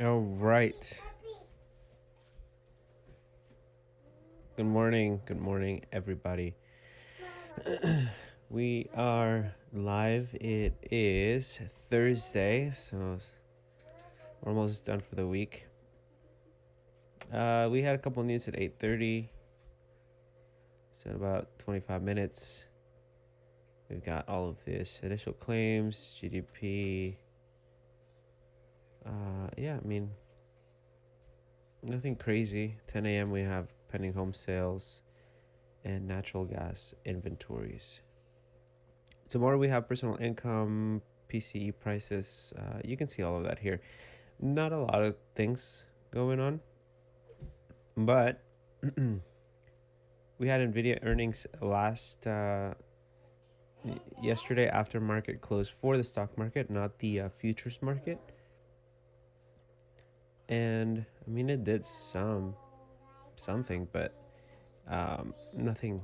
All right. Good morning, everybody. We are live. It is Thursday, so we're almost done for the week. We had a couple news at 8:30. So in about 25 minutes, we've got all of this initial claims, GDP. Nothing crazy. 10 a.m. we have pending home sales and natural gas inventories. Tomorrow we have personal income, PCE prices. You can see all of that here. Not a lot of things going on, but we had Nvidia earnings yesterday after market close for the stock market, not the futures market. And I mean, it did something, but nothing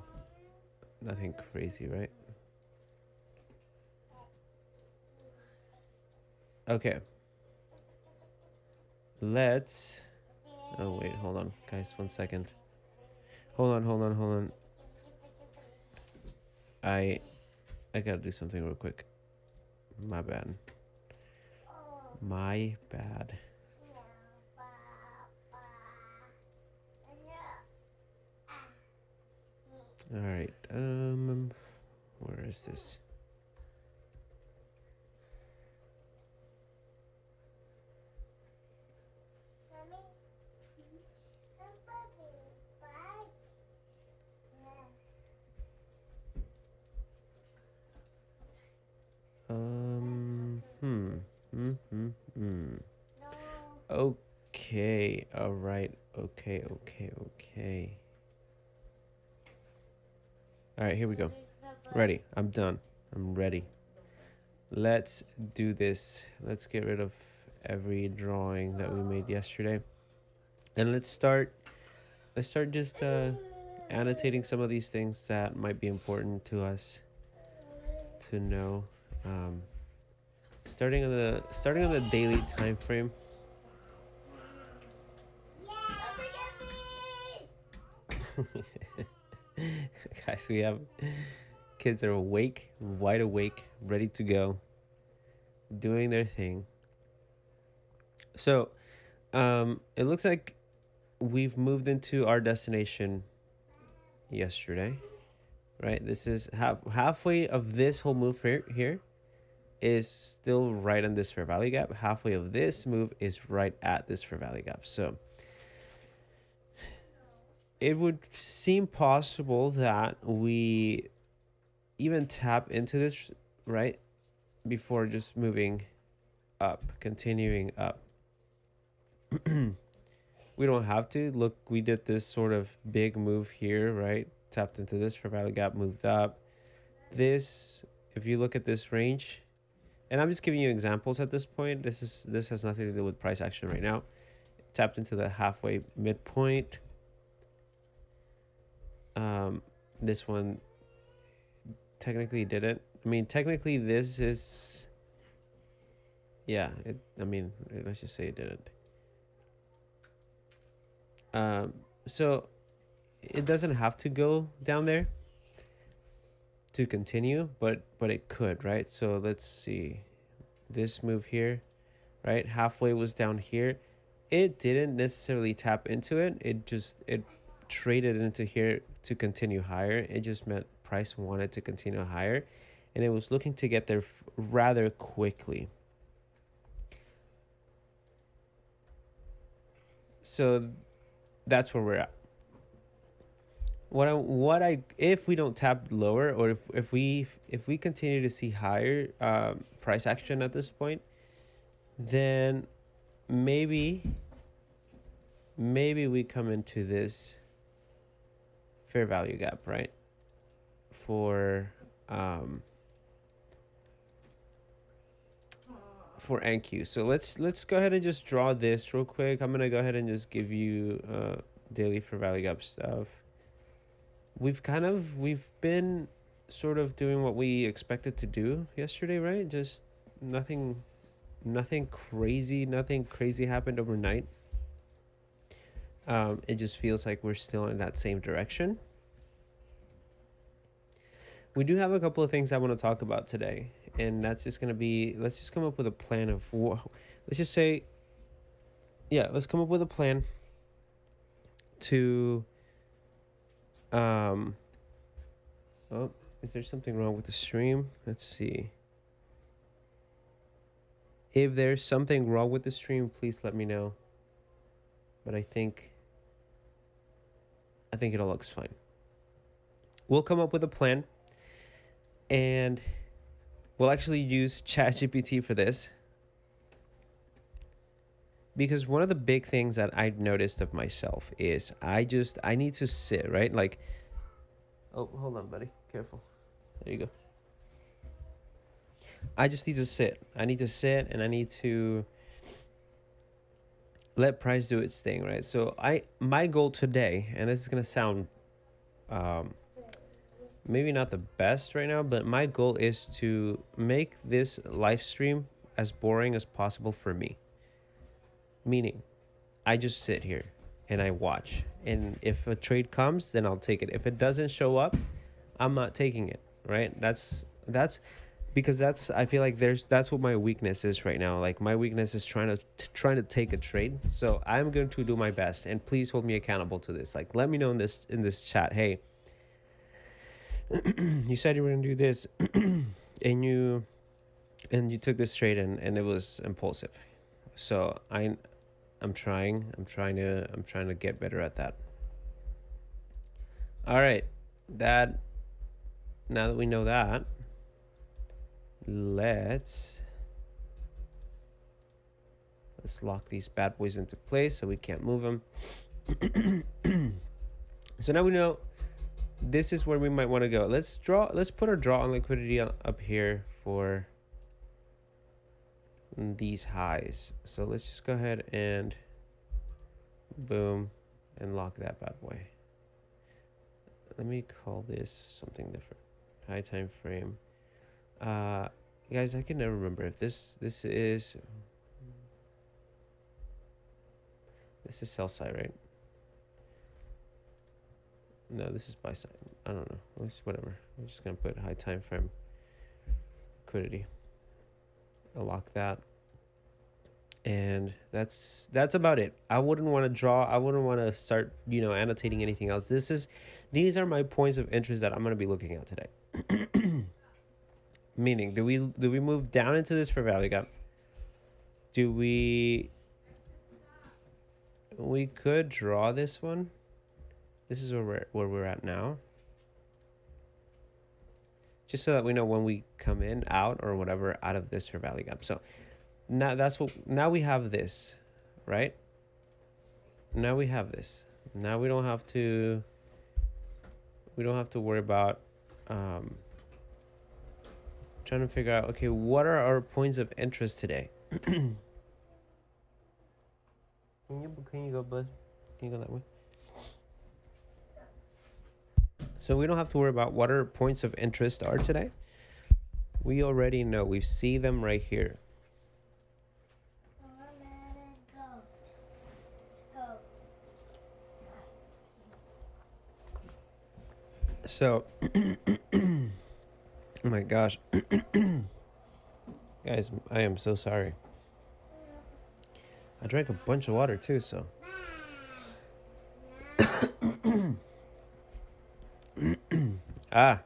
crazy, right? Okay. Let's. Oh wait, hold on, guys. 1 second. Hold on. I gotta do something real quick. My bad. All right. Where is this? Okay. All right. Okay. All right, here we go. Ready. I'm done. I'm ready. Let's do this. Let's get rid of every drawing that we made yesterday. And let's start just annotating some of these things that might be important to us to know. Starting on the daily time frame. Guys, we have kids are awake, wide awake, ready to go, doing their thing. So, it looks like we've moved into our destination yesterday, right? This is halfway of this whole move here is still right on this fair value gap. Halfway of this move is right at this fair value gap. So it would seem possible that we even tap into this, right, before just moving up, continuing up. We don't have to. Look, we did this sort of big move here, right? Tapped into this fair value gap, moved up. This, if you look at this range, and I'm just giving you examples at this point. This has nothing to do with price action right now. Tapped into the halfway midpoint. This one technically didn't. I mean, technically this is, yeah. Let's just say it didn't. So it doesn't have to go down there to continue, but it could, right? So let's see, this move here, right? Halfway was down here. It didn't necessarily tap into it. It traded into here to continue higher. It just meant price wanted to continue higher, and it was looking to get there rather quickly. So that's where we're at. If we don't tap lower, or if we continue to see higher price action at this point, then maybe we come into this fair value gap, right? For NQ. So let's go ahead and just draw this real quick. I'm gonna go ahead and just give you daily fair value gap stuff. We've been sort of doing what we expected to do yesterday, right? Just nothing Nothing crazy happened overnight. It just feels like we're still in that same direction. We do have a couple of things I want to talk about today, and that's just going to be, let's just come up with a plan of, let's just say, yeah, let's come up with a plan to, oh, is there something wrong with the stream? Let's see. If there's something wrong with the stream, please let me know. But I think it all looks fine. We'll come up with a plan, and we'll actually use ChatGPT for this, because one of the big things that I noticed of myself is I need to sit, right? Like, oh, hold on, buddy. Careful. There you go. I just need to sit. I need to sit, and I need to let Price do its thing, right? So my goal today, and this is gonna sound maybe not the best right now, but my goal is to make this live stream as boring as possible for me. Meaning, I just sit here and I watch, and if a trade comes, then I'll take it. If it doesn't show up, I'm not taking it, right? That's because I feel like that's what my weakness is right now. Like, my weakness is trying to take a trade. So I'm going to do my best, and please hold me accountable to this. Like, let me know in this chat, hey, you said you were gonna do this, and you took this trade, and it was impulsive. So I'm trying to get better at that. All right, now that we know that, let's lock these bad boys into place so we can't move them. So now we know this is where we might want to go. Let's put our draw on liquidity up here for these highs. So let's just go ahead and boom and lock that bad boy. Let me call this something different. High time frame. Guys, I can never remember if this is sell side, right? No, this is buy side. I don't know. It's whatever. I'm just gonna put high time frame liquidity. I'll lock that, and that's about it. I wouldn't want to draw. I wouldn't want to start, annotating anything else. These are my points of interest that I'm gonna be looking at today. Meaning, do we move down into this fair value gap? Do we could draw this one. This is where we're at now. Just so that we know when we come in, out, or whatever, out of this fair value gap. So now we have this, right? Now we have this. Now we don't have to worry about trying to figure out, okay, what are our points of interest today? Can you go, bud? Can you go that way? So we don't have to worry about what our points of interest are today. We already know. We see them right here. So, oh my gosh. Guys, I am so sorry. I drank a bunch of water too, so. All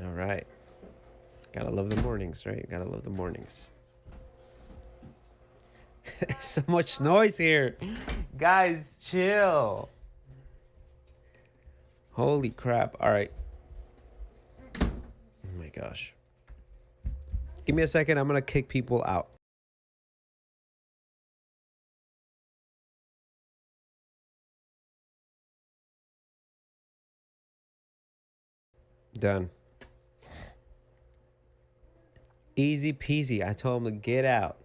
right. Gotta love the mornings, right? Gotta love the mornings. There's so much noise here. Guys, chill. Holy crap. All right. Oh my gosh. Give me a second. I'm gonna kick people out. Done. Easy peasy. I told him to get out.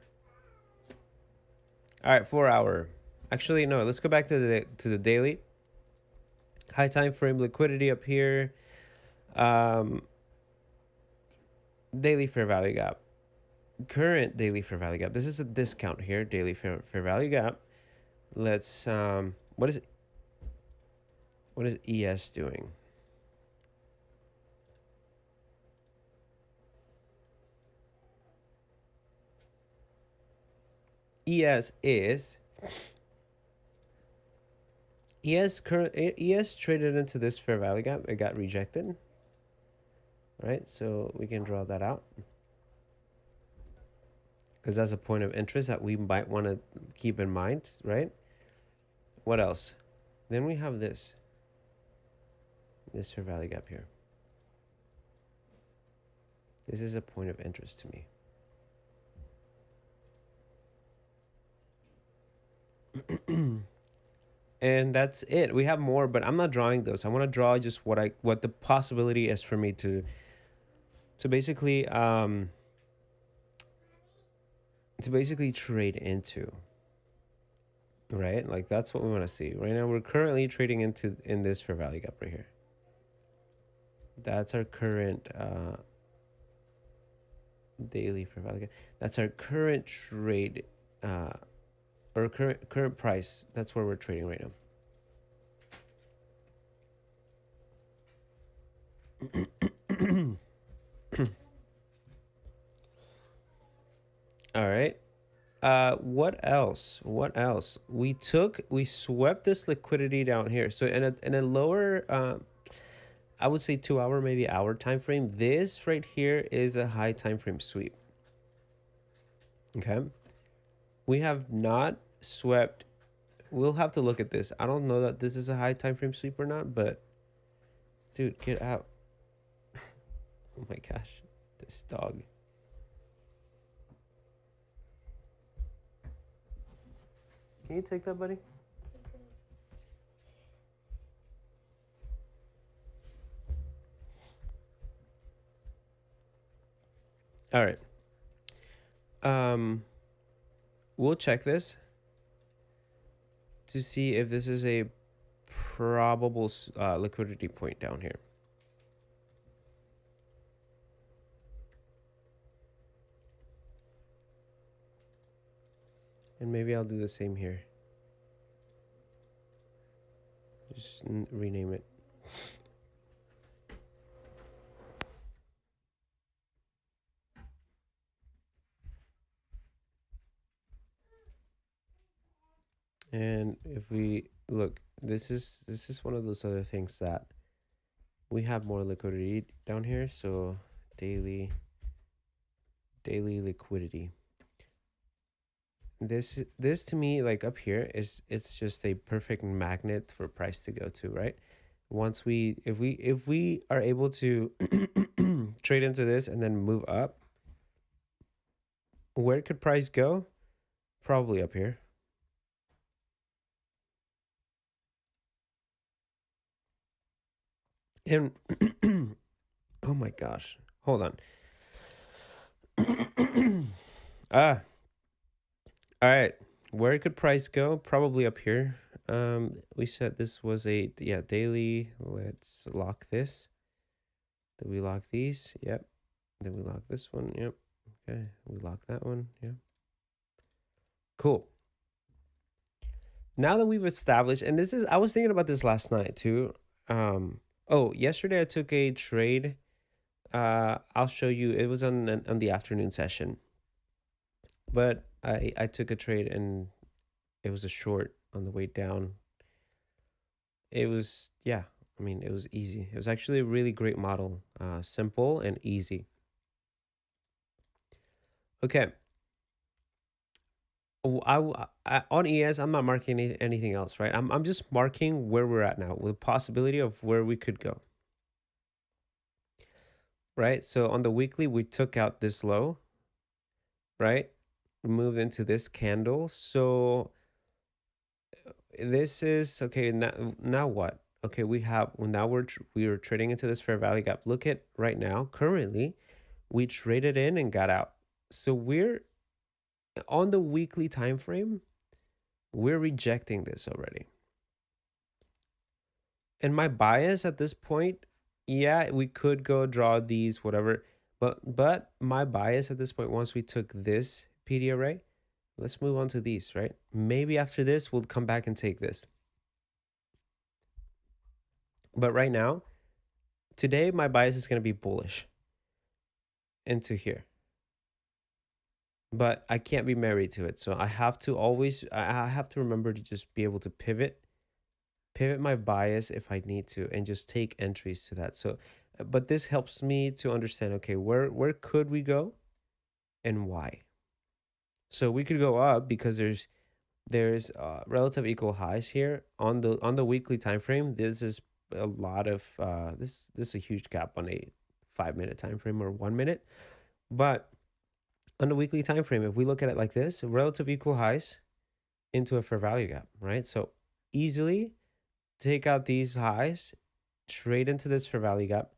All right, 4 hour. Actually, no. Let's go back to the daily. High time frame liquidity up here. Daily fair value gap. current daily fair value gap. This is a discount here, daily fair value gap. Let's what is ES doing? ES is ES traded into this fair value gap. It got rejected. Right, so we can draw that out because that's a point of interest that we might want to keep in mind, right? What else? Then we have this fair value gap here. This is a point of interest to me. And that's it. We have more, but I'm not drawing those. I want to draw just what the possibility is for me to basically trade into, right? Like that's what we want to see. Right now we're currently trading in this fair value gap right here. That's our current daily fair value gap. That's our current trade or current price. That's where we're trading right now. All right. What else? We swept this liquidity down here. So in a lower I would say 2 hour, maybe hour time frame, this right here is a high time frame sweep. Okay. We have not swept. We'll have to look at this. I don't know that this is a high time frame sweep or not, but dude, get out. Oh my gosh, this dog. Can you take that, buddy? All right. We'll check this to see if this is a probable liquidity point down here. And maybe I'll do the same here. Just rename it. And if we look, this is one of those other things that we have more liquidity down here. So daily liquidity. This to me, like up here, it's just a perfect magnet for price to go to, right? Once if we are able to trade into this and then move up, where could price go? Probably up here. And oh my gosh, hold on. All right, where could price go? Probably up here. We said this was a daily. Let's lock this. Then we lock these. Yep. Then we lock this one. Yep. Okay, we lock that one. Yep. Cool. Now that we've established, and this is, I was thinking about this last night too. Oh, yesterday I took a trade. I'll show you. It was on the afternoon session, but I took a trade and it was a short on the way down. It was, yeah, I mean, it was easy. It was actually a really great model, simple and easy. Okay. On ES, I'm not marking anything else, right? I'm just marking where we're at now with the possibility of where we could go. Right? So on the weekly, we took out this low, right? Moved into this candle. So this is okay. Now what? Okay, now we are trading into this fair value gap. Look at right now. Currently, we traded in and got out. So we're on the weekly time frame. We're rejecting this already. And my bias at this point, yeah, we could go draw these, whatever, But my bias at this point, once we took this PD array, let's move on to these, right? Maybe after this, we'll come back and take this. But right now, today, my bias is going to be bullish into here. But I can't be married to it. So I have to always, I have to remember to just be able to pivot my bias if I need to, and just take entries to that. So, but this helps me to understand, okay, where could we go and why? So we could go up because there's relative equal highs here on the weekly time frame. This is a lot of this is a huge gap on a 5-minute time frame or 1 minute. But on the weekly time frame, if we look at it like this, relative equal highs into a fair value gap, right? So easily take out these highs, trade into this fair value gap,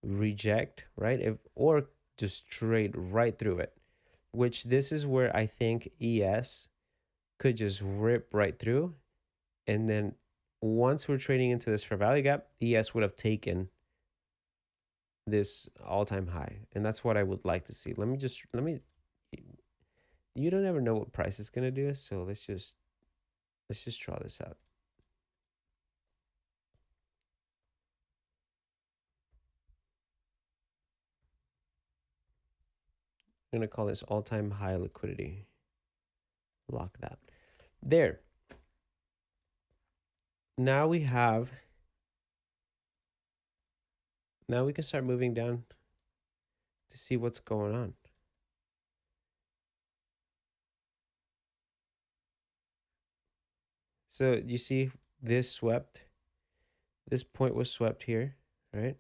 reject, right? Or just trade right through it, which this is where I think ES could just rip right through. And then once we're trading into this fair value gap, ES would have taken this all-time high. And that's what I would like to see. You don't ever know what price is going to do. So let's just draw this out. I'm going to call this all-time high liquidity. Lock that. There. Now we can start moving down to see what's going on. So you see this point was swept here, right?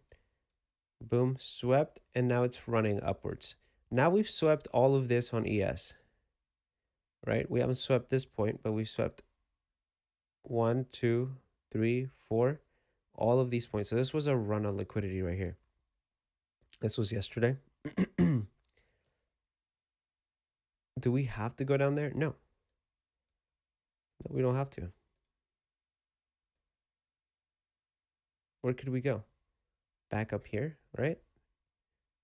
Boom, swept, and now it's running upwards. Now we've swept all of this on ES, right? We haven't swept this point, but we've swept 1, 2, 3, 4, all of these points. So this was a run on liquidity right here. This was yesterday. Do we have to go down there? No. No, we don't have to. Where could we go? Back up here, right?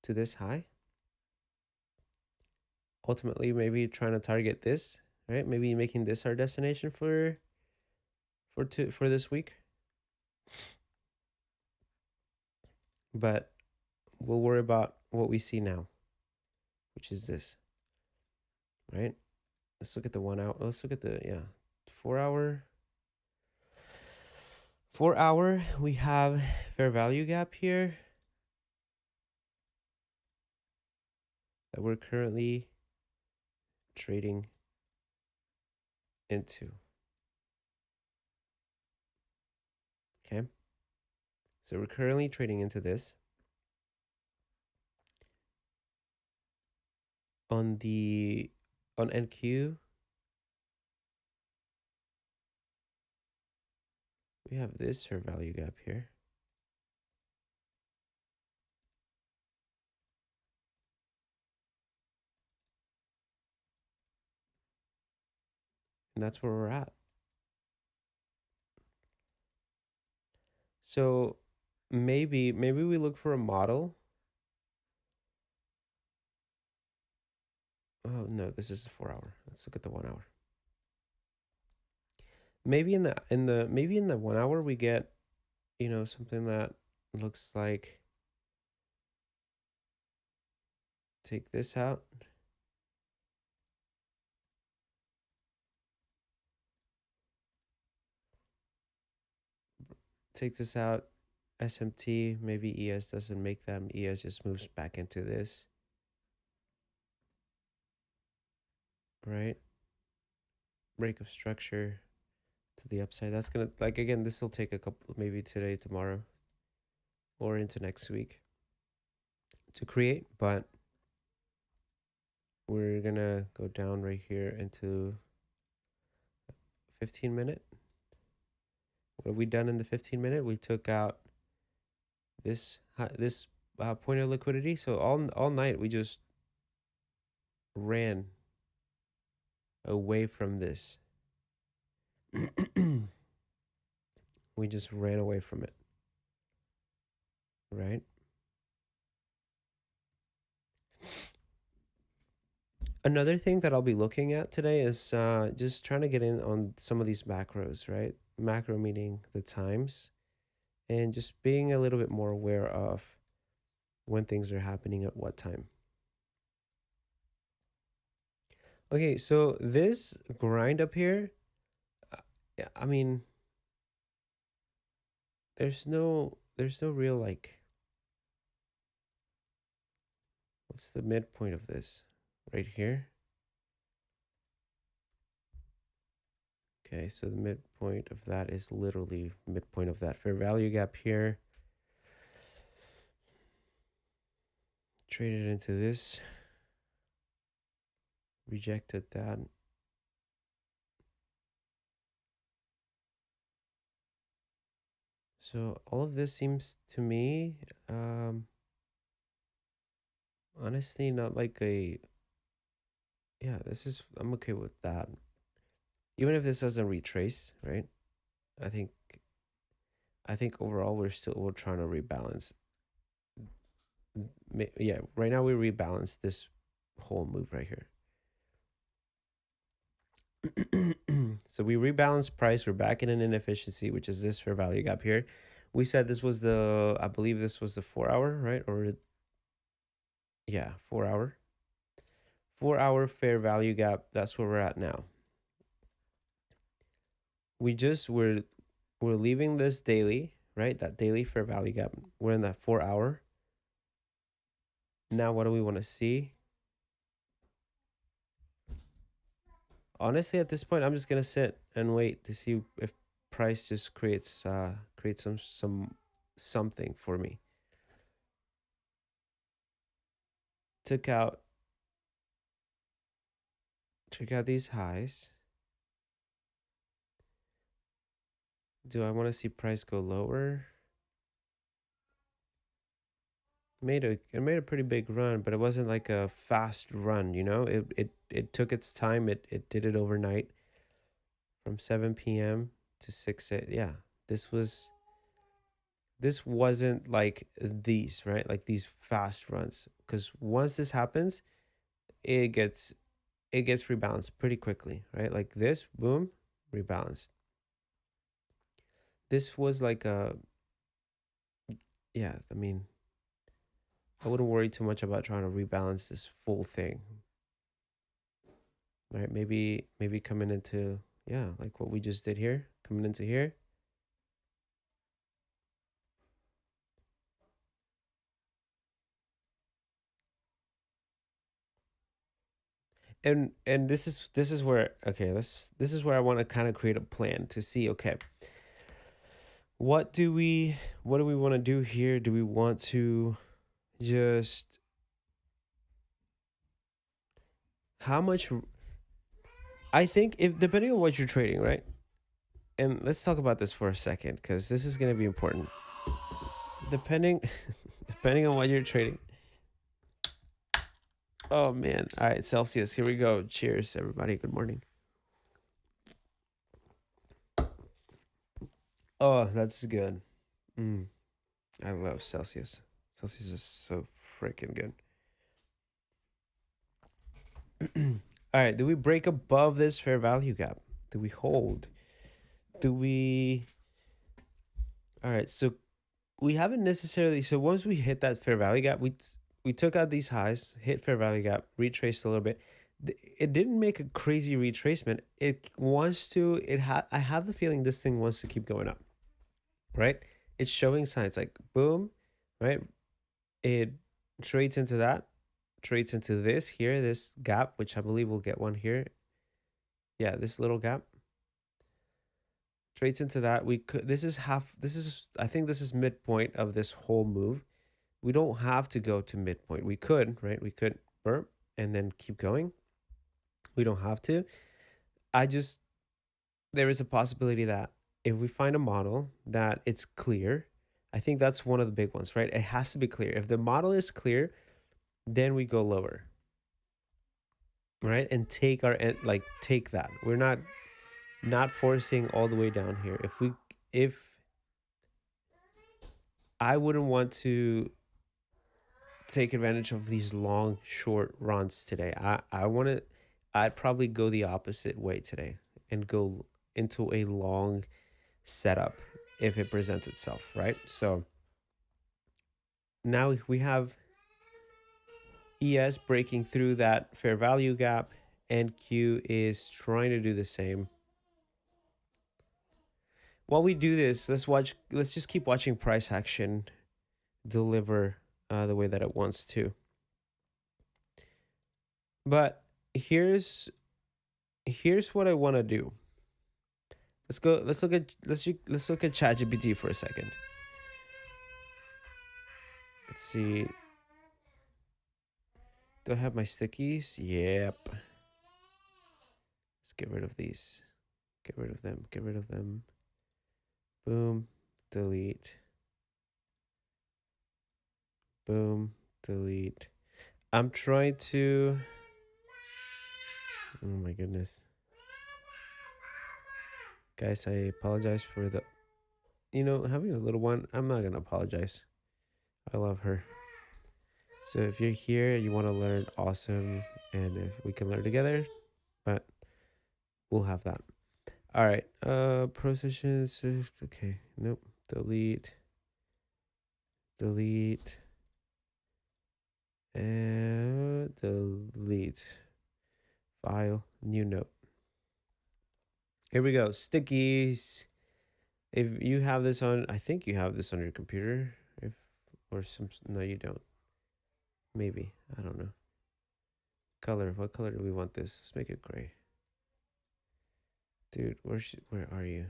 To this high. Ultimately, maybe trying to target this, right? Maybe making this our destination for this week. But we'll worry about what we see now, which is this, right? Let's look at the 1 hour. Let's look at the 4 hour. 4 hour, we have fair value gap here that we're currently trading into. Okay. So we're currently trading into this. On NQ, we have this fair value gap here. And that's where we're at. So maybe we look for a model. Oh no, this is the 4 hour. Let's look at the 1 hour. Maybe in the 1 hour we get, something that looks like, take this out. Take this out. SMT, maybe ES doesn't make them. ES just moves back into this. Right? Break of structure to the upside. That's gonna, like, again, this will take a couple, maybe today, tomorrow, or into next week to create, but we're gonna go down right here into 15-minute. What have we done in the 15-minute? We took out this point of liquidity. So all night we just ran away from this. We just ran away from it, right? Another thing that I'll be looking at today is just trying to get in on some of these macros, right? Macro meaning the times, and just being a little bit more aware of when things are happening at what time. Okay, so this grind up here, yeah, I mean, there's no real like, what's the midpoint of this? Right here. Okay, so the midpoint of that is literally midpoint of that fair value gap here. Traded into this. Rejected that. So all of this seems to me, honestly, not like a, yeah, I'm okay with that. Even if this doesn't retrace, right? I think, overall we're trying to rebalance. Yeah, right now we rebalance this whole move right here. So we rebalance price. We're back in an inefficiency, which is this fair value gap here. We said this was I believe this was the 4 hour, right? Or yeah, 4 hour. 4 hour fair value gap. That's where we're at now. We're leaving this daily, right? That daily fair value gap. We're in that 4 hour. Now, what do we want to see? Honestly, at this point, I'm just gonna sit and wait to see if price just creates something for me. Check out these highs. Do I want to see price go lower? It made a pretty big run, but it wasn't like a fast run, you know? It took its time. It did it overnight from 7 p.m. to 6 a.m. Yeah. This wasn't like these, right? Like these fast runs, cuz once this happens, it gets rebalanced pretty quickly, right? Like this, boom, rebalanced. This was like yeah, I mean, I wouldn't worry too much about trying to rebalance this full thing. Right? Maybe coming into, yeah, like what we just did here, coming into here. And this is where, okay, this is where I want to kind of create a plan to see, okay, what do we want to do here? Do we want to just, how much, I think, if depending on what you're trading, right? And let's talk about this for a second, because this is going to be important. Depending on what you're trading. Oh man. All right, Celsius, here we go. Cheers, everybody. Good morning. Oh, that's good. I love Celsius. Celsius is so freaking good. All right, do we break above this fair value gap? Do we hold? Do we? All right, so we haven't necessarily. So once we hit that fair value gap, we took out these highs, hit fair value gap, retraced a little bit. It didn't make a crazy retracement. It wants to. I have the feeling this thing wants to keep going up, right? It's showing signs like boom, right? It trades into that, trades into this here, this gap, which I believe we'll get one here. Yeah, this little gap. Trades into that. We could, I think this is midpoint of this whole move. We don't have to go to midpoint. We could, right? We could burp and then keep going. We don't have to. There is a possibility that if we find a model that it's clear, I think that's one of the big ones, right? It has to be clear. If the model is clear, then we go lower, right? And take that. We're not forcing all the way down here. If I wouldn't want to take advantage of these long short runs today. I'd probably go the opposite way today and go into a long setup if it presents itself, right? So now we have ES breaking through that fair value gap, and Q is trying to do the same. While we do this, let's just keep watching price action deliver the way that it wants to. But here's what I want to do. Let's look at ChatGPT for a second. Let's see. Do I have my stickies? Yep. Let's get rid of these. Get rid of them. Get rid of them. Boom. Delete. Boom. Delete. I'm trying to... Oh my goodness. Guys, I apologize for the... having a little one, I'm not going to apologize. I love her. So if you're here, you want to learn, awesome. And if we can learn together, but we'll have that. All right. Pro sessions. Okay. Nope. Delete. Delete. And delete. File. New note. Here we go. Stickies. If you have this on, I think you have this on your computer. No, you don't. Maybe. I don't know. Color. What color do we want this? Let's make it gray. Dude, where are you?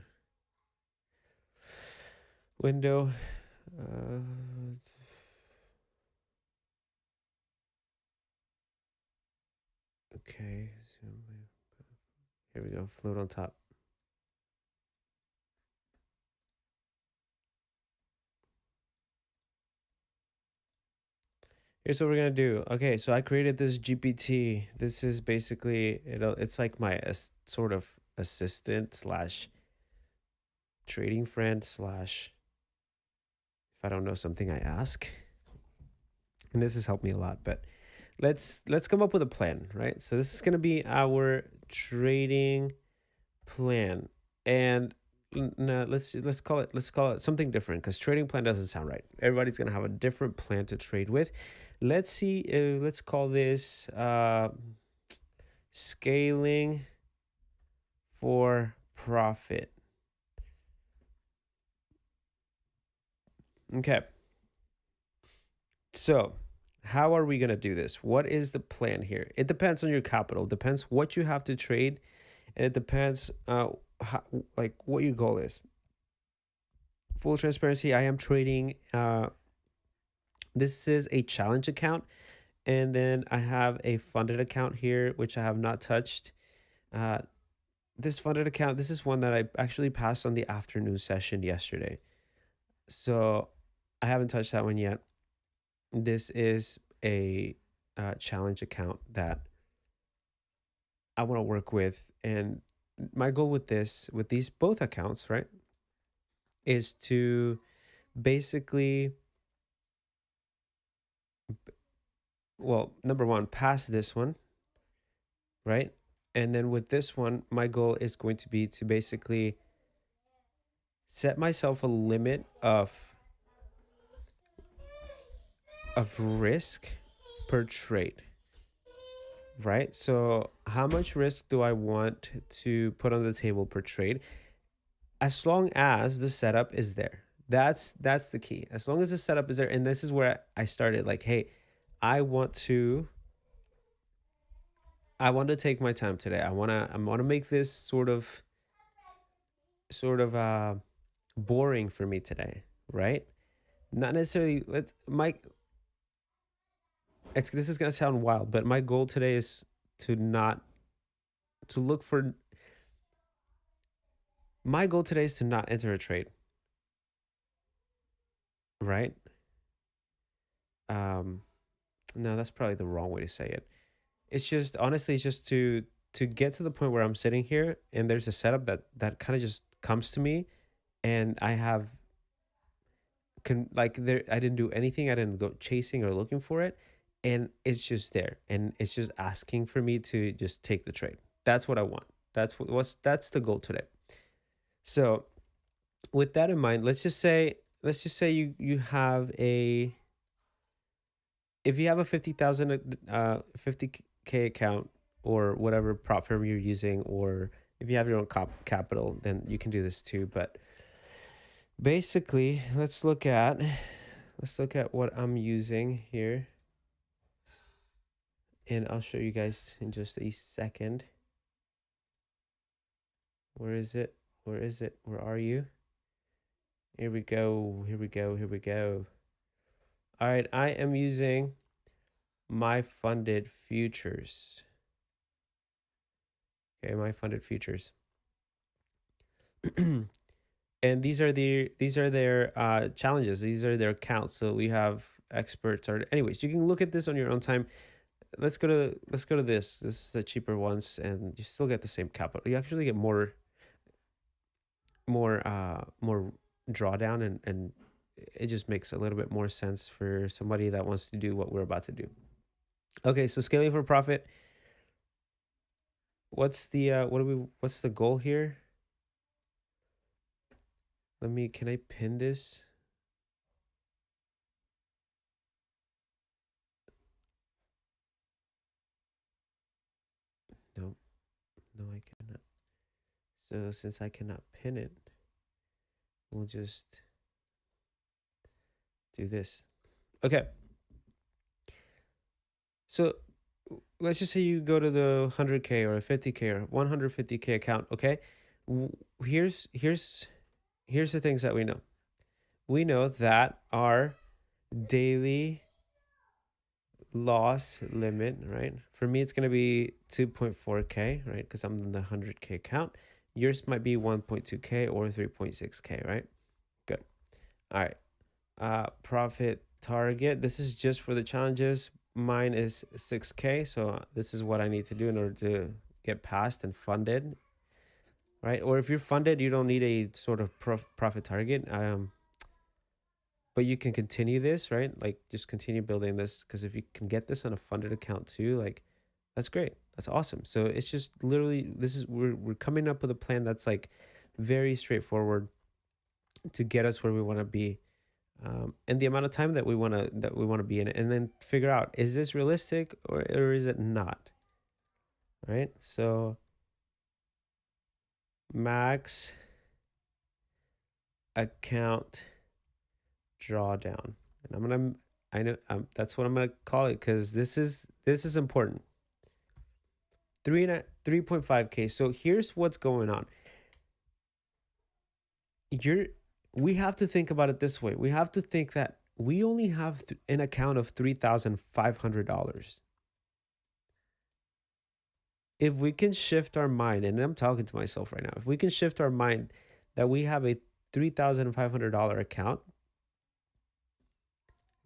Window. Okay. Here we go. Float on top. Here's what we're gonna do. Okay, so I created this GPT. This is basically it's like my sort of assistant slash trading friend slash if I don't know something I ask. And this has helped me a lot. But let's come up with a plan, right? So this is gonna be our trading plan, and no, let's call it something different because trading plan doesn't sound right. Everybody's gonna have a different plan to trade with. Let's see. Let's call this scaling for profit. Okay. So how are we gonna do this? What is the plan here? It depends on your capital. It depends what you have to trade, and it depends what your goal is. Full transparency, I am trading. This is a challenge account, and then I have a funded account here, which I have not touched. This funded account, this is one that I actually passed on the afternoon session yesterday. So I haven't touched that one yet. This is a challenge account that I want to work with. And my goal with these both accounts, right, is to basically, well, number one, pass this one, right? And then with this one, my goal is going to be to basically set myself a limit of risk per trade, right? So how much risk do I want to put on the table per trade? As long as the setup is there. That's the key. As long as the setup is there. And this is where I started, like, hey, I want to take my time today. I want to make this sort of boring for me today, right? Not necessarily this is going to sound wild, but my goal today is my goal today is to not enter a trade, right? No, that's probably the wrong way to say it. It's just, honestly, it's just to get to the point where I'm sitting here and there's a setup that kind of just comes to me, and I have like there, I didn't do anything. I didn't go chasing or looking for it, and it's just there, and it's just asking for me to just take the trade. That's what I want. That's the goal today. So with that in mind, let's just say you have a, if you have a 50k account or whatever prop firm you're using, or if you have your own capital, then you can do this too. But basically, let's look at what I'm using here, and I'll show you guys in just a second. Where is it? Where is it? Where are you? Here we go. Here we go. Here we go. All right, I am using my funded futures. Okay, my funded futures. And these are their challenges. These are their counts. So we have experts, or anyways, you can look at this on your own time. Let's go to this. This is the cheaper ones, and you still get the same capital. You actually get more drawdown, and it just makes a little bit more sense for somebody that wants to do what we're about to do. Okay, so scaling for profit. What's the what's the goal here? Can I pin this? No, I cannot. So since I cannot pin it, we'll just do this. Okay. So let's just say you go to the 100K or a 50K or 150K account. Okay. Here's the things that we know. We know that our daily loss limit, right? For me, it's going to be 2.4K, right? Because I'm in the 100K account. Yours might be 1.2K or 3.6K, right? Good. All right. Profit target. This is just for the challenges. Mine is 6K. So this is what I need to do in order to get passed and funded, right? Or if you're funded, you don't need a sort of profit target. But you can continue this, right? Like just continue building this, because if you can get this on a funded account too, like that's great. That's awesome. So it's just literally, we're coming up with a plan that's like very straightforward to get us where we want to be, and the amount of time that we want to be in it, and then figure out, is this realistic or is it not? Right? So max account drawdown, and I know that's what I'm gonna call it, because this is important. 3.5K. So here's what's going on. We have to think about it this way. We have to think that we only have an account of $3,500. If we can shift our mind, and I'm talking to myself right now, if we can shift our mind that we have a $3,500 account,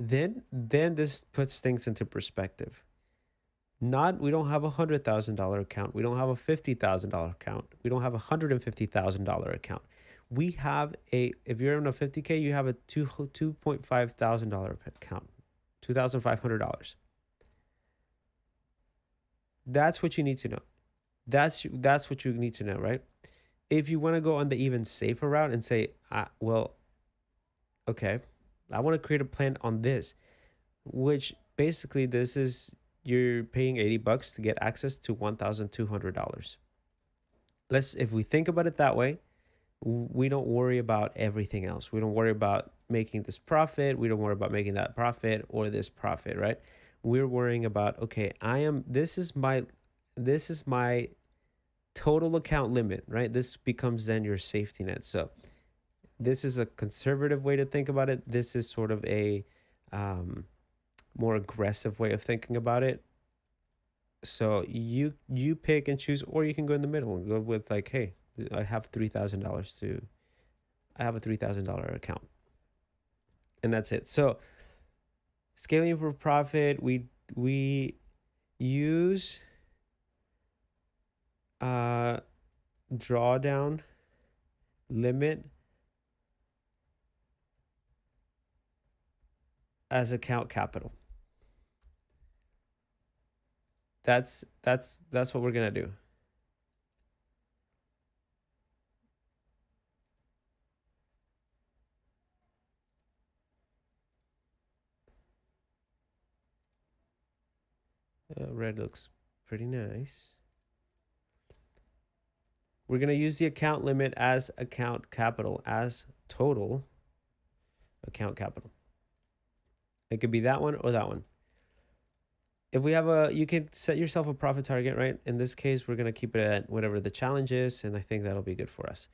then this puts things into perspective. We don't have $100,000 account. We don't have a $50,000 account. We don't have a $150,000 account. We have if you're in a 50K, you have a $2,500 account, $2,500. That's what you need to know. That's what you need to know, right? If you want to go on the even safer route and say, well, okay, I want to create a plan on this, which basically this is, you're paying $80 to get access to $1,200. If we think about it that way, we don't worry about everything else. We don't worry about making this profit. We don't worry about making that profit or this profit, right? We're worrying about, okay, this is my total account limit, right? This becomes then your safety net. So this is a conservative way to think about it. This is sort of a more aggressive way of thinking about it. So you pick and choose, or you can go in the middle and go with like, hey, I have $3,000 I have a $3,000 account, and that's it. So scaling for profit, we use drawdown limit as account capital. That's what we're gonna do. Red looks pretty nice. We're gonna use the account limit as account capital, as total account capital. It could be that one or that one. If we have you can set yourself a profit target, right? In this case, we're gonna keep it at whatever the challenge is, and I think that'll be good for us.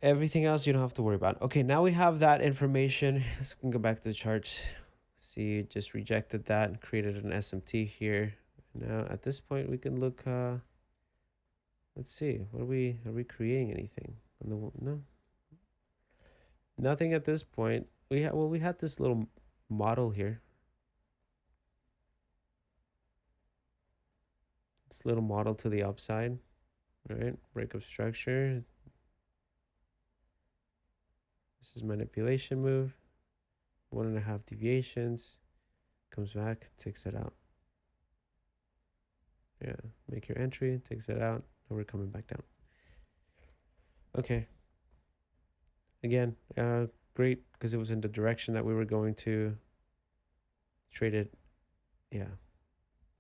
Everything else you don't have to worry about. Okay, now we have that information. Let's go back to the charts. See, just rejected that and created an SMT here. Now at this point we can look, let's see, what are we creating anything? No, nothing at this point. We had this little model here. This little model to the upside, right? Break of structure. This is manipulation move. 1.5 deviations. Comes back, takes it out. Yeah, make your entry, takes it out, and we're coming back down. Okay. Again, great, because it was in the direction that we were going to trade it. Yeah.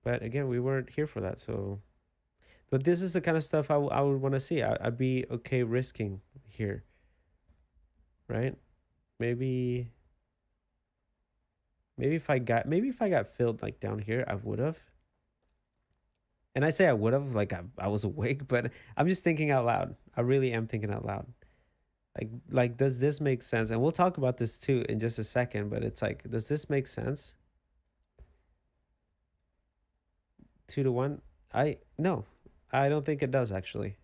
But again, we weren't here for that, so. But this is the kind of stuff I would want to see. I'd be okay risking here, right? Maybe if I got filled like down here, I would have. And I say I would have, like I was awake, but I'm just thinking out loud. I really am thinking out loud. Like, does this make sense? And we'll talk about this too in just a second, but it's like, does this make sense? 2 to 1? No, I don't think it does actually.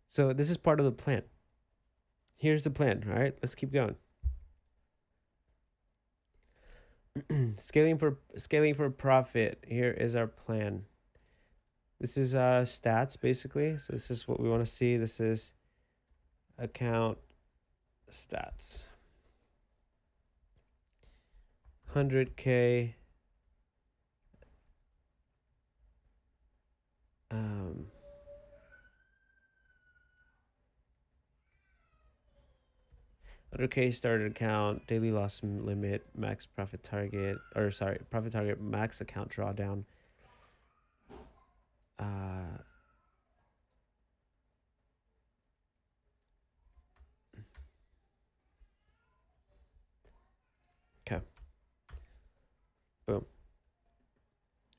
So this is part of the plan. Here's the plan. All right, let's keep going. Scaling for profit. Here is our plan. This is stats basically. So this is what we want to see. This is account stats. 100K. 100K started account, daily loss limit, max profit target, or sorry, profit target, max account drawdown. Okay. Boom.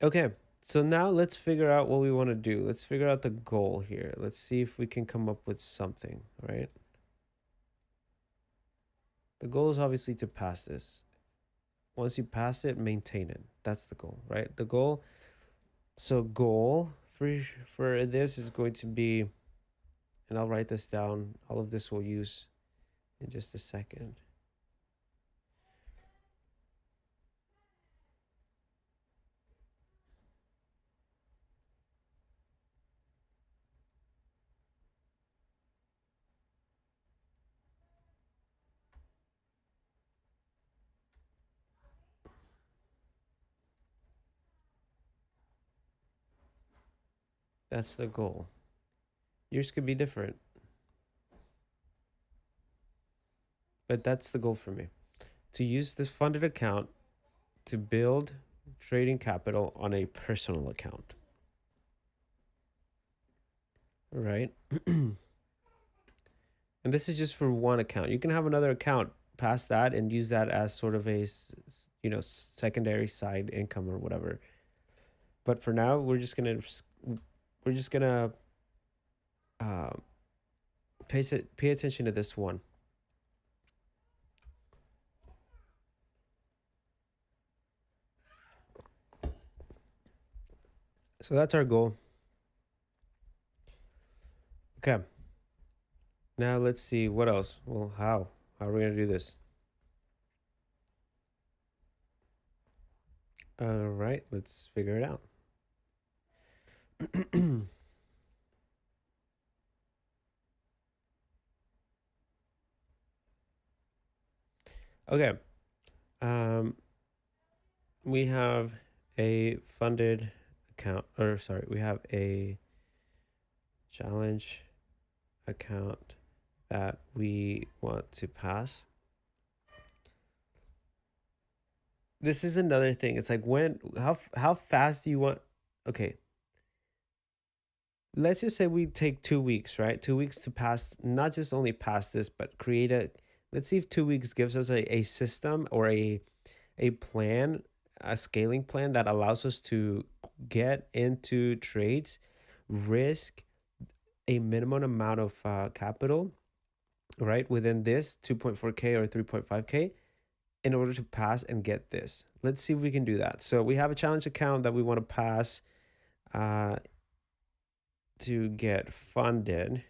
Okay, so now let's figure out what we want to do. Let's figure out the goal here. Let's see if we can come up with something, right? The goal is obviously to pass this. Once you pass it, maintain it. That's the goal, right? The goal. So goal for this is going to be, and I'll write this down. All of this we'll use in just a second. That's the goal. Yours could be different. But that's the goal for me. To use this funded account to build trading capital on a personal account. All right. And this is just for one account. You can have another account past that and use that as sort of a, secondary side income or whatever. But for now, we're just gonna pay attention to this one. So that's our goal. Okay. Now let's see what else. Well, how are we gonna do this? All right, let's figure it out. Okay. We have a funded account, or sorry, we have a challenge account that we want to pass. This is another thing. It's like how fast do you want? Okay, let's just say we take 2 weeks, right? 2 weeks to pass, not just only pass this, but create a. Let's see if 2 weeks gives us a system or a plan, a scaling plan that allows us to get into trades, risk a minimum amount of capital, right, within this 2.4K or 3.5K in order to pass and get this. Let's see if we can do that. So we have a challenge account that we want to pass uh, to get funded.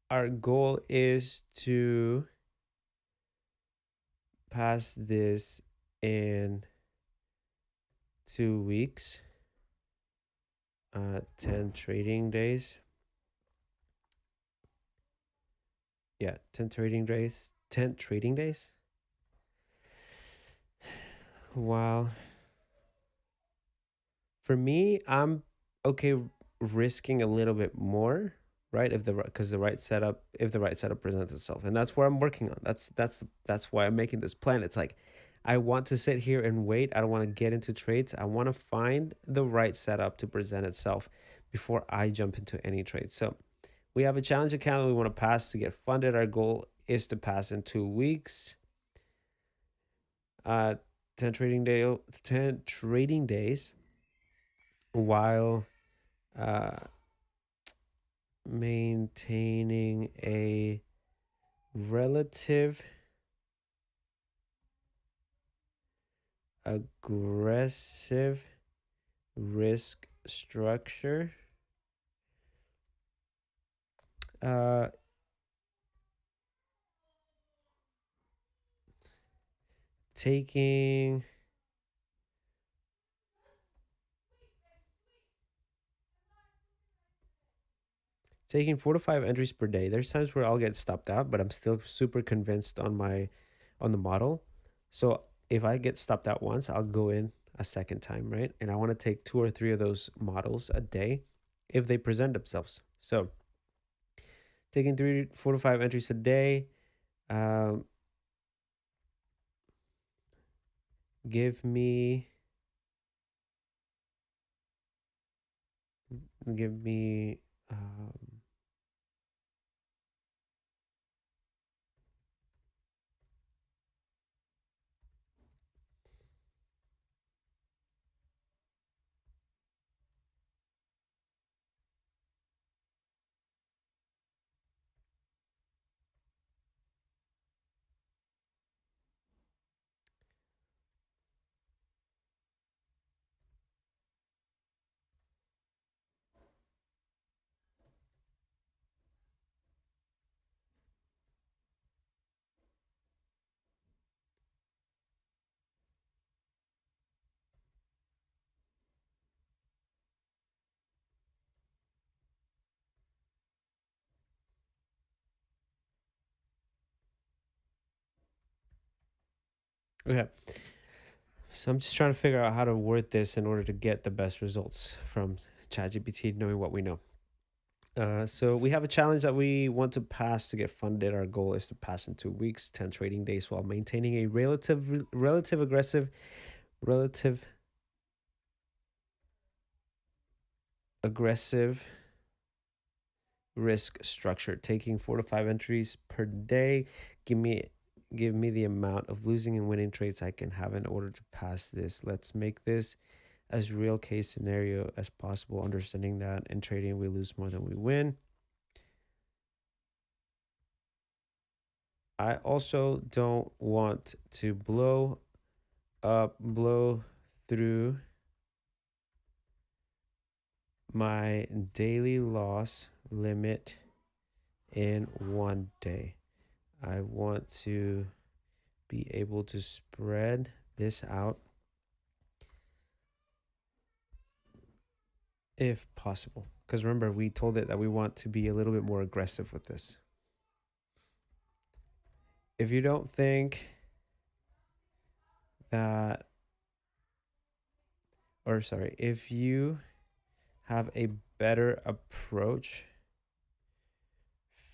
Our goal is to pass this in 2 weeks, 10 trading days. Yeah, 10 trading days. 10 trading days. Wow. For me, I'm okay risking a little bit more, right? If the because the right setup, if the right setup presents itself, and that's where I'm working on. That's why I'm making this plan. It's like I want to sit here and wait. I don't want to get into trades. I want to find the right setup to present itself before I jump into any trade. So we have a challenge account that we want to pass to get funded. Our goal is to pass in 2 weeks. 10 trading day, 10 trading days, while uh, maintaining a relative aggressive risk structure. Uh, taking taking 4 to 5 entries per day. There's times where I'll get stopped out, but I'm still super convinced on the model. So if I get stopped out once, I'll go in a second time, right? And I want to take 2 or 3 of those models a day if they present themselves. So taking 4 to 5 entries a day. Um, give me give me okay. So I'm just trying to figure out how to word this in order to get the best results from ChatGPT, knowing what we know. So we have a challenge that we want to pass to get funded. Our goal is to pass in 2 weeks, 10 trading days, while maintaining a relative aggressive risk structure. Taking 4 to 5 entries per day. Give me the amount of losing and winning trades I can have in order to pass this. Let's make this as real case scenario as possible, understanding that in trading we lose more than we win. I also don't want to blow through my daily loss limit in one day. I want to be able to spread this out if possible. Because remember, we told it that we want to be a little bit more aggressive with this. if you don't think that, or sorry, if you have a better approach,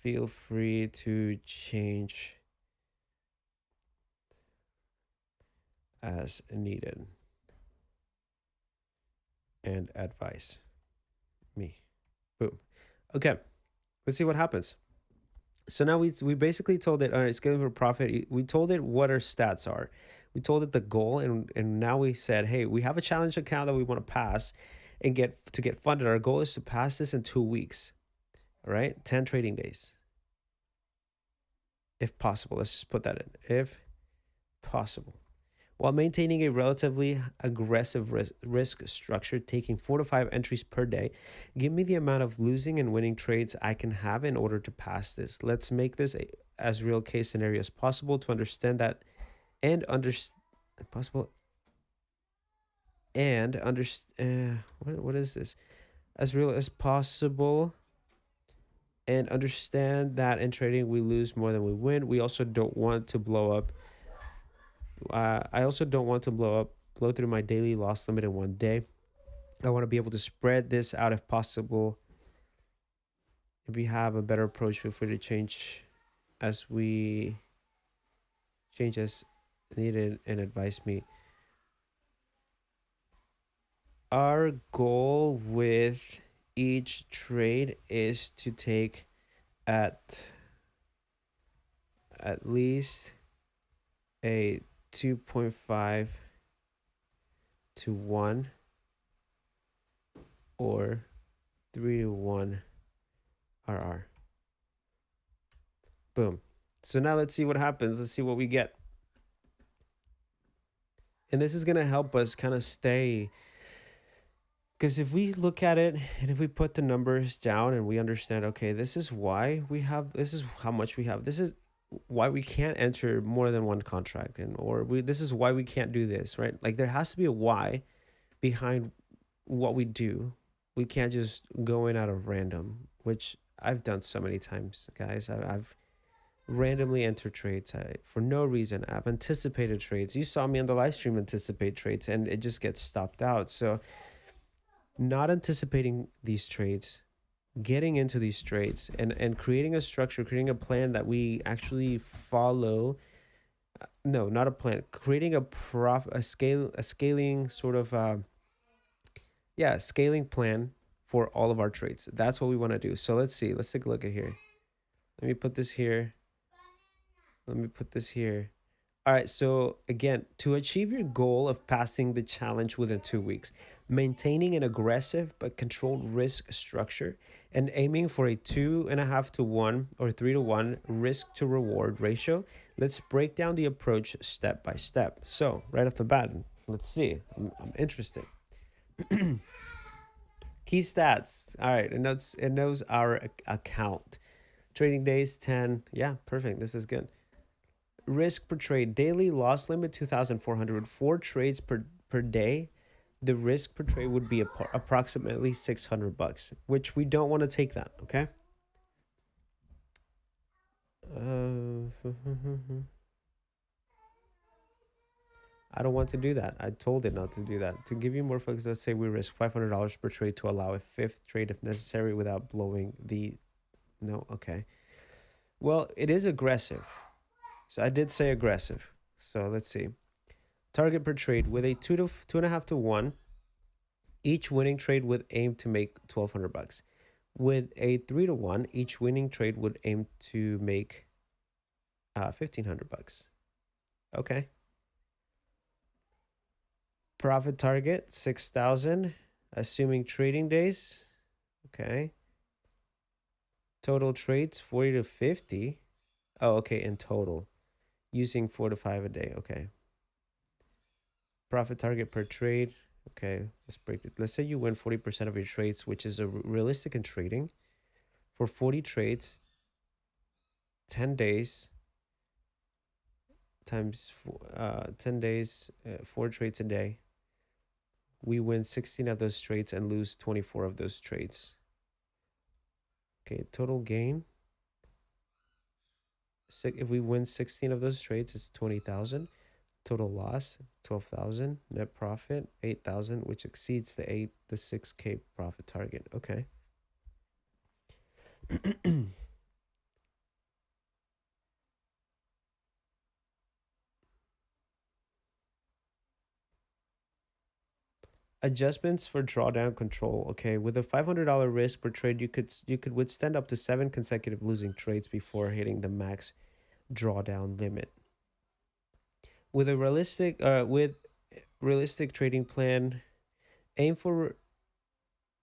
feel free to change as needed and advise me. Boom. Okay, let's see what happens. So now we basically told it, all right, scaling for profit. We told it what our stats are. We told it the goal, and now we said, hey, we have a challenge account that we want to pass and get funded. Our goal is to pass this in 2 weeks. All right, 10 trading days. If possible, let's just put that in. If possible. While maintaining a relatively aggressive risk structure, taking 4 to 5 entries per day, give me the amount of losing and winning trades I can have in order to pass this. Let's make this as real case scenario as possible to understand that and possible and understand what is this? As real as possible and understand that in trading we lose more than we win. We also don't want to blow up. I also don't want to blow through my daily loss limit in one day. I want to be able to spread this out if possible. If we have a better approach, feel free to change as needed and advise me. Our goal with each trade is to take at least a 2.5 to 1 or 3 to 1 RR. Boom. So now let's see what happens. Let's see what we get. And this is going to help us kind of stay, because if we look at it and if we put the numbers down and we understand, okay, this is why we have, this is how much we have, this is why we can't enter more than one contract, and this is why we can't do this, right? Like there has to be a why behind what we do. We can't just go in out of random, which I've done so many times, guys. I've randomly entered trades for no reason. I've anticipated trades. You saw me on the live stream anticipate trades, and it just gets stopped out. So not anticipating these trades, getting into these trades, and creating a structure, creating a plan that we actually follow. No, not a plan. Creating a scaling sort of scaling plan for all of our trades. That's what we want to do. So let's see. Let's take a look at here. Let me put this here. Let me put this here. All right, so again, to achieve your goal of passing the challenge within 2 weeks, maintaining an aggressive but controlled risk structure, and aiming for a 2.5 to 1 or 3 to 1 risk to reward ratio, let's break down the approach step by step. So right off the bat, let's see. I'm interested. Key stats. All right, it knows our account. Trading days 10. Yeah, perfect. This is good. Risk per trade, daily loss limit 2,400. 4 trades per day. The risk per trade would be approximately $600, which we don't want to take that. Okay. I don't want to do that. I told it not to do that. To give you more focus, let's say we risk $500 per trade to allow a 5th trade if necessary without blowing the. No. Okay. Well, it is aggressive. So I did say aggressive. So let's see. Target per trade with a 2.5 to 1. Each winning trade would aim to make $1,200. With a 3 to 1, each winning trade would aim to make $1,500. Okay. Profit target 6,000, assuming trading days. Okay. Total trades 40 to 50. Oh, okay, in total. Using 4 to 5 a day. Okay. Profit target per trade. Okay, let's break it. Let's say you win 40% of your trades, which is realistic in trading. For 40 trades, 10 days times 10 days, 4 trades a day. We win 16 of those trades and lose 24 of those trades. Okay, total gain if we win 16 of those trades, it's 20,000. Total loss 12,000. Net profit 8,000, which exceeds the 6K profit target. Okay. Adjustments for drawdown control. Okay, with a $500 risk per trade, you could withstand up to 7 consecutive losing trades before hitting the max drawdown limit. With a realistic trading plan, aim for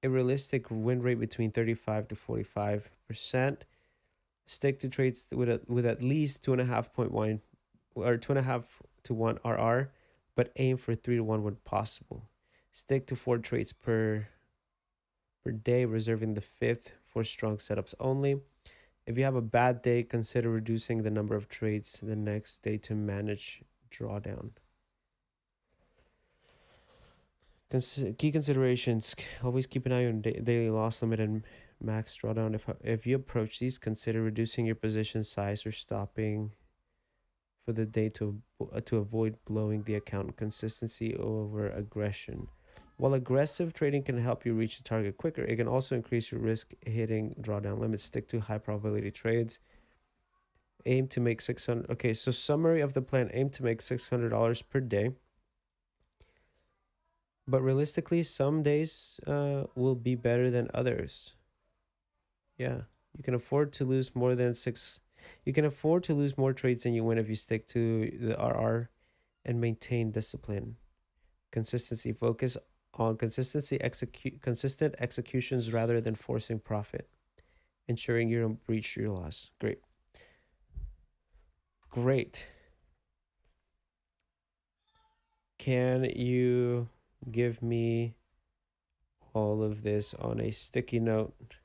a realistic win rate between 35 to 45%. Stick to trades with at least 2.5 or 2.5 to 1 RR, but aim for 3 to 1 when possible. Stick to 4 trades per day, reserving the 5th for strong setups only. If you have a bad day, consider reducing the number of trades the next day to manage drawdown. Key considerations: always keep an eye on daily loss limit and max drawdown. If you approach these, consider reducing your position size or stopping for the day to avoid blowing the account. Consistency over aggression. While aggressive trading can help you reach the target quicker, it can also increase your risk hitting drawdown limits. Stick to high probability trades. Aim to make 600. Okay, so summary of the plan: aim to make $600 per day. But realistically, some days will be better than others. Yeah, you can afford to lose more than 6. You can afford to lose more trades than you win if you stick to the RR and maintain discipline. Consistency. Focus on consistent executions rather than forcing profit, ensuring you don't breach your loss. Great. Can you give me all of this on a sticky note?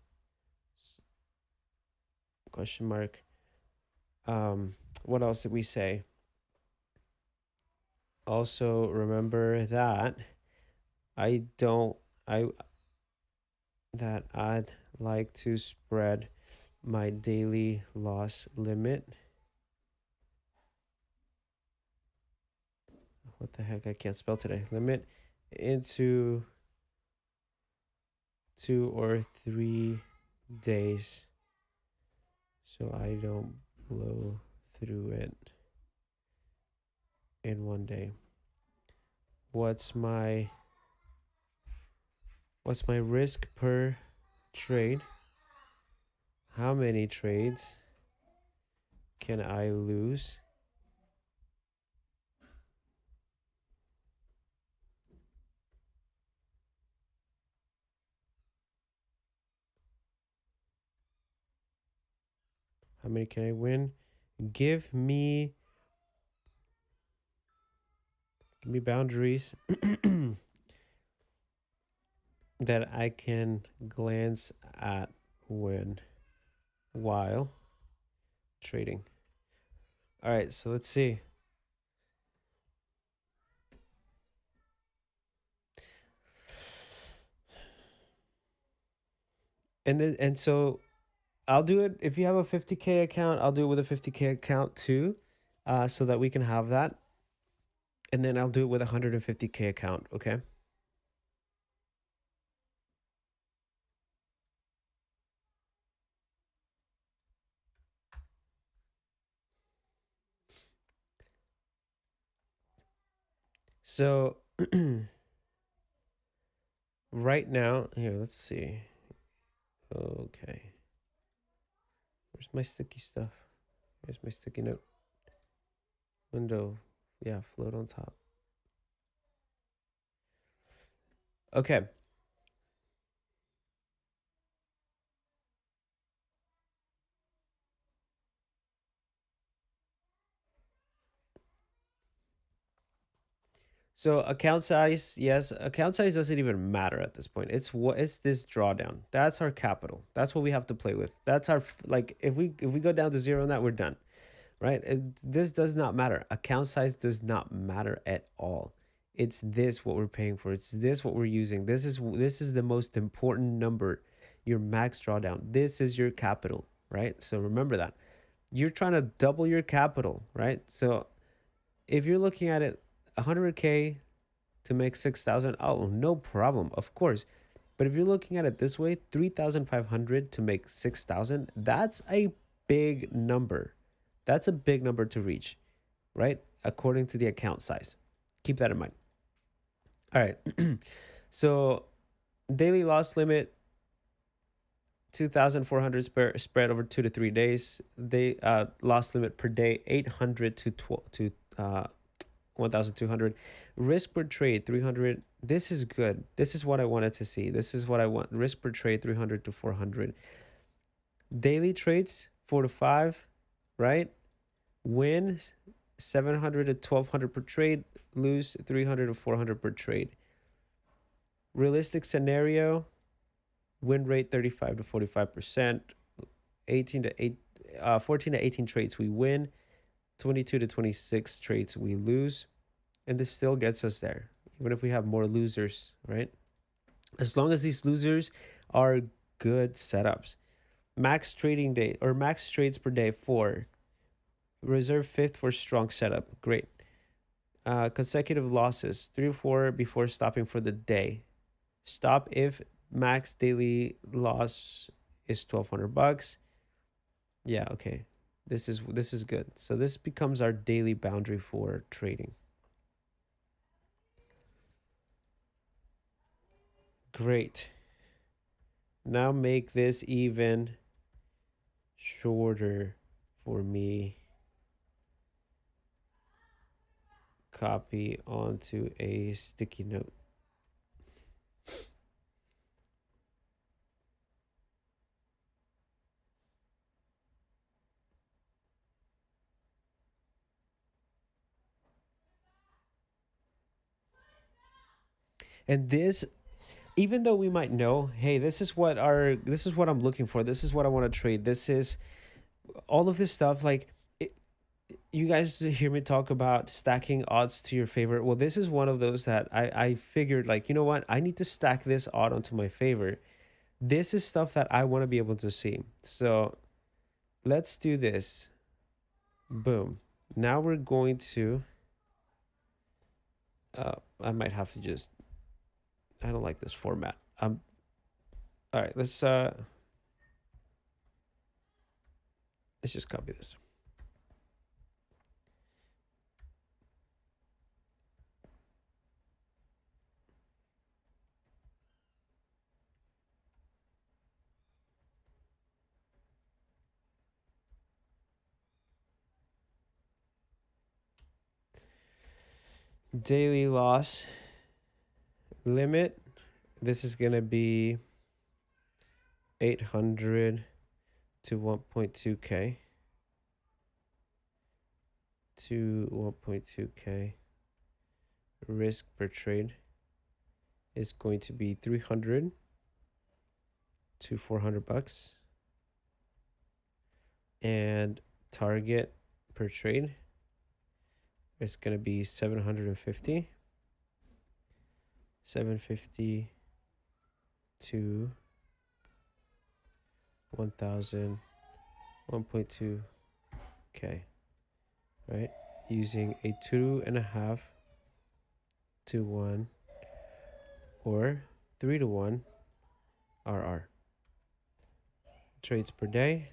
Question mark. What else did we say? Also, remember that I'd like to spread my daily loss limit. What the heck? I can't spell today. Limit into 2 or 3 days so I don't blow through it in one day. What's my risk per trade? How many trades can I lose? How many can I win? Give me boundaries that I can glance at while trading. All right, so let's see. And so I'll do it. If you have a 50K account, I'll do it with a 50K account too, so that we can have that. And then I'll do it with a 150K account, okay? So right now, here, let's see. Okay. Where's my sticky stuff? Here's my sticky note. Window. Yeah, float on top. Okay. So account size, yes, account size doesn't even matter at this point. It's this drawdown. That's our capital. That's what we have to play with. That's our, like, if we go down to 0 on that, we're done, right? This does not matter. Account size does not matter at all. It's this what we're paying for. It's this what we're using. This is the most important number. Your max drawdown. This is your capital, right? So remember that. you're trying to double your capital, right? So if you're looking at it 100K to make 6,000, oh, no problem, of course. But if you're looking at it this way, 3,500 to make 6,000, that's a big number. That's a big number to reach, right? According to the account size. Keep that in mind. All right. So daily loss limit 2,400 spread over 2 to 3 days. They loss limit per day 800 to 1,200. Risk per trade 300. This is good. This is what I wanted to see. This is what I want. Risk per trade 300 to 400. Daily trades 4 to 5, right? Win 700 to 1,200 per trade. Lose 300 to 400 per trade. Realistic scenario, win rate 35 to 45%. 14 to 18 trades we win. 22 to 26 trades we lose. And this still gets us there, even if we have more losers, right? As long as these losers are good setups. Max trading day or max trades per day 4. Reserve 5th for strong setup. Great. Consecutive losses 3 or 4 before stopping for the day. Stop if max daily loss is $1,200. Yeah, okay. This is good. So this becomes our daily boundary for trading. Great. Now make this even shorter for me. Copy onto a sticky note. And this, even though we might know, hey, this is what I'm looking for. This is what I want to trade. This is all of this stuff. Like, you guys hear me talk about stacking odds to your favor. Well, this is one of those that I figured, like, you know what? I need to stack this odd onto my favor. This is stuff that I want to be able to see. So let's do this. Boom. Now we're going to, I might have to just, I don't like this format. All right, let's just copy this. Daily loss limit. This is going to be 800 to 1.2K. To 1.2K. Risk per trade is going to be 300 to $400. And target per trade is going to be 750. 750 to 1,000, 1.2K, right? Using a 2.5 to 1 or 3 to 1 RR. Trades per day,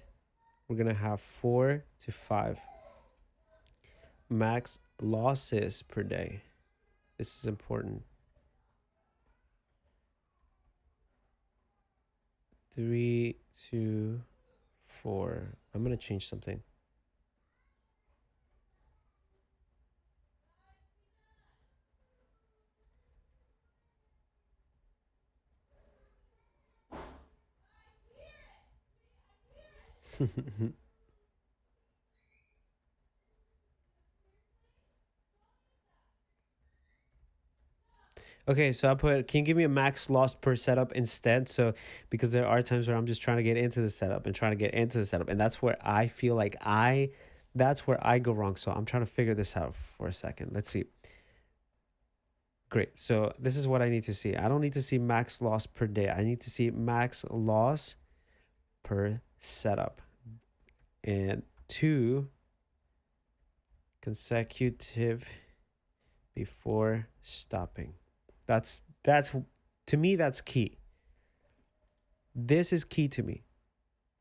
we're going to have 4 to 5. Max losses per day. This is important. 3 to 4. I'm going to change something. Okay, so I put, can you give me a max loss per setup instead? So, because there are times where I'm just trying to get into the setup and trying to get into the setup. And that's where I feel like that's where I go wrong. So I'm trying to figure this out for a second. Let's see. Great. So this is what I need to see. I don't need to see max loss per day. I need to see max loss per setup. And 2 consecutive before stopping. That's to me, that's key. This is key to me.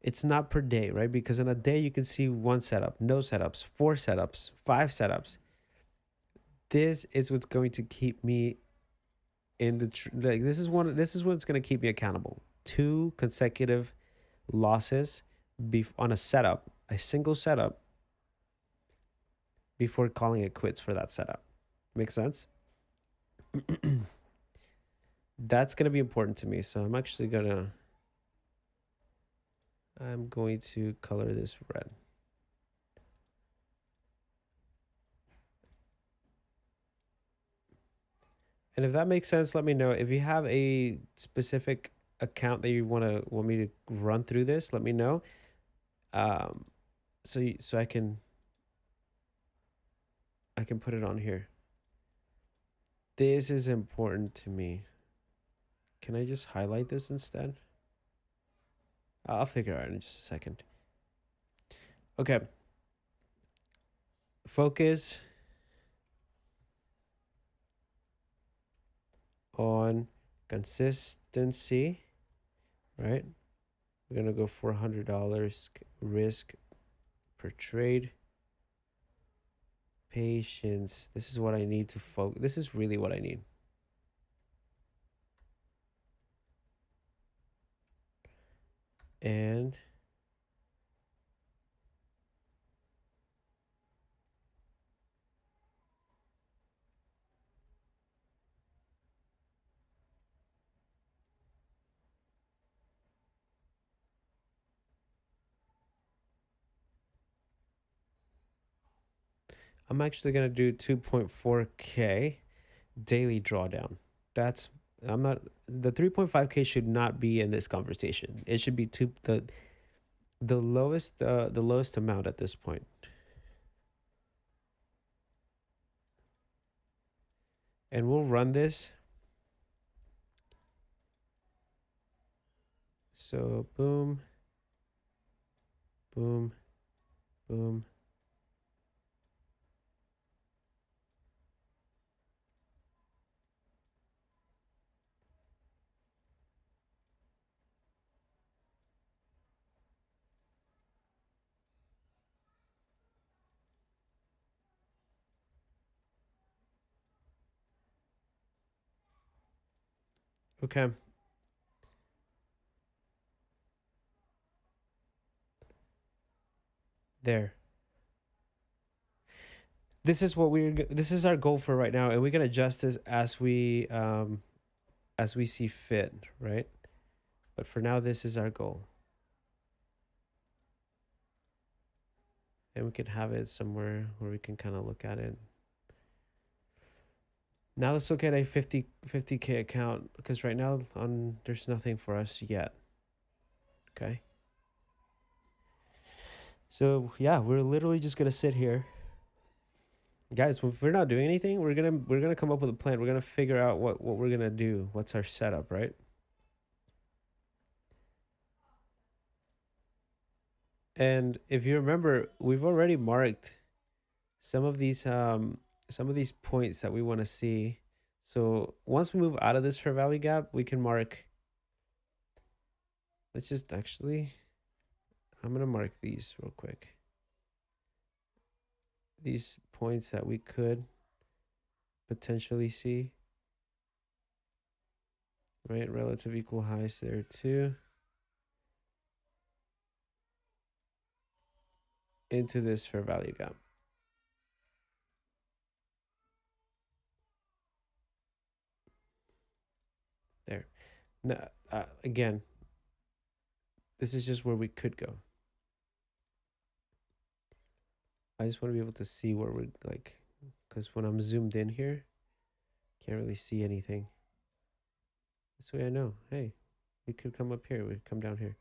It's not per day, right? Because in a day you can see 1 setup, no setups, 4 setups, 5 setups. This is what's going to keep me in the like. This is what's going to keep me accountable. 2 consecutive losses on a single setup, before calling it quits for that setup. Make sense? That's going to be important to me. So I'm going to color this red. And if that makes sense, let me know. If you have a specific account that you want me to run through this, let me know. So I can put it on here. This is important to me. Can I just highlight this instead? I'll figure it out in just a second. Okay. Focus on consistency, right? We're going to go $400 risk per trade. Patience. This is what I need to focus. This is really what I need. And I'm actually going to do 2.4K daily drawdown. The 3.5K should not be in this conversation. It should be the lowest amount at this point. And we'll run this. So boom, boom, boom. Okay. There. This is our goal for right now, and we can adjust this as we see fit, right? But for now, this is our goal. And we can have it somewhere where we can kind of look at it. Now let's look at a 50K account, because right now there's nothing for us yet. Okay. So yeah, we're literally just gonna sit here, guys. If we're not doing anything, we're gonna come up with a plan. We're gonna figure out what we're gonna do. What's our setup, right? And if you remember, we've already marked some of these points that we want to see. So once we move out of this fair value gap, we can mark. Let's just actually, I'm gonna mark these real quick. These points that we could potentially see, right? Relative equal highs there too. Into this fair value gap. There. Now, again, this is just where we could go. I just want to be able to see where we're like, because when I'm zoomed in here, can't really see anything. This way I know, hey, we could come up here, we could come down here.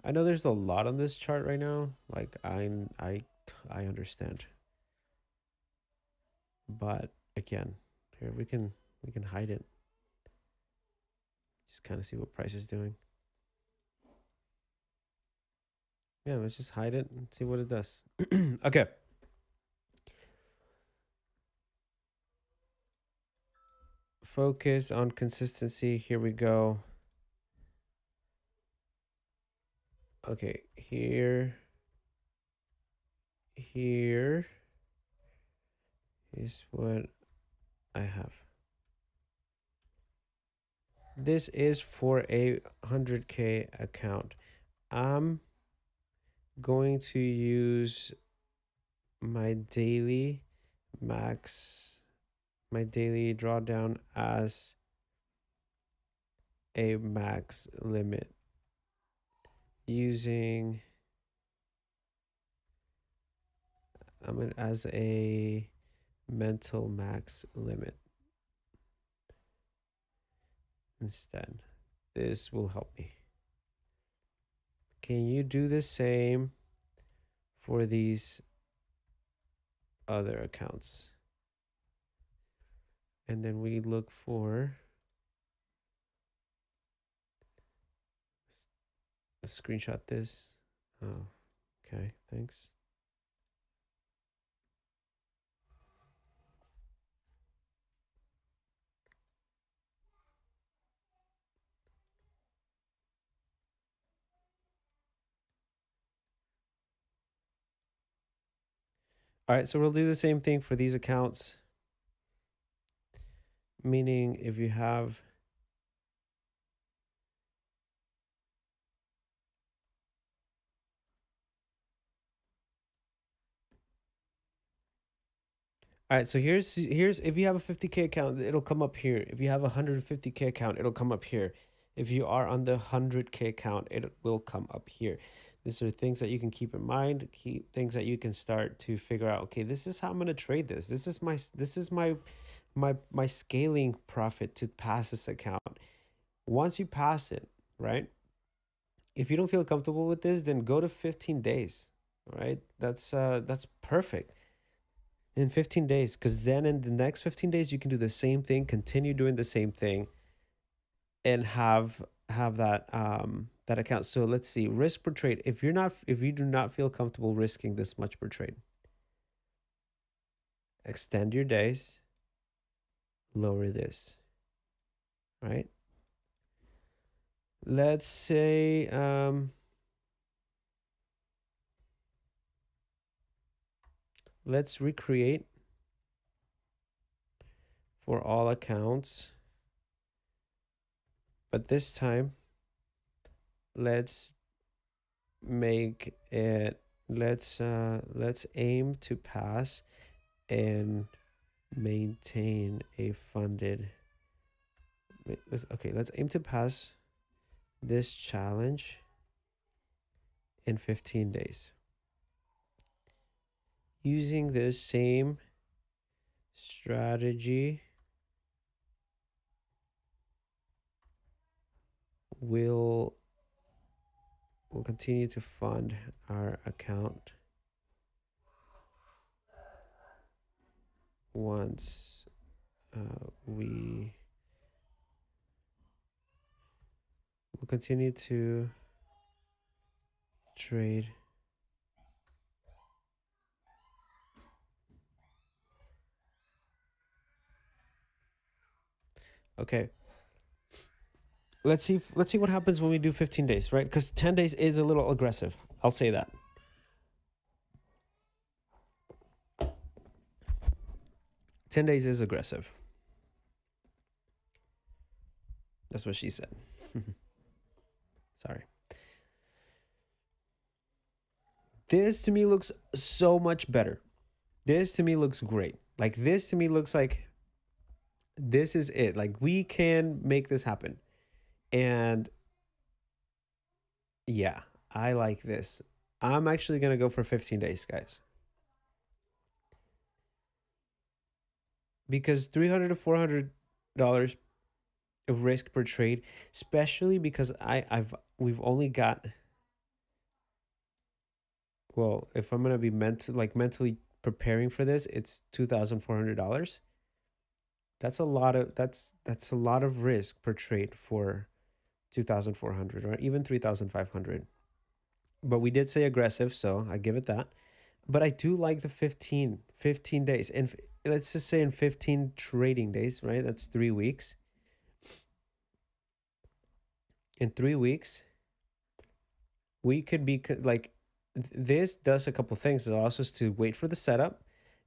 I know there's a lot on this chart right now. Like I understand. But again, here we can hide it. Just kind of see what price is doing. Yeah, let's just hide it and see what it does. Okay. Focus on consistency. Here we go. Okay, here is what I have. This is for a 100K account. I'm going to use my daily drawdown as a max limit using as a mental max limit instead. This will help me. Can you do the same for these other accounts? And then we look for screenshot this. Oh, okay, thanks. All right, so we'll do the same thing for these accounts. Meaning if you have all right, so here's if you have a 50K account, it'll come up here. If you have a 150K account, it'll come up here. If you are on the 100K account, it will come up here. These are things that you can keep in mind, things that you can start to figure out, okay, this is how I'm going to trade this. This is my scaling profit to pass this account. Once you pass it, right? If you don't feel comfortable with this, then go to 15 days, right? That's perfect. In 15 days, because then in the next 15 days you can do the same thing, continue doing the same thing, and have that that account. So let's see, risk per trade. If you do not feel comfortable risking this much per trade, extend your days, lower this, right? Let's say let's recreate for all accounts, but this time let's make it, let's aim to pass and maintain a funded, let's aim to pass this challenge in 15 days using this same strategy. We'll continue to fund our account once we will continue to trade okay. Let's see what happens when we do 15 days, right? Because 10 days is a little aggressive. I'll say that. "10 days is aggressive." That's what she said. Sorry. This to me looks so much better. This to me looks great. Like, this to me looks like this is it. Like, we can make this happen. And yeah, I like this. I'm actually going to go for 15 days, guys. Because $300 to $400 of risk per trade, especially because we've only got, well, if I'm going to be mentally preparing for this, it's $2,400. That's a lot of risk per trade for 2,400 or even 3,500. But we did say aggressive, so I give it that. But I do like the 15 days. And let's just say in 15 trading days, right? That's 3 weeks. In 3 weeks, we could be like, this does a couple things. It allows us to wait for the setup.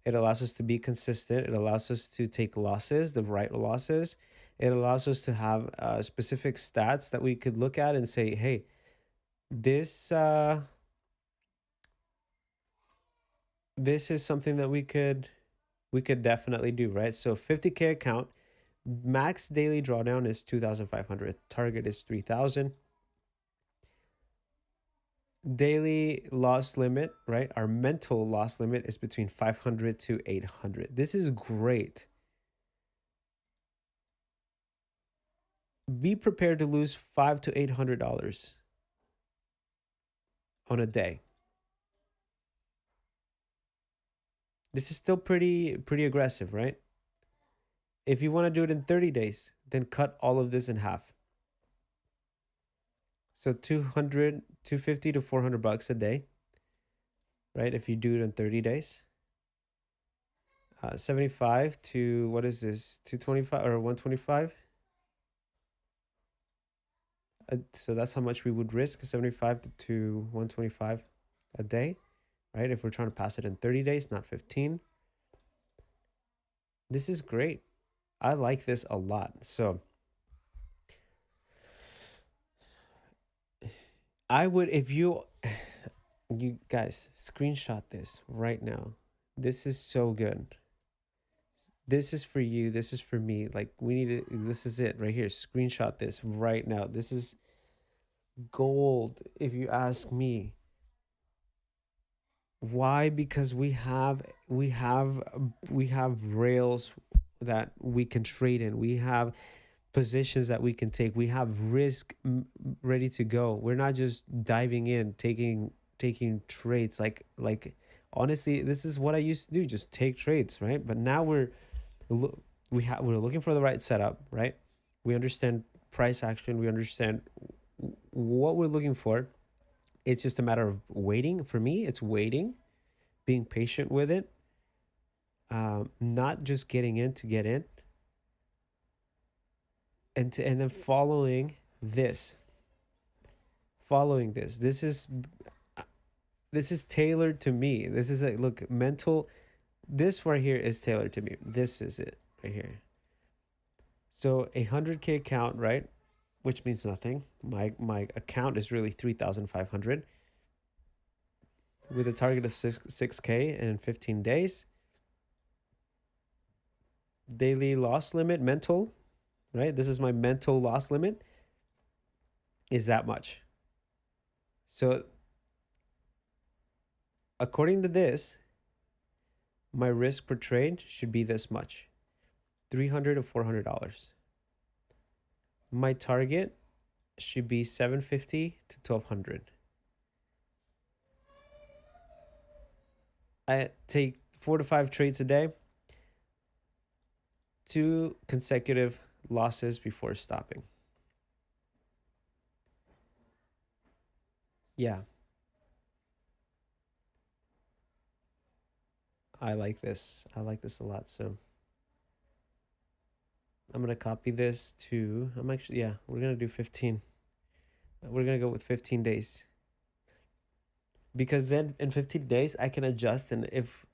It allows us to be consistent. It allows us to take losses, the right losses. It allows us to have specific stats that we could look at and say, hey, this is something that we could definitely do, right? So 50K account, max daily drawdown is 2,500. Target is 3,000. Daily loss limit, right? Our mental loss limit is between 500 to 800. This is great. Be prepared to lose $500 to $800 on a day. This is still pretty aggressive, right? If you want to do it in 30 days, then cut all of this in half. So 200, 250 to $400 a day, right? If you do it in 30 days. 75 to, what is this? 225 or 125? So that's how much we would risk, 75 to 125 a day, right? If we're trying to pass it in 30 days, not 15. This is great. I like this a lot. So I would, if you guys screenshot this right now. This is so good. This is for you. This is for me. Like, we need to, this is it right here. Screenshot this right now. This is gold, if you ask me. Why? Because we have rails that we can trade in. We have positions that we can take. We have risk ready to go. We're not just diving in, taking trades. Like honestly, this is what I used to do, just take trades, right? But now we're looking for the right setup, right? We understand price action. We understand what we're looking for. It's just a matter of waiting. For me, it's waiting, being patient with it, not just getting in to get in, and then following this. This is tailored to me. This is like, look, mental. This right here is tailored to me. This is it right here. So 100K account, right? Which means nothing. My account is really 3,500 with a target of 6K in 15 days. Daily loss limit, mental, right? This is my mental loss limit, is that much. So according to this, my risk per trade should be this much, $300 to $400. My target should be $750 to $1,200. I take 4 to 5 trades a day, 2 consecutive losses before stopping. Yeah. I like this. I like this a lot. So I'm going to copy this to, we're going to do 15. We're going to go with 15 days. Because then in 15 days, I can adjust. And if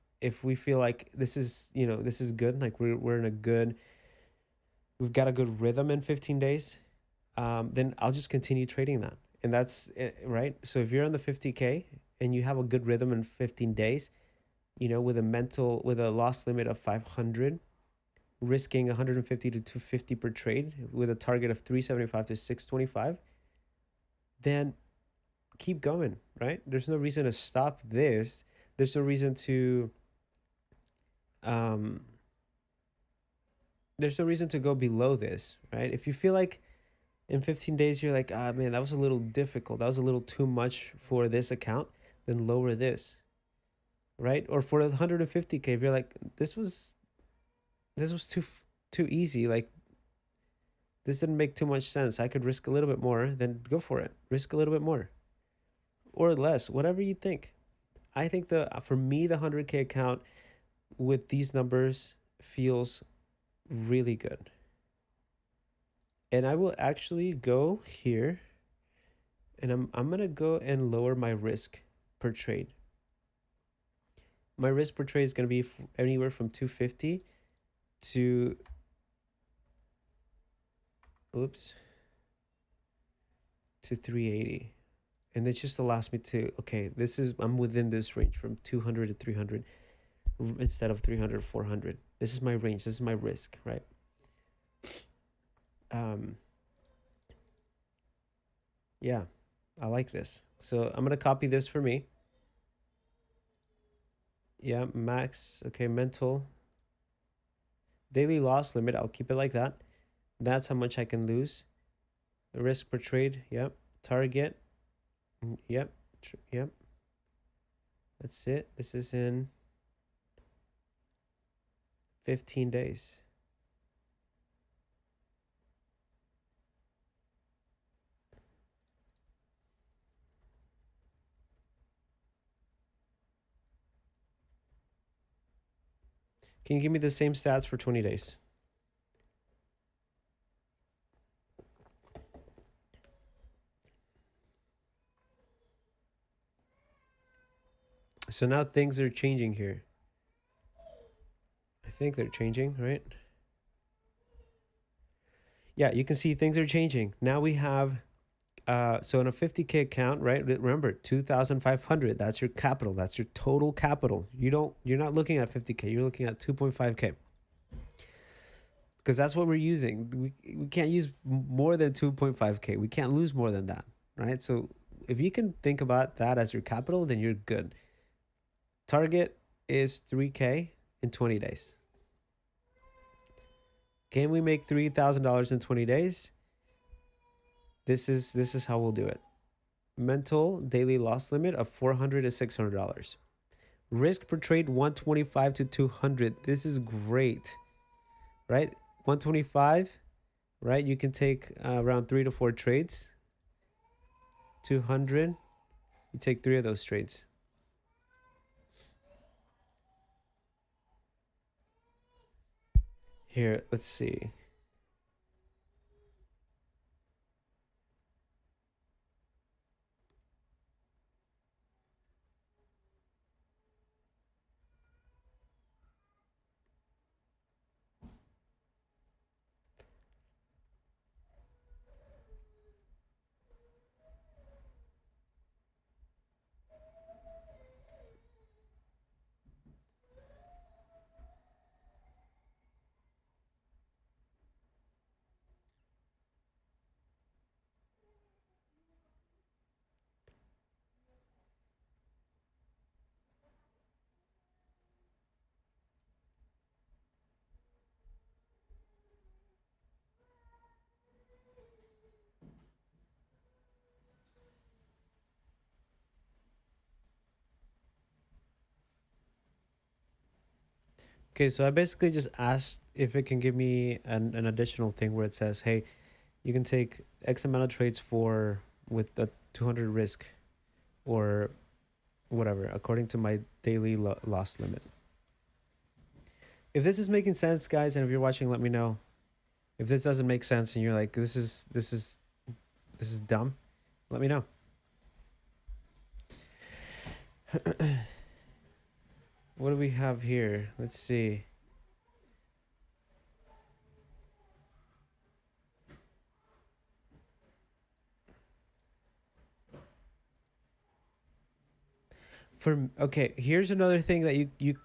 we feel like this is, this is good, like we're in a good, we've got a good rhythm in 15 days, then I'll just continue trading that. And that's it, right? So if you're on the 50K and you have a good rhythm in 15 days, with a loss limit of 500, risking 150 to 250 per trade with a target of 375 to 625, then keep going, right? There's no reason to stop this. There's no reason to go below this, right? If you feel like in 15 days you're like, man, that was a little difficult, that was a little too much for this account, then lower this, right? Or for 150K, if you're like, this was too easy, like This didn't make too much sense. I could risk a little bit more, then go for it. Risk a little bit more or less, whatever you think. I think for me, the 100K account with these numbers feels really good. And I will actually go here and I'm going to go and lower my risk per trade. My risk per trade is going to be anywhere from 250 to, to 380. And this just allows me to, okay, I'm within this range from 200 to 300 instead of 300, 400. This is my range. This is my risk, right? Yeah, I like this. So I'm going to copy this for me. Yeah, max. Okay, mental. Daily loss limit. I'll keep it like that. That's how much I can lose. The risk per trade. Yep. Target. Yep. Yep. That's it. This is in 15 days. Can you give me the same stats for 20 days? So now things are changing here. I think they're changing, right? Yeah, you can see things are changing. Now we have, so in a 50K account, right? Remember, 2,500, that's your capital. That's your total capital. You're not looking at 50K, you're looking at 2.5K. Because that's what we're using. We can't use more than 2.5K. We can't lose more than that, right? So if you can think about that as your capital, then you're good. Target is 3K in 20 days. Can we make $3,000 in 20 days? This is how we'll do it. Mental daily loss limit of $400 to $600. Risk per trade 125 to 200. This is great, right? 125, right? You can take around 3 to 4 trades. 200, you take 3 of those trades. Here, let's see. Okay, so I basically just asked if it can give me an additional thing where it says, hey, you can take X amount of trades with a 200 risk or whatever, according to my daily loss limit. If this is making sense, guys, and if you're watching, let me know. If this doesn't make sense and you're like, this is dumb, let me know. What do we have here? Let's see. Okay, here's another thing that you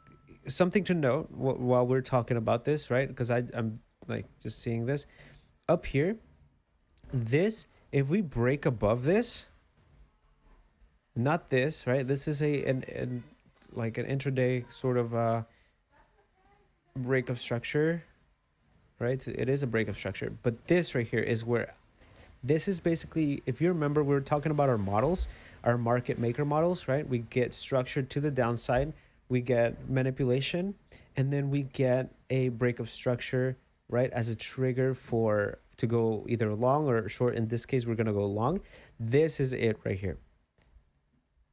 something to note while we're talking about this, right? Because I'm like just seeing this up here. This, if we break above this, not this, right? This is like an intraday sort of break of structure, right? It is a break of structure, but this right here is where this is basically, if you remember, we were talking about our models, our market maker models, right? We get structured to the downside, we get manipulation, and then we get a break of structure, right, as a trigger to go either long or short. In this case, we're going to go long. This is it right here.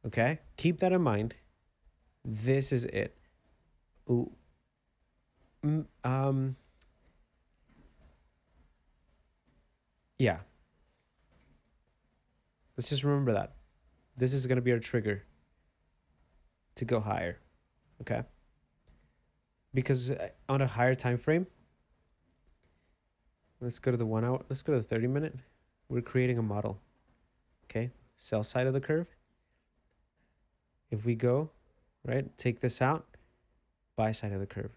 Okay, keep that in mind. This is it. Ooh. Yeah, let's just remember that this is going to be our trigger to go higher. Okay, because on a higher time frame, let's go to the 1 hour, let's go to the 30-minute. We're creating a model. Okay, sell side of the curve. If we go right, take this out, buy side of the curve.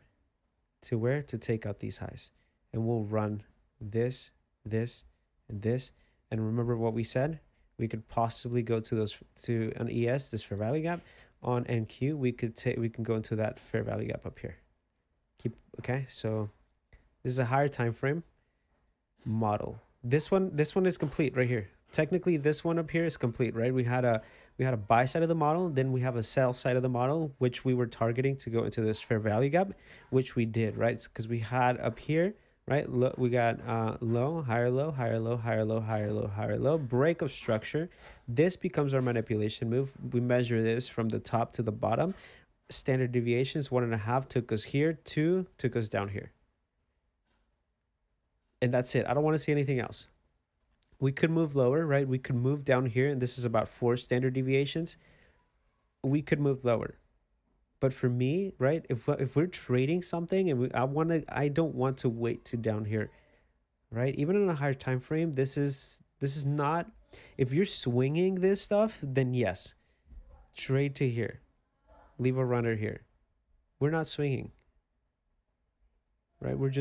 To where? To take out these highs. And we'll run this, this, and this. And remember what we said? We could possibly go to those, to an ES, this fair value gap. On NQ, we can go into that fair value gap up here. Okay, so this is a higher time frame model. This one is complete right here. Technically, this one up here is complete, right? We had a buy side of the model, then we have a sell side of the model, which we were targeting to go into this fair value gap, which we did, right? Because we had up here, right? We got low, higher low, higher low, higher low, higher low, higher low, break of structure. This becomes our manipulation move. We measure this from the top to the bottom. Standard deviations, 1.5 took us here, 2 took us down here. And that's it. I don't want to see anything else. We could move lower, right? We could move down here, and this is about 4 standard deviations. We could move lower. But for me, right, if we're trading something and I don't want to wait to down here, right? Even in a higher time frame, this is not, if you're swinging this stuff, then yes, trade to here. Leave a runner here. We're not swinging. Right? We're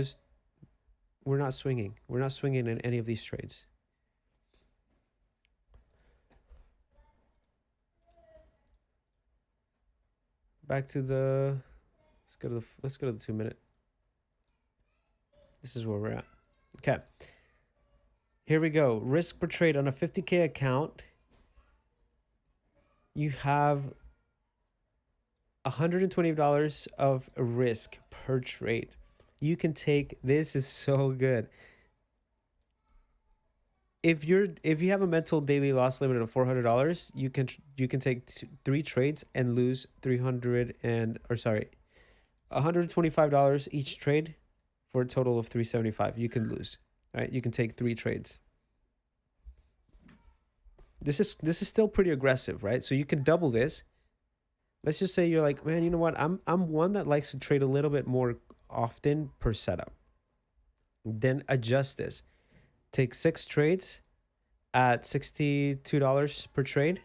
not swinging. We're not swinging in any of these trades. Back to the, let's go to the 2-minute. This is where we're at. Okay. Here we go. Risk per trade on a 50K account. You have $120 of risk per trade. You can take, this is so good. If you have a mental daily loss limit of $400, you can take 3 trades and lose $125 each trade for a total of $375. You can lose, right? You can take 3 trades. This is still pretty aggressive, right? So you can double this. Let's just say you're like, man, you know what? I'm one that likes to trade a little bit more often per setup. Then adjust this. Take 6 trades at $62 per trade,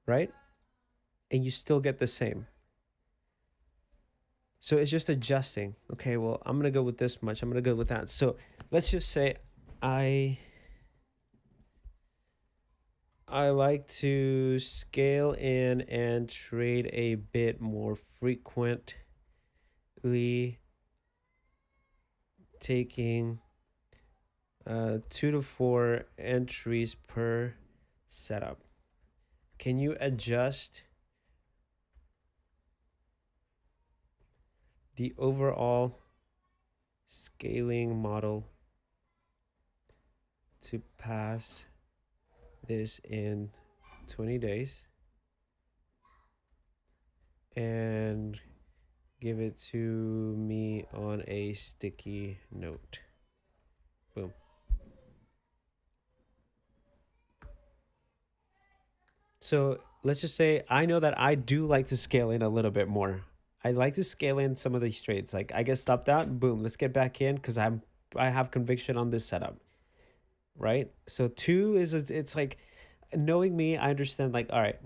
right? And you still get the same. So it's just adjusting. Okay, well, I'm going to go with this much. I'm going to go with that. So let's just say I like to scale in and trade a bit more frequently, taking 2 to 4 entries per setup. Can you adjust the overall scaling model to pass this in 20 days and give it to me on a sticky note? Boom. So let's just say I know that I do like to scale in a little bit more. I like to scale in some of these trades. Like I get stopped out, boom, let's get back in because I have conviction on this setup, right? So 2 is, it's like, knowing me, I understand, like, all right,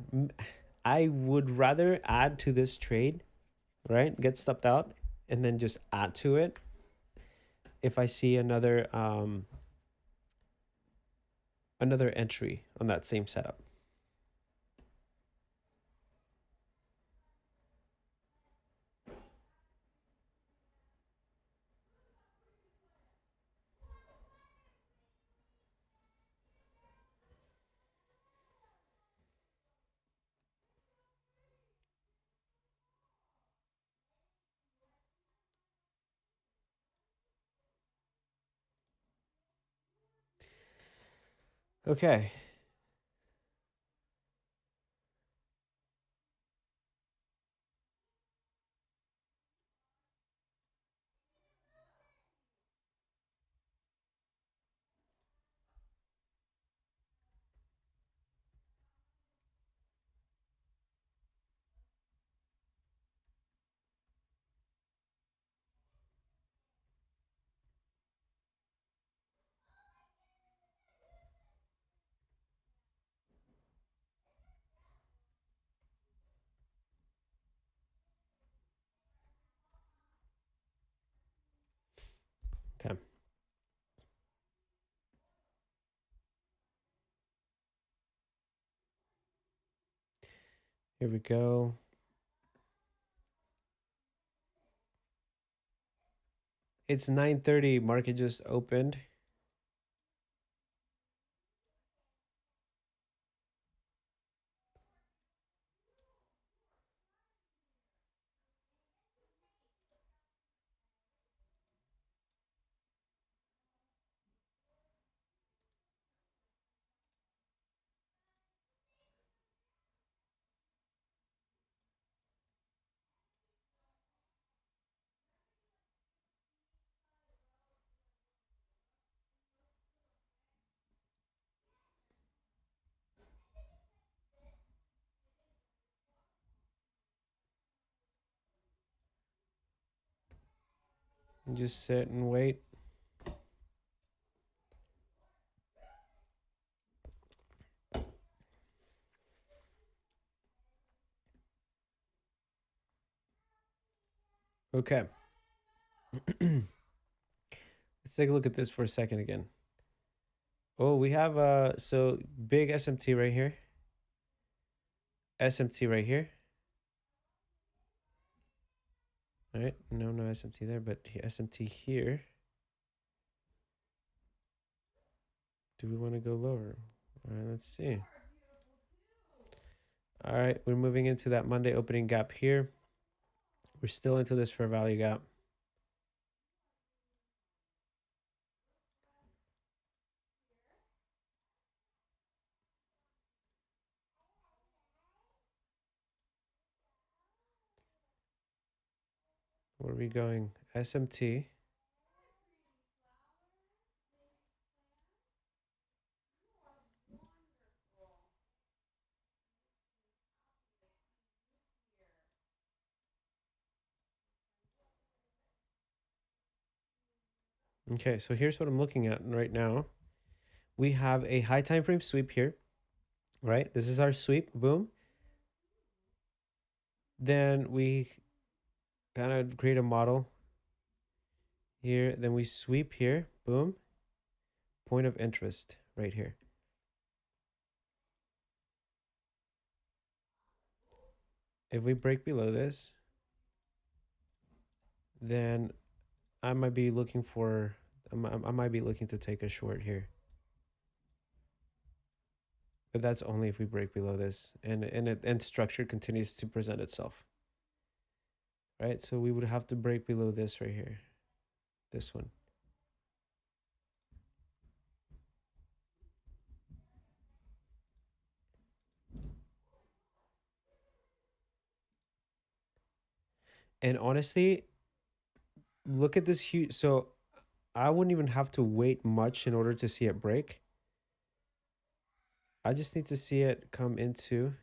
I would rather add to this trade, right? Get stopped out and then just add to it if I see another entry on that same setup. Okay. Okay. Here we go. It's 9:30. Market just opened. Just sit and wait. Okay. Let's take a look at this for a second again. Oh, we have so big SMT right here. SMT right here. All right. No SMT there, but SMT here. Do we want to go lower? All right, let's see. All right, we're moving into that Monday opening gap here. We're still into this fair value gap. Where are we going? SMT. Okay, so here's what I'm looking at right now. We have a high time frame sweep here, right? This is our sweep, boom. Then we kind of create a model here. Then we sweep here, boom. Point of interest right here. If we break below this, then I might be looking for, I might be looking to take a short here. But that's only if we break below this and structure continues to present itself. Right? So we would have to break below this right here. This one. And honestly, look at this huge. So I wouldn't even have to wait much in order to see it break. I just need to see it come into.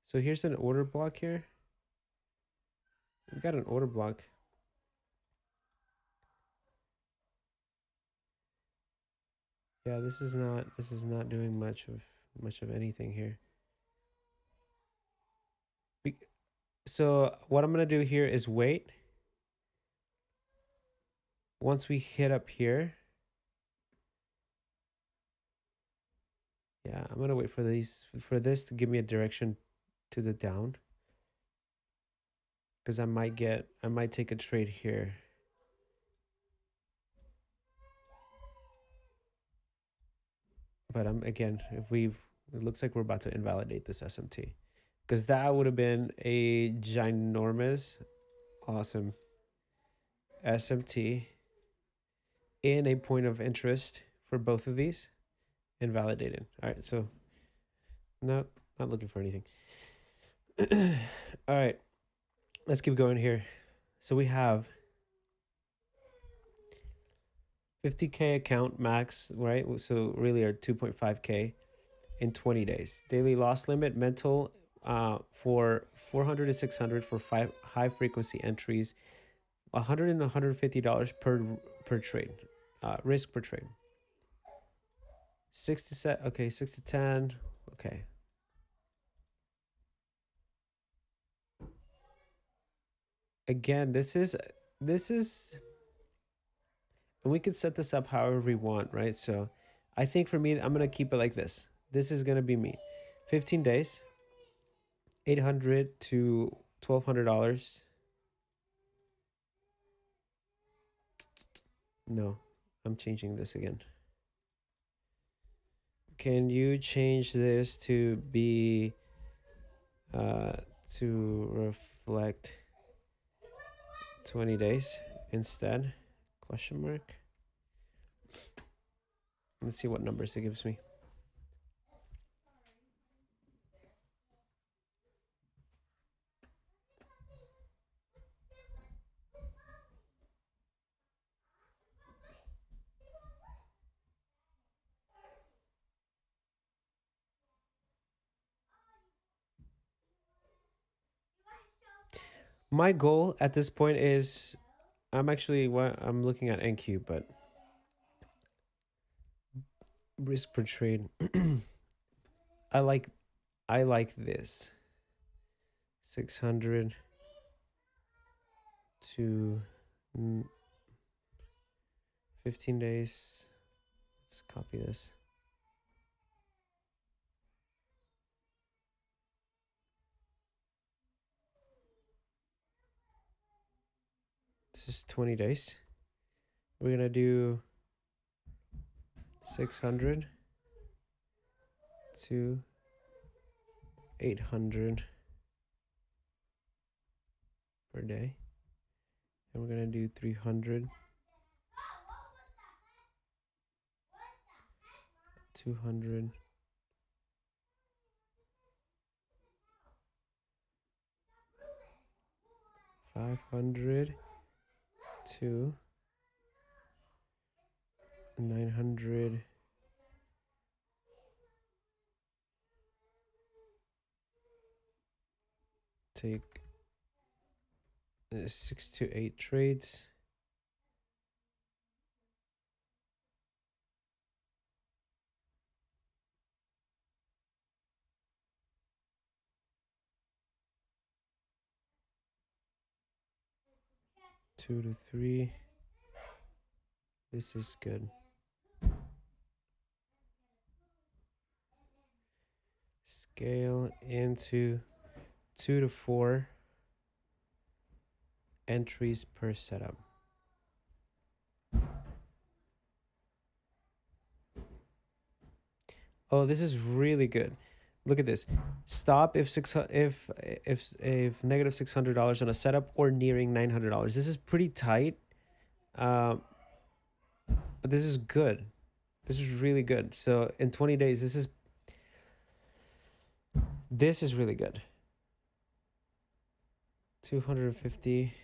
So here's an order block here. We've got an order block. Yeah, this is not doing much of anything here. So what I'm gonna do here is wait. Once we hit up here, yeah, I'm gonna wait for this to give me a direction to the down, because I might take a trade here. But again, it looks like we're about to invalidate this SMT, because that would have been a ginormous, awesome SMT in a point of interest for both of these and validate it. All right, so no, not looking for anything. All right, let's keep going here. So we have 50K account max, right? So really are 2.5K in 20 days. Daily loss limit mental for 400 to 600 for 5 high frequency entries, $100 and $150 per trade, risk per trade. 6 to set, okay, 6 to 10, okay. Again, this is, and we could set this up however we want, right? So I think for me, I'm gonna keep it like this. This is gonna be me. 15 days, $800 to $1,200. No, I'm changing this again. Can you change this to be to reflect 20 days instead? Question mark. Let's see what numbers it gives me. My goal at this point is, I'm looking at NQ, but risk per trade. I like this 600 to 15 days. Let's copy this. This is 20 days. We're gonna do 600 to 800 per day, and we're gonna do 300, 200, 500 to 900. Take 6 to 8 trades. Two to 3. This is good. Scale into 2 to 4 entries per setup. Oh, this is really good. Look at this. Stop if negative $600 on a setup or nearing $900. This is pretty tight, but this is good. This is really good. So in 20 days, this is really good. 250.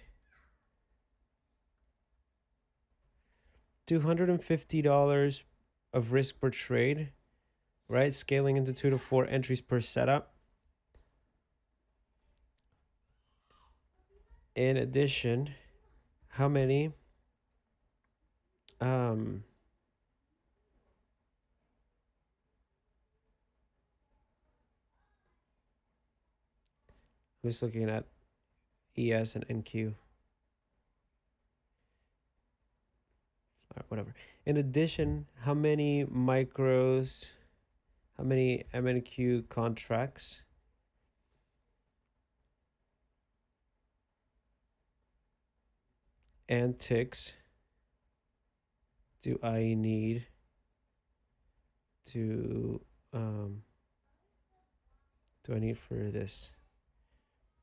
$250 of risk per trade, right? Scaling into 2 to 4 entries per setup. In addition, how many I'm just looking at ES and NQ. Whatever. In addition, how many micros, how many MNQ contracts and ticks do I need to do I need for this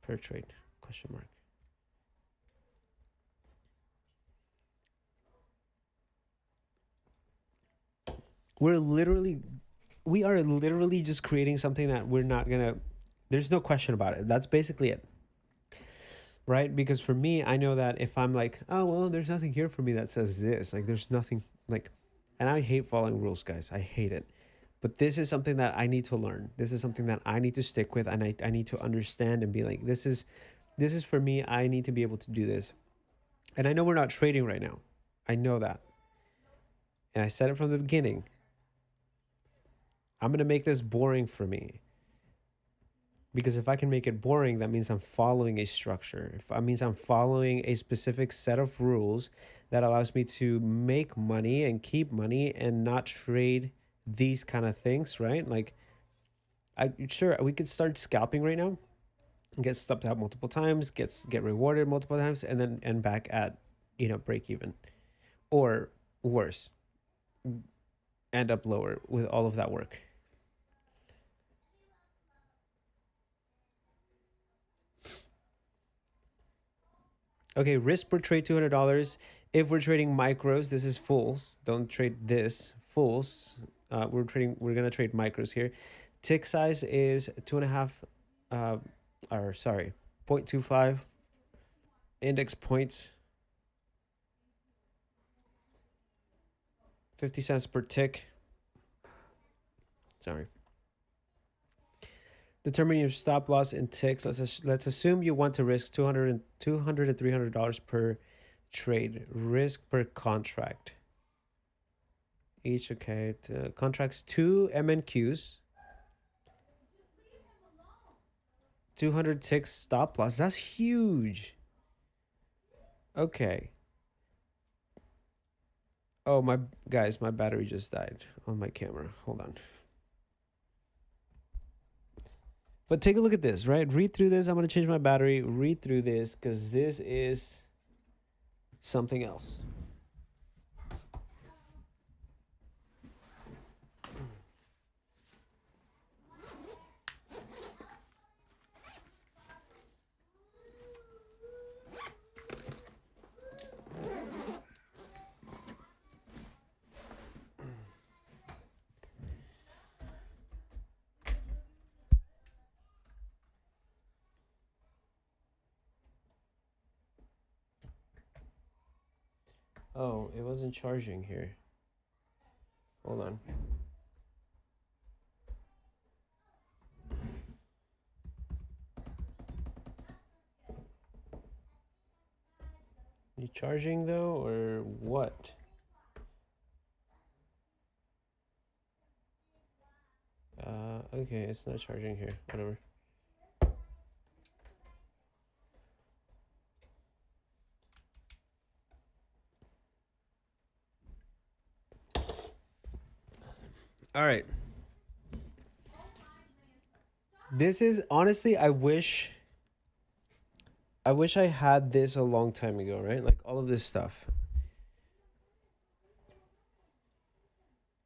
per trade? Question mark. we are literally just creating something that we're not gonna, there's no question about it. That's basically it, right? Because for me, I know that if I'm like, oh well, there's nothing here for me that says this, like there's nothing like, and I hate following rules, guys, I hate it. But this is something that I need to learn, this is something that I need to stick with, and I need to understand and be like, this is for me, I need to be able to do this. And I know we're not trading right now, I know that, and I said it from the beginning, I'm gonna make this boring for me. Because if I can make it boring, that means I'm following a structure. If that means I'm following a specific set of rules that allows me to make money and keep money and not trade these kind of things, right? Like, sure, we could start scalping right now, get stopped out multiple times, get rewarded multiple times, and then end back at, break even, or worse, end up lower with all of that work. Okay, risk per trade $200. If we're trading micros, this is fulls. Don't trade this fulls. We're gonna trade micros here. Tick size is 2.5, or sorry, 0.25. Index points, 50 cents per tick. Sorry. Determine your stop loss in ticks. Let's assume you want to risk $200 and $300 per trade. Risk per contract. Each, okay. Contracts 2 MNQs. 200 ticks stop loss. That's huge. Okay. Oh, my battery just died on my camera. Hold on. But take a look at this, right? Read through this. I'm going to change my battery. Read through this because this is something else. Oh, it wasn't charging here. Hold on. You charging though, or what? Okay, it's not charging here. Whatever. All right. This is honestly, I wish I had this a long time ago, right? Like all of this stuff.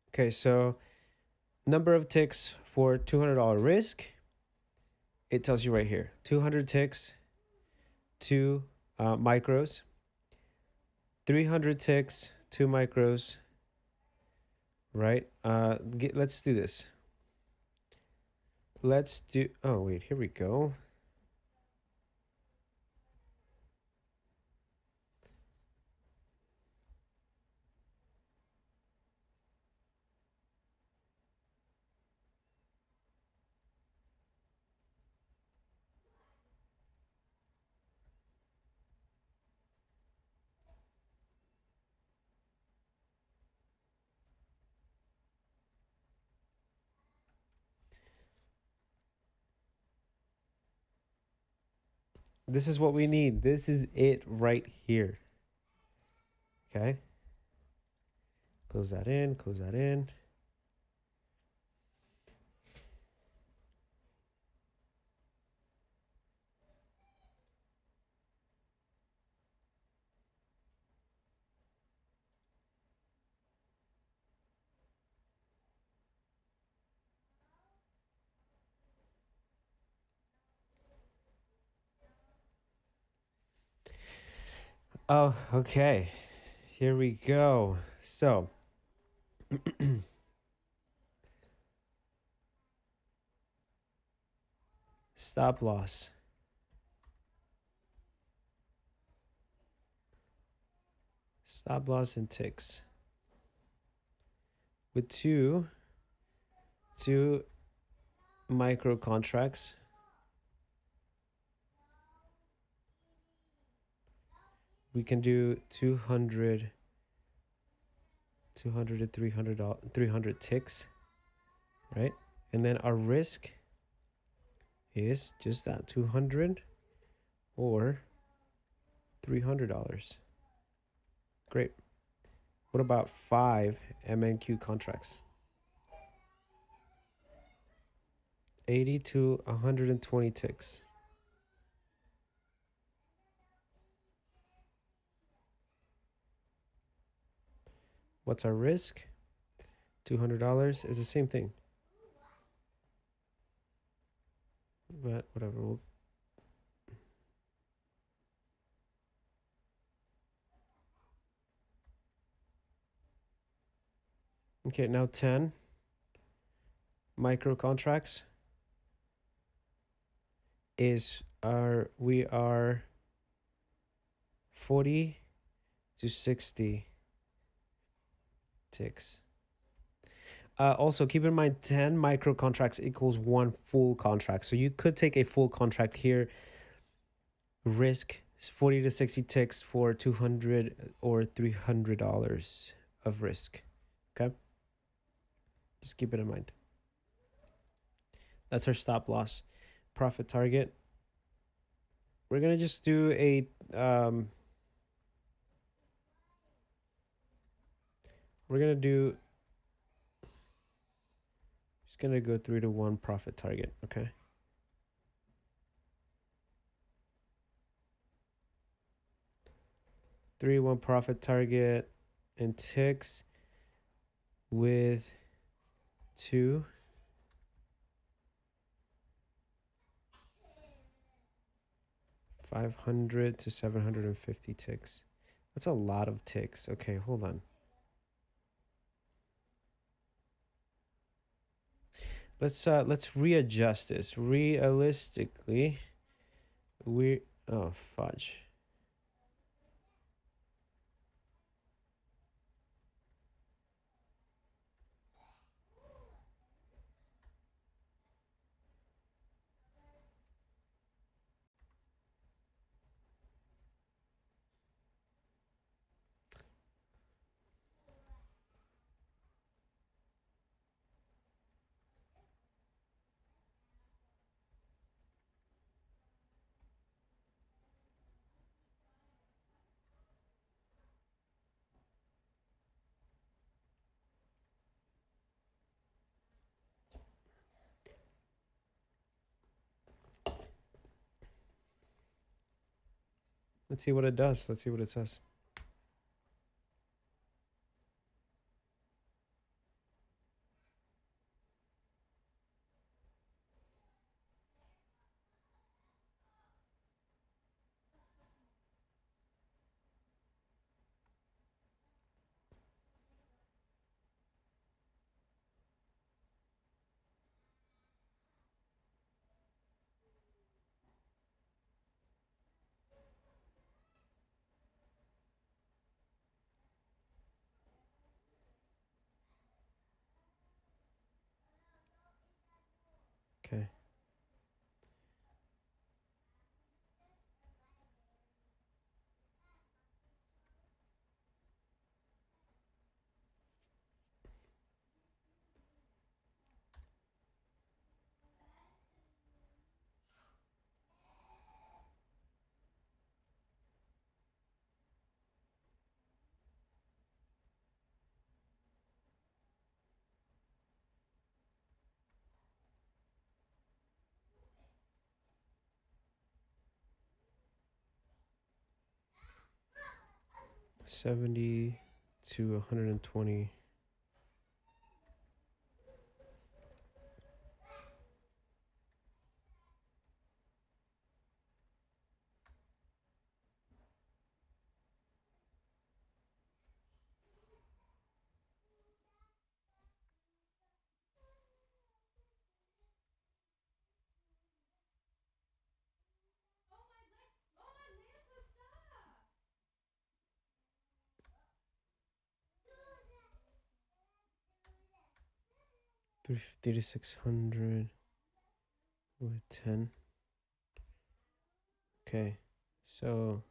Okay, so number of ticks for $200 risk. It tells you right here, 200 ticks, 2 micros, 300 ticks, 2 micros, right? Let's do this. Oh wait, here we go. This is what we need. This is it right here. Okay. Close that in, close that in. Oh, okay. Here we go. So Stop loss. Stop loss and ticks. With two micro contracts. We can do 200 to 300 ticks, right? And then our risk is just that 200 or $300. Great. What about 5 MNQ contracts? 80 to 120 ticks. What's our risk? $200 is the same thing. But whatever. Okay, now 10 micro contracts we are 40 to 60 ticks. Also, keep in mind 10 micro contracts equals 1 full contract. So you could take a full contract here, risk 40 to 60 ticks for $200 or $300 of risk. Okay? Just keep it in mind. That's our stop loss. Profit target. We're going to just do a... we're going to do... Just going to go 3 to 1 profit target. Okay? Three, 1 profit target and ticks with 2. 500 to 750 ticks. That's a lot of ticks. Okay, hold on. Let's readjust this. Realistically, oh fudge. Let's see what it does. Let's see what it says. Okay. $70 to $120. 350 to 600 with 10. Okay, so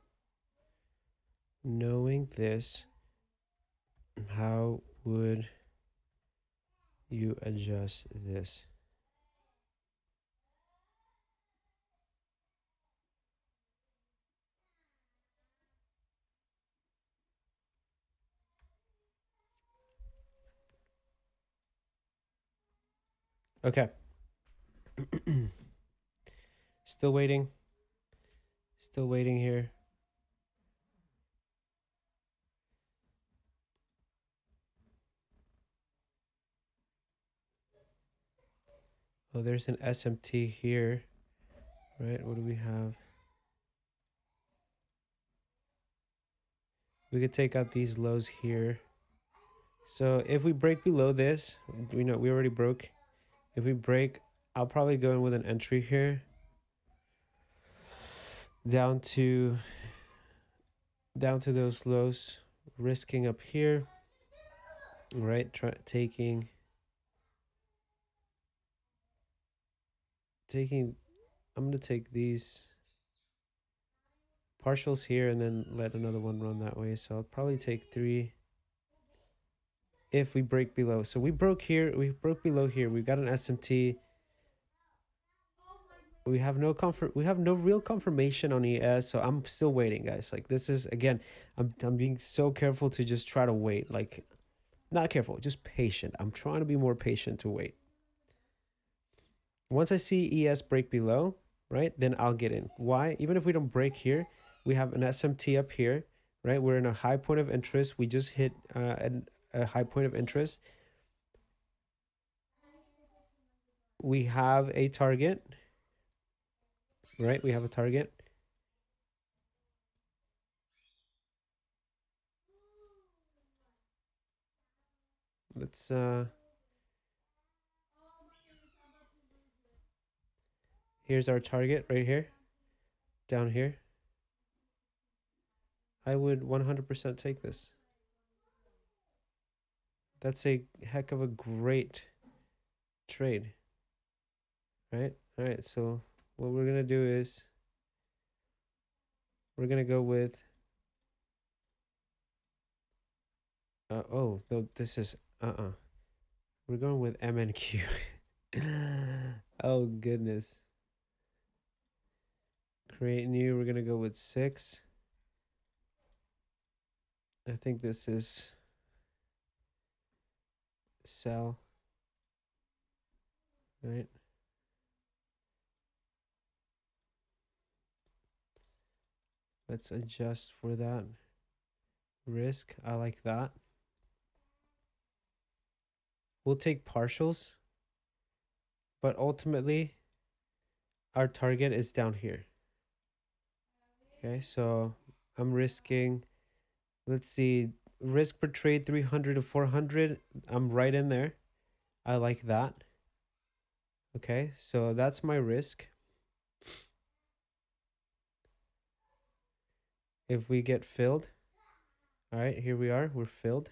knowing this, how would you adjust this? Okay. Still waiting. Still waiting here. Oh, there's an SMT here, right? What do we have? We could take out these lows here. So if we break below this, we know we already broke. If we break, I'll probably go in with an entry here. Down to those lows, risking up here. Right, taking I'm gonna take these partials here and then let another one run that way. So I'll probably take 3 if we break below. So we broke here, we broke below here. We've got an SMT. We have no real confirmation on ES, so I'm still waiting, guys. Like, this is, again, I'm being so careful to just try to wait. Like, not careful, just patient. I'm trying to be more patient to wait. Once I see ES break below, right, then I'll get in. Why? Even if we don't break here, we have an SMT up here, right? We're in a high point of interest. We just hit a high point of interest. We have a target, right? We have a target. Let's here's our target right here, down here. I would 100% take this. That's a heck of a great trade, right? All right, so what we're gonna do is we're gonna go with oh no, this is we're going with MNQ. Oh goodness. Create new, we're gonna go with 6. I think this is sell, right? Let's adjust for that risk. I like that. We'll take partials, but ultimately our target is down here. Okay, so I'm risking, let's see, risk per trade 300 to 400. I'm right in there. I like that. Okay, so that's my risk. If we get filled, all right, here we are, we're filled.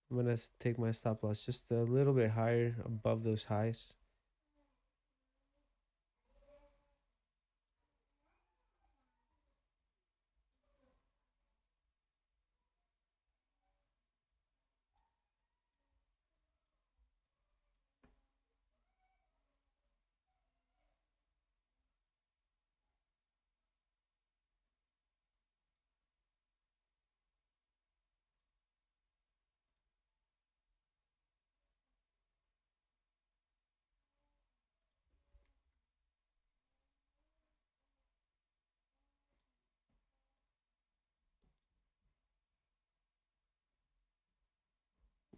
I'm gonna take my stop loss just a little bit higher above those highs.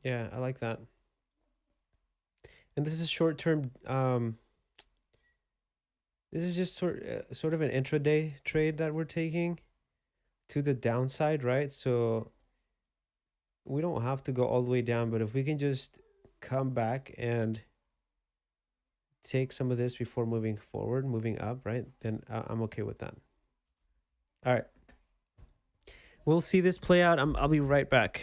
Yeah, I like that. And this is short term. This is just sort of an intraday trade that we're taking to the downside, right? So we don't have to go all the way down, but if we can just come back and take some of this before moving forward, moving up, right? Then I'm okay with that. All right. We'll see this play out. I'll be right back.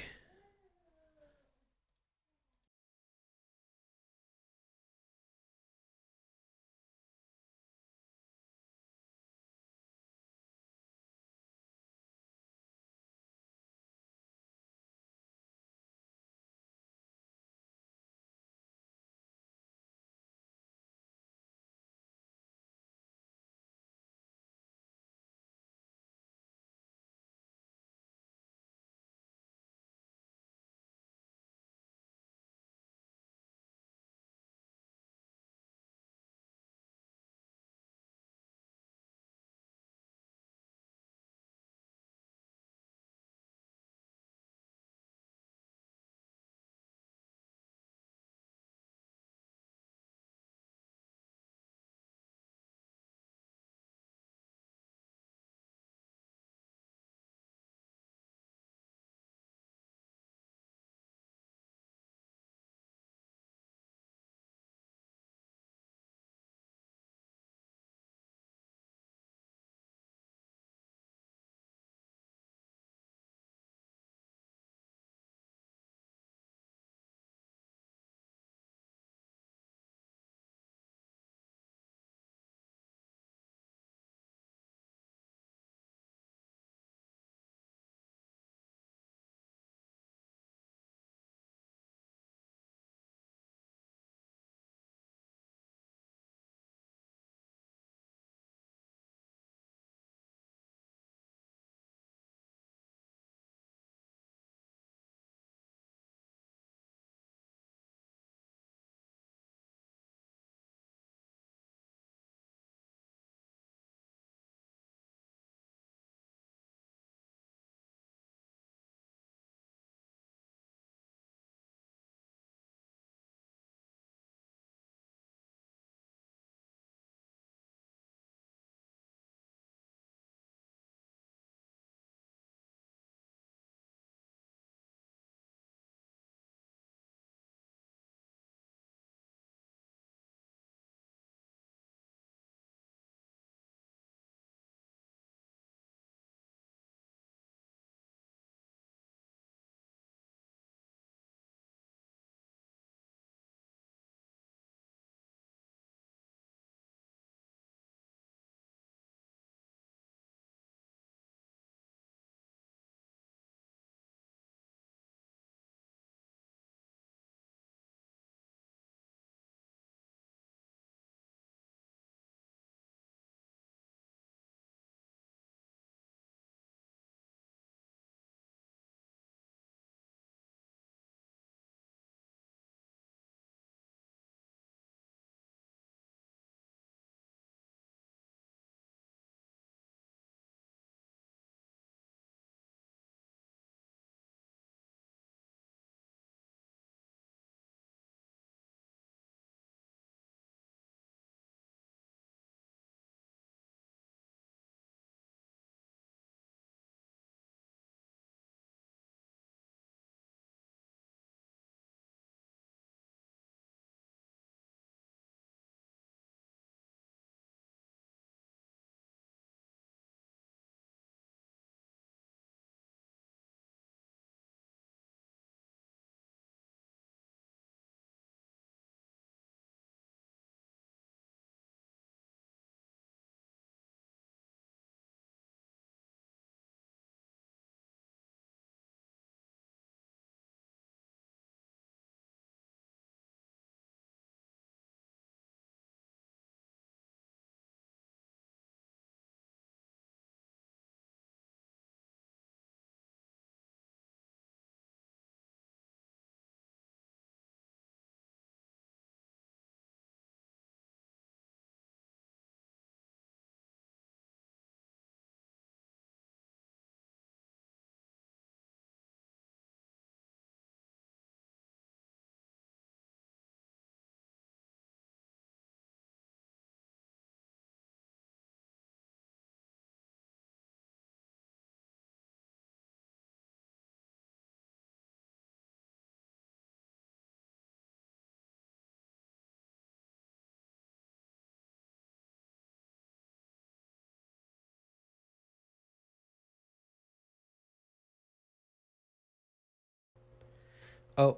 Oh,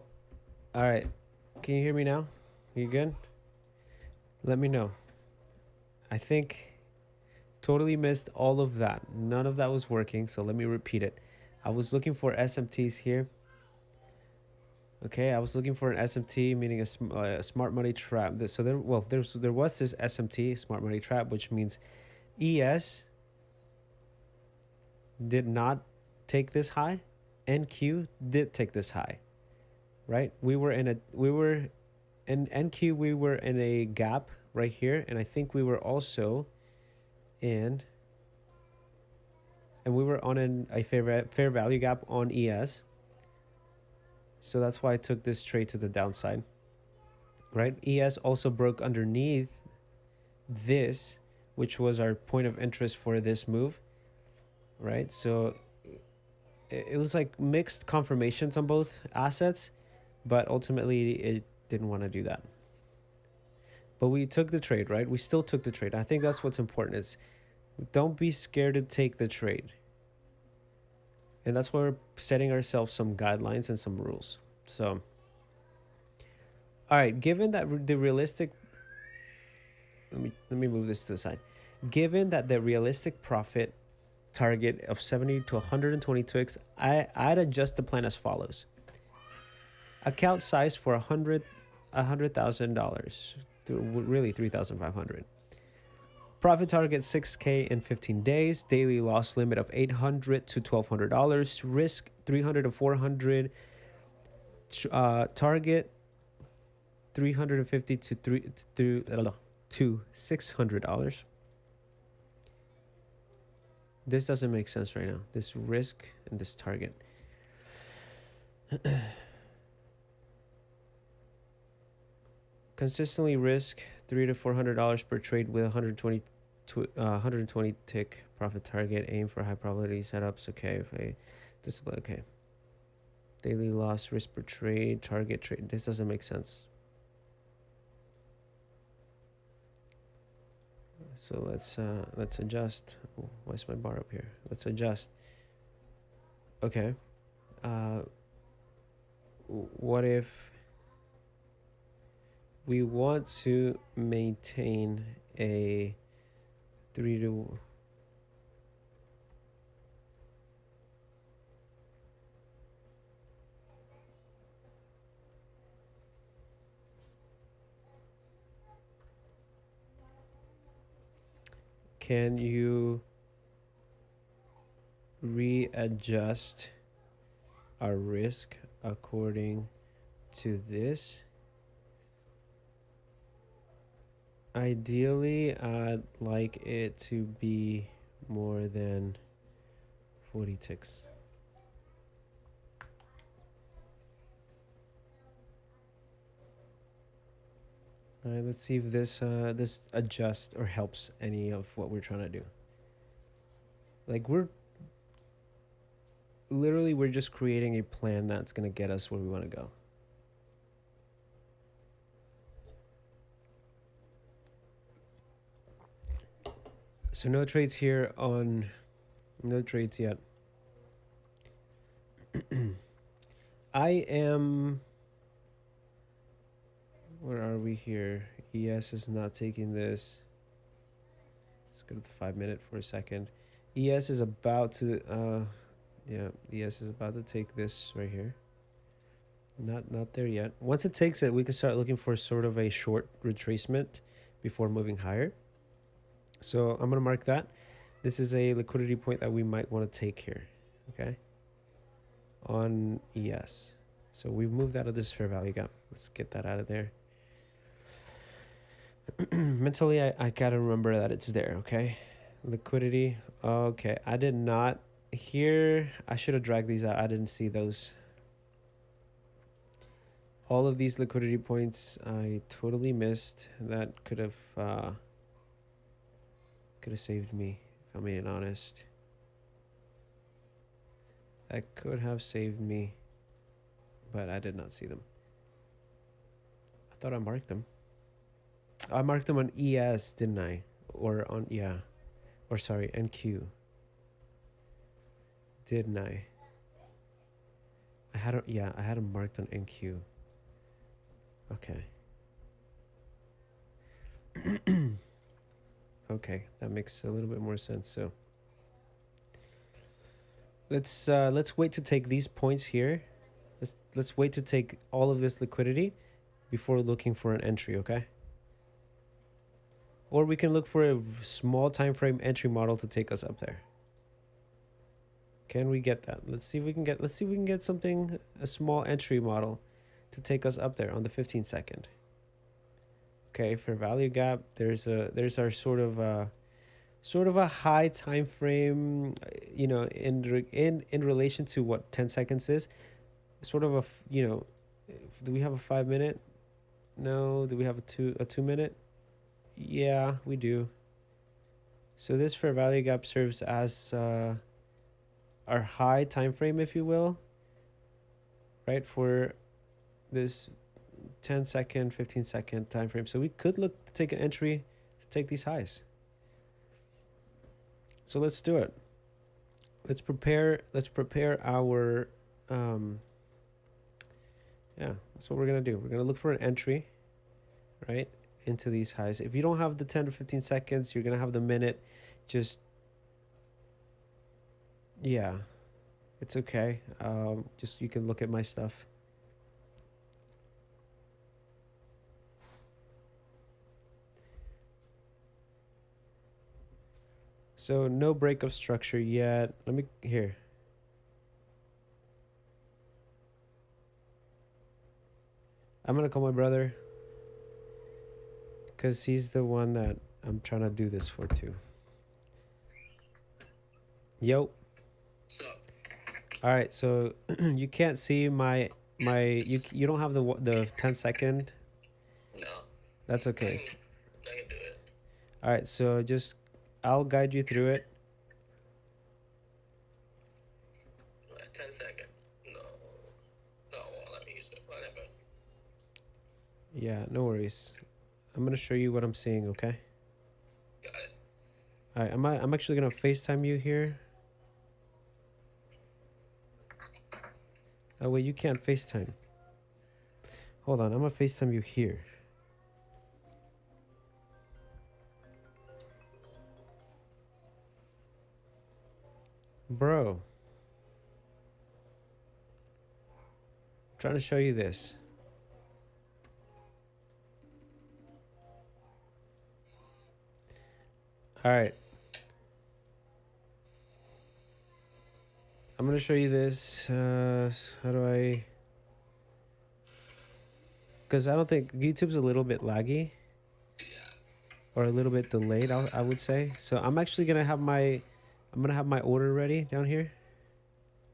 all right. Can you hear me now? You good? Let me know. I think totally missed all of that. None of that was working, so let me repeat it. I was looking for SMTs here. Okay, I was looking for an SMT, meaning a smart money trap. So there was this SMT, smart money trap, which means ES did not take this high, NQ did take this high, right? We were in NQ, we were in a gap right here, and I think we were also in, and we were on a fair value gap on ES. So that's why I took this trade to the downside, right? ES also broke underneath this, which was our point of interest for this move, right? So it was like mixed confirmations on both assets, but ultimately it didn't want to do that. But we took the trade, right? We still took the trade. I think that's what's important, is don't be scared to take the trade. And that's why we're setting ourselves some guidelines and some rules. So, all right, given that the realistic, let me move this to the side. Given that the realistic profit target of 70 to 120 ticks, I'd adjust the plan as follows. Account size for $100,000, really 3,500. Profit target 6K in 15 days. Daily loss limit of $800 to $1,200. Risk 300 to 400. Target 350 to $600. This doesn't make sense right now. This risk and this target. Consistently risk $300 to $400 per trade with 120 tick profit target. Aim for high probability setups. Okay, display. Okay. Daily loss risk per trade. Target trade. This doesn't make sense. So let's adjust. Oh, why is my bar up here? Let's adjust. Okay. What if we want to maintain a 3 to can you readjust our risk according to this? Ideally, I'd like it to be more than 40 ticks. All right, let's see if this adjusts or helps any of what we're trying to do. Like we're just creating a plan that's going to get us where we want to go. So no trades here on, no trades yet. I am, where are we here? ES is not taking this. Let's go to the 5 minute for a second. ES is about to, ES is about to take this right here. Not there yet. Once it takes it, we can start looking for sort of a short retracement before moving higher. So I'm going to mark that. This is a liquidity point that we might want to take here, okay, on ES. So we've moved out of this fair value gap. Let's get that out of there. Mentally, I got to remember that it's there, okay? Liquidity. Okay, I did not here. I should have dragged these out. I didn't see those. All of these liquidity points I totally missed. That could have saved me, if I'm being honest. That could have saved me, but I did not see them. I thought I marked them. I marked them on ES, didn't I? Or on, yeah. Or sorry, NQ. Didn't I? I had it, yeah, I had them marked on NQ. Okay. Okay, that makes a little bit more sense. So let's wait to take these points here. Let's wait to take all of this liquidity before looking for an entry, okay? Or we can look for a small time frame entry model to take us up there. Can we get that? Let's see if we can get something, a small entry model to take us up there on the 15-second. Okay, for value gap, there's our sort of a high time frame, you know, in relation to what 10 seconds is. Sort of a, you know, do we have a 5 minute? No. Do we have a 2 minute? Yeah, we do. So this fair value gap serves as our high time frame, if you will, right, for this 10-second, 15-second time frame. So we could look to take an entry to take these highs. So let's do it. Let's prepare our yeah, that's what we're gonna do. We're gonna look for an entry, right, into these highs. If you don't have the 10 to 15 seconds, you're gonna have the minute. Just, yeah, it's okay. Just, you can look at my stuff. So no break of structure yet. Let me, here. I'm gonna call my brother, because he's the one that I'm trying to do this for too. Yo. All right, so you can't see my you don't have the 10-second. No. That's okay. I can do it. All right, so just I'll guide you through it. 10 seconds. No, let me use it. Whatever. Yeah, no worries. I'm gonna show you what I'm seeing. Okay. Got it. All right, I'm actually gonna FaceTime you here. Oh wait, you can't FaceTime. Hold on, I'm gonna FaceTime you here. Bro. I'm trying to show you this. All right. I'm gonna show you this. How do I? Because I don't think YouTube's a little bit laggy. Yeah. Or a little bit delayed, I would say. So I'm actually gonna have my order ready down here.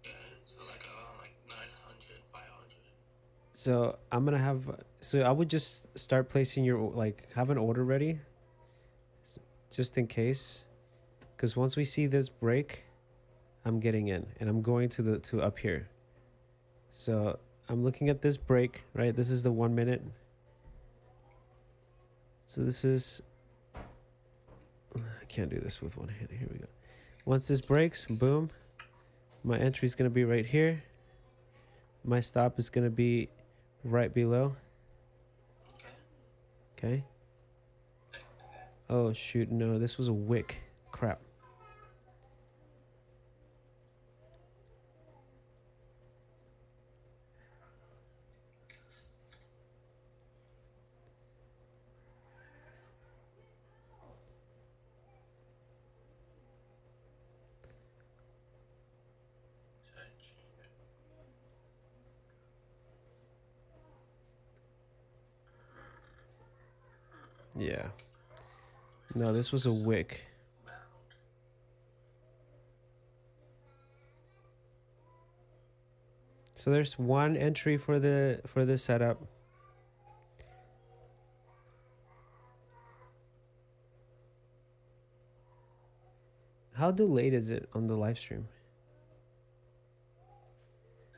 Yeah. So like around like 900, 500. So I'm gonna have. So I would just start placing your, like, have an order ready, just in case. Because once we see this break, I'm getting in and I'm going to up here. So I'm looking at this break, right? This is the 1 minute. So this is, I can't do this with one hand. Here we go. Once this breaks, boom, my entry is going to be right here. My stop is going to be right below. Okay. Oh, shoot. No, this was a wick. Crap. Yeah. No, this was a wick. So there's one entry for the setup. How delayed is it on the live stream?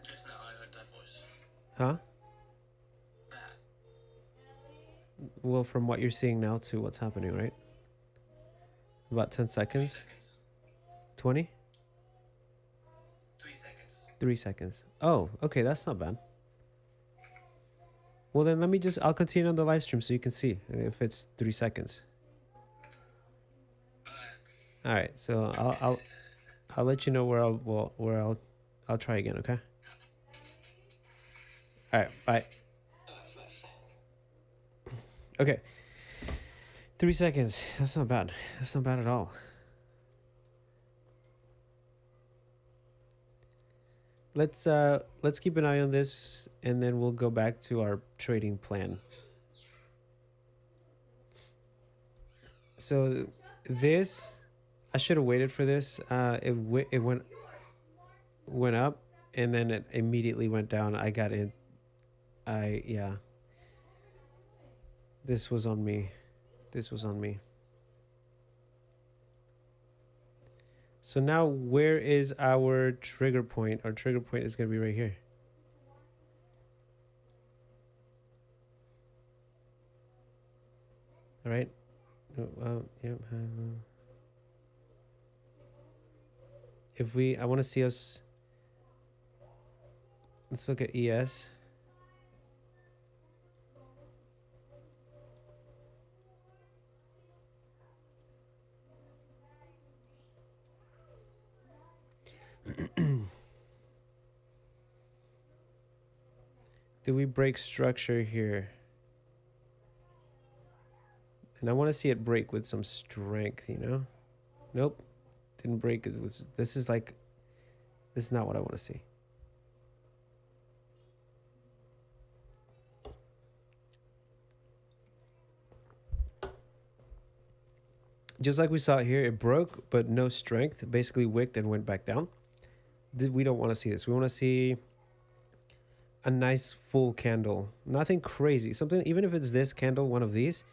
Just now I heard that voice. Huh? That. Well, from what you're seeing now to what's happening, right? About 10 seconds? 20? 3 seconds. 3 seconds. Oh, okay, that's not bad. Well, then I'll continue on the live stream so you can see if it's 3 seconds. All right, so I'll let you know where I'll try again, okay? All right, bye. Okay. 3 seconds. That's not bad. That's not bad at all. Let's keep an eye on this and then we'll go back to our trading plan. So this, I should have waited for this. It went up and then it immediately went down. I got in. Yeah. This was on me. So now where is our trigger point? Our trigger point is going to be right here. All right. Yep. I want to see us. Let's look at ES. Do we break structure here? And I want to see it break with some strength, you know? Nope. Didn't break. This is not what I want to see. Just like we saw here, it broke, but no strength. Basically wicked and went back down. We don't want to see this. We want to see a nice full candle. Nothing crazy. Something, even if it's this candle, one of these,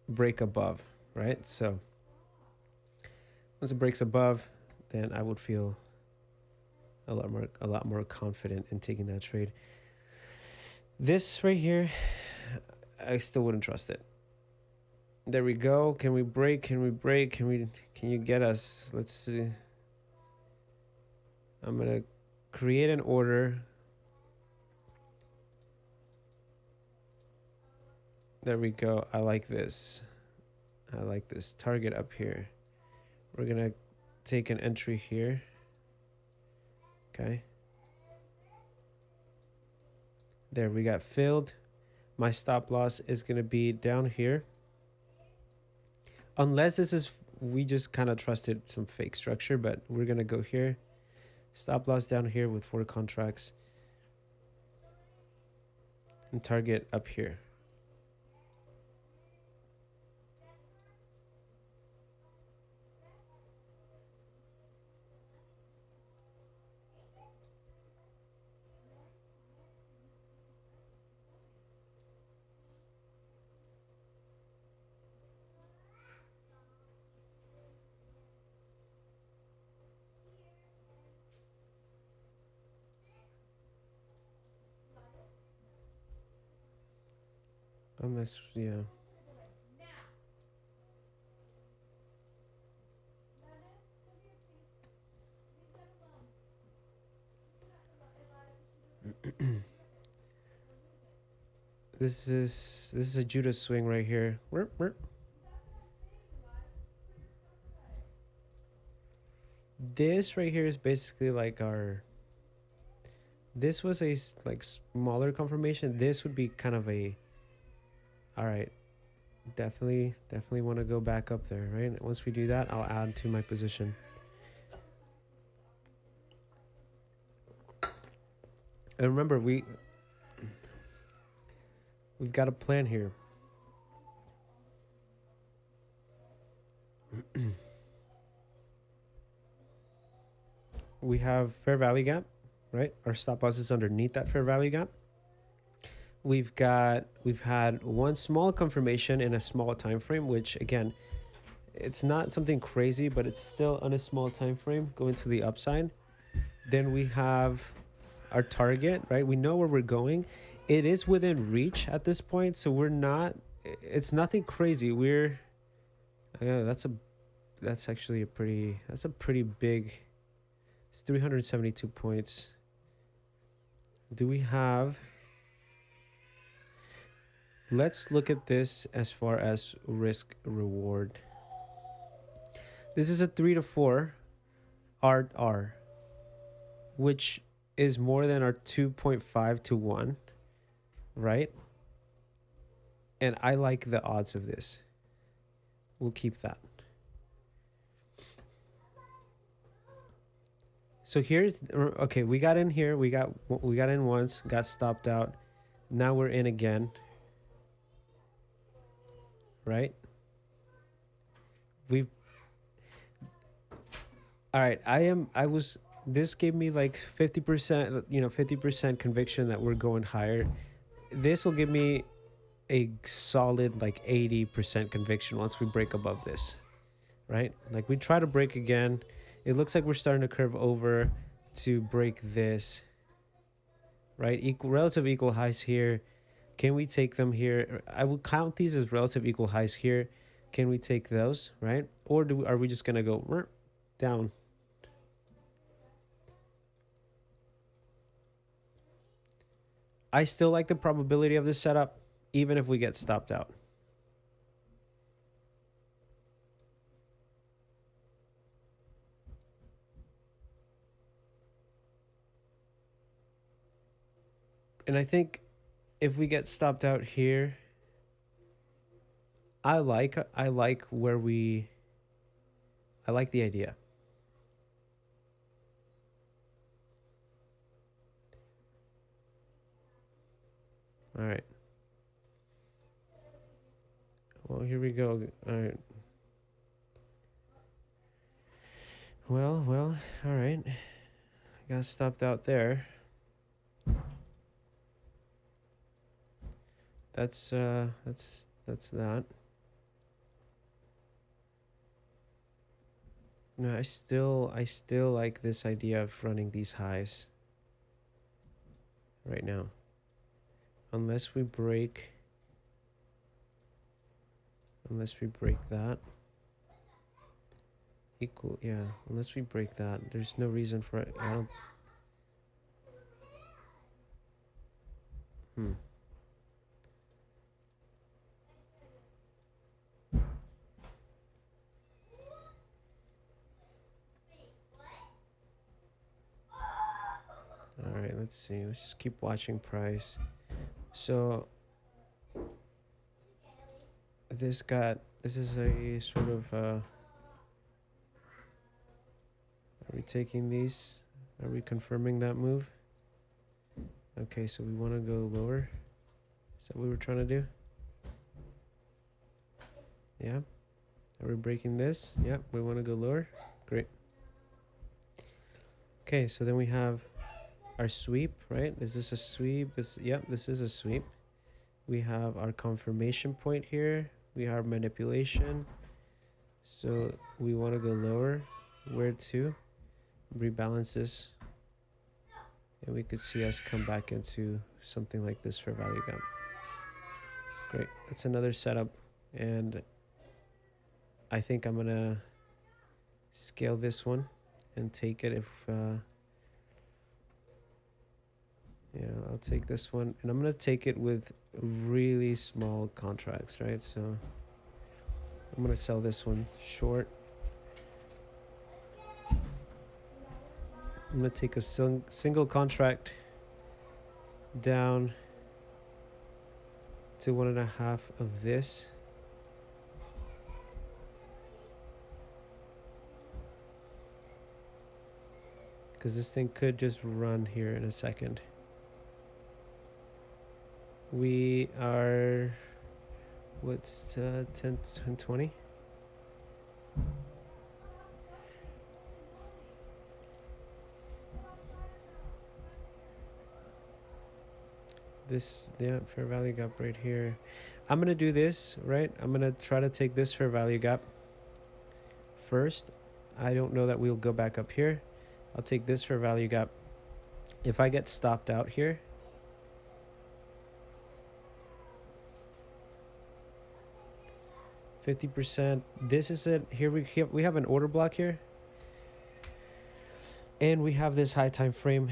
break above, right? So once it breaks above, then I would feel a lot more confident in taking that trade. This right here, I still wouldn't trust it. There we go. Can we break? Can you get us? Let's see. I'm going to create an order. There we go. I like this. Target up here. We're going to take an entry here. Okay. There, we got filled. My stop loss is going to be down here. Unless this is, we just kind of trusted some fake structure, but we're going to go here. Stop loss down here with 4 contracts. And target up here. Unless, yeah. This is a Judas swing right here. This right here is basically like our. This was a like smaller confirmation. This would be kind of a. All right, definitely want to go back up there, right? Once we do that, I'll add to my position. And remember, we've got a plan here. We have fair value gap, right? Our stop loss is underneath that fair value gap. We've had one small confirmation in a small time frame, which again, it's not something crazy, but it's still on a small time frame going to the upside. Then we have our target, right? We know where we're going. It is within reach at this point, so it's nothing crazy. That's a pretty big It's 372 points. Do we have... Let's look at this as far as risk reward. This is a 3 to 4 R, which is more than our 2.5 to 1, right? And I like the odds of this. We'll keep that. So here's, okay, we got in here, we got in once, got stopped out. Now we're in again. Right? All right, this gave me like 50%, 50% conviction that we're going higher. This will give me a solid like 80% conviction once we break above this, right? Like we try to break again. It looks like we're starting to curve over to break this, right? Relative equal highs here. Can we take them here? I will count these as relative equal highs here. Can we take those, right? Or are we just gonna go down? I still like the probability of this setup, even if we get stopped out. And I think if we get stopped out here, I like the idea. All right. Well, here we go. All right. Well, all right. Got stopped out there. That's that. No, I still like this idea of running these highs right now. Unless we break that. Unless we break that, there's no reason for it. I don't. All right, let's see. Let's just keep watching price. So this is a sort of are we taking these? Are we confirming that move? Okay, so we want to go lower. Is that what we're trying to do? Yeah. Are we breaking this? Yeah, we want to go lower. Great. Okay, so then we have our sweep, right? Is this a sweep? This is a sweep. We have our confirmation point here. We have manipulation. So we want to go lower. Where to? Rebalance this. And we could see us come back into something like this for value gap. Great. That's another setup. And I think I'm going to scale this one and take it if... I'll take this one. And I'm going to take it with really small contracts, right? So I'm going to sell this one short. I'm going to take a single contract down to 1.5 of this. Because this thing could just run here in a second. We are, what's 10, 20? This, fair value gap right here. I'm going to do this, right? I'm going to try to take this fair value gap first. I don't know that we'll go back up here. I'll take this fair value gap. If I get stopped out here, %, this is it. Here we have an order block here. And we have this high time frame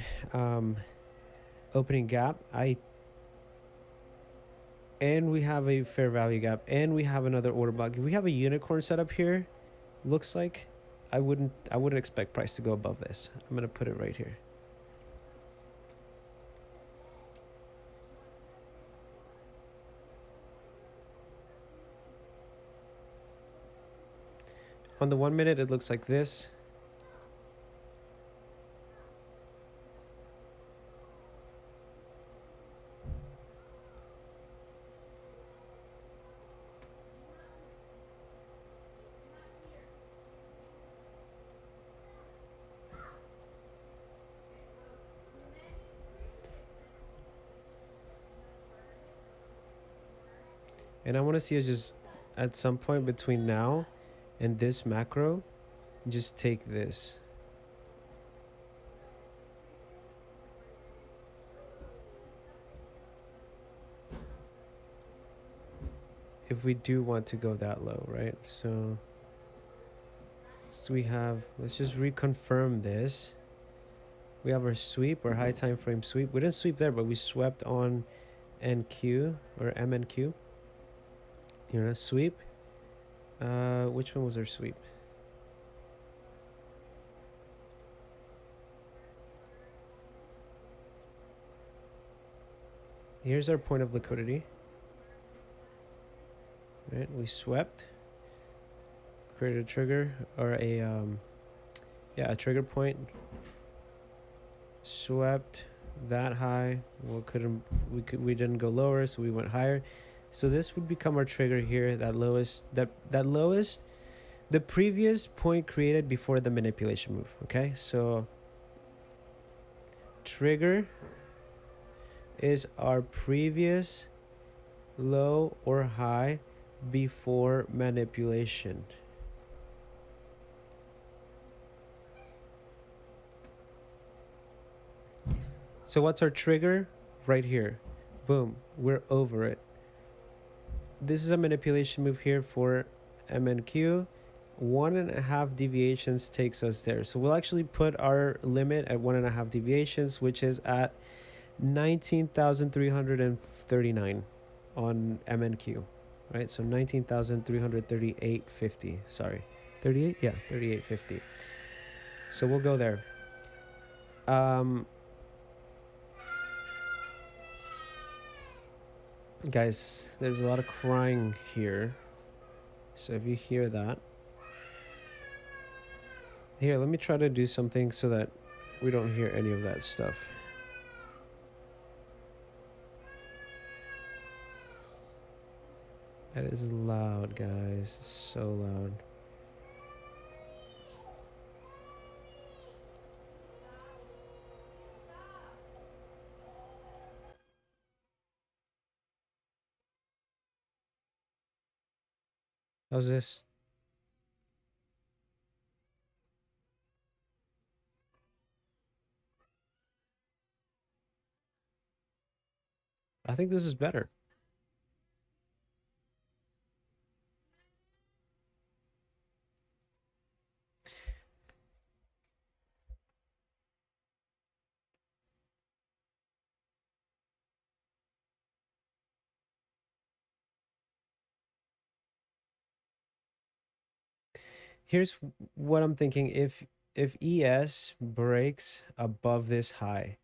opening gap. And we have a fair value gap, and we have another order block. If we have a unicorn setup here, looks like I wouldn't expect price to go above this. I'm gonna put it right here. On the 1 minute, it looks like this. And I want to see us just at some point between now and this macro, just take this. If we do want to go that low, right? So we have, let's just reconfirm this. We have our sweep, our high time frame sweep. We didn't sweep there, but we swept on NQ or MNQ. You know, sweep. Which one was our sweep? Here's our point of liquidity. Right, we swept, created a trigger or a trigger point. Swept that high. Well, we didn't go lower, so we went higher. So this would become our trigger here. That lowest, the previous point created before the manipulation move. Okay, so trigger is our previous low or high before manipulation. So what's our trigger? Right here. Boom, we're over it. This is a manipulation move here for MNQ. 1.5 deviations takes us there. So we'll actually put our limit at 1.5 deviations, which is at 19,339 on MNQ, right? So 19,338.50. Sorry, 38. Yeah, 38.50. So we'll go there. Guys, there's a lot of crying here. So if you hear that, here, let me try to do something so that we don't hear any of that stuff. That is loud, guys. It's so loud. How's this? I think this is better. Here's what I'm thinking. If ES breaks above this high,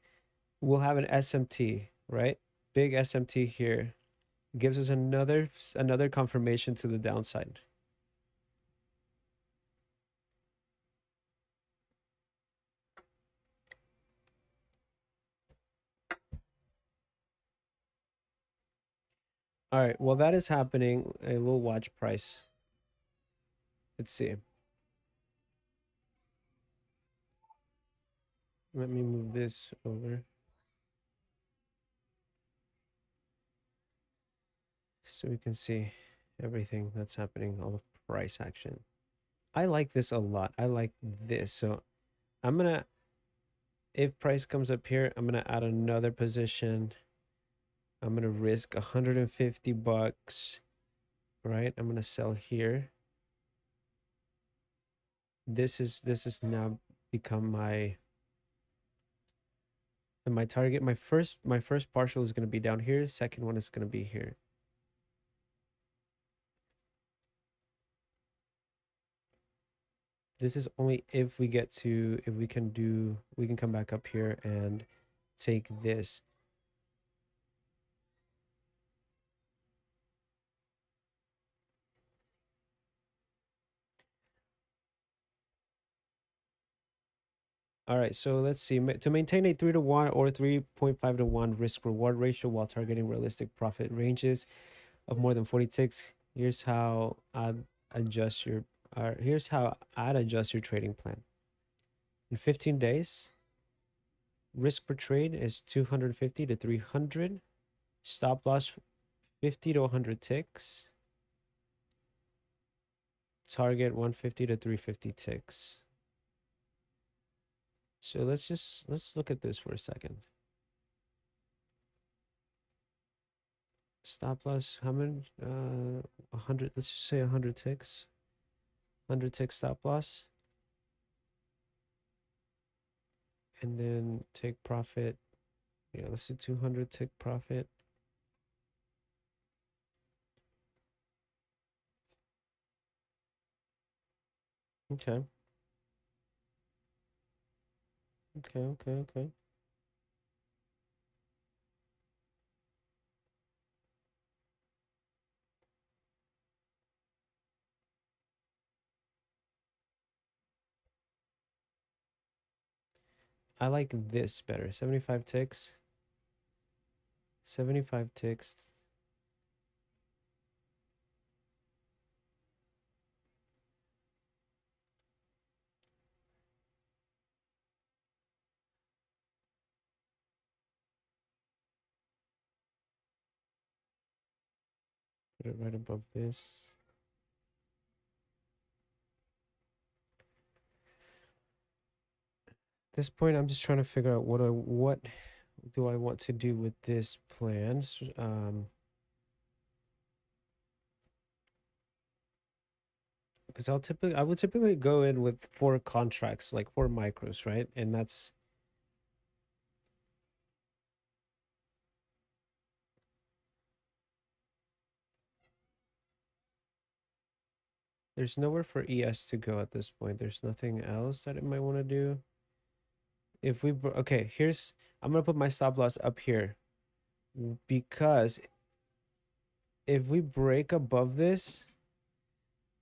we'll have an SMT, right? Big SMT here. Gives us another confirmation to the downside. All right, while that is happening, we'll watch price. Let's see. Let me move this over so we can see everything that's happening, all the price action. I like this a lot. I like this. So I'm gonna, if price comes up here, I'm gonna add another position. I'm gonna risk 150 bucks, right? I'm gonna sell here. This is now become my And my target, my first partial is going to be down here. Second one is going to be here. This is only if we get to, if we can do, we can come back up here and take this. All right, so let's see. To maintain a 3-to-1 or 3.5-to-1 risk reward ratio while targeting realistic profit ranges of more than 40 ticks, here's how I'd adjust your trading plan. In 15 days, risk per trade is 250 to 300. Stop loss 50 to 100 ticks. Target 150 to 350 ticks. So let's look at this for a second. Stop loss, how many? 100. Let's just say 100 ticks. 100 tick stop loss. And then take profit. Yeah, let's do 200 tick profit. Okay. Okay. I like this better. 75 ticks. 75 ticks. Put it right above this. At this point, I'm just trying to figure out what do I want to do with this plan. Because I would typically go in with 4 contracts, like 4 micros, right? And that's, there's nowhere for ES to go at this point. There's nothing else that it might want to do. If we, okay, I'm going to put my stop loss up here, because if we break above this,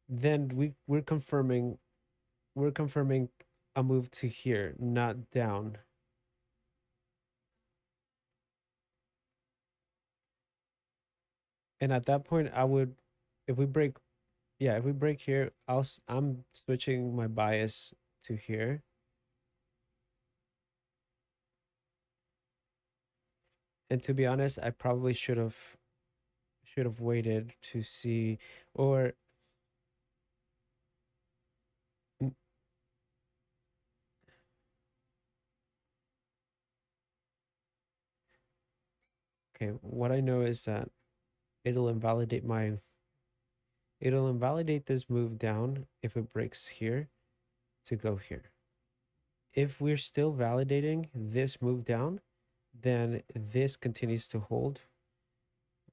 then we're confirming a move to here, not down. And at that point, I would, if we break, yeah, if we break here, I'm switching my bias to here. And to be honest, I probably should have waited to see, or okay, what I know is that it'll invalidate this move down if it breaks here to go here. If we're still validating this move down, then this continues to hold,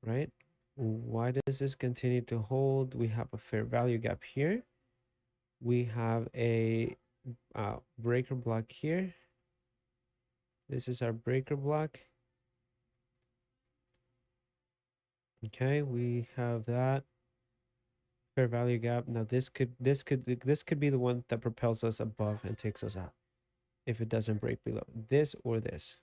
right? Why does this continue to hold? We have a fair value gap here. We have a breaker block here. This is our breaker block. Okay, we have that fair value gap. Now this could be the one that propels us above and takes us out if it doesn't break below this or this.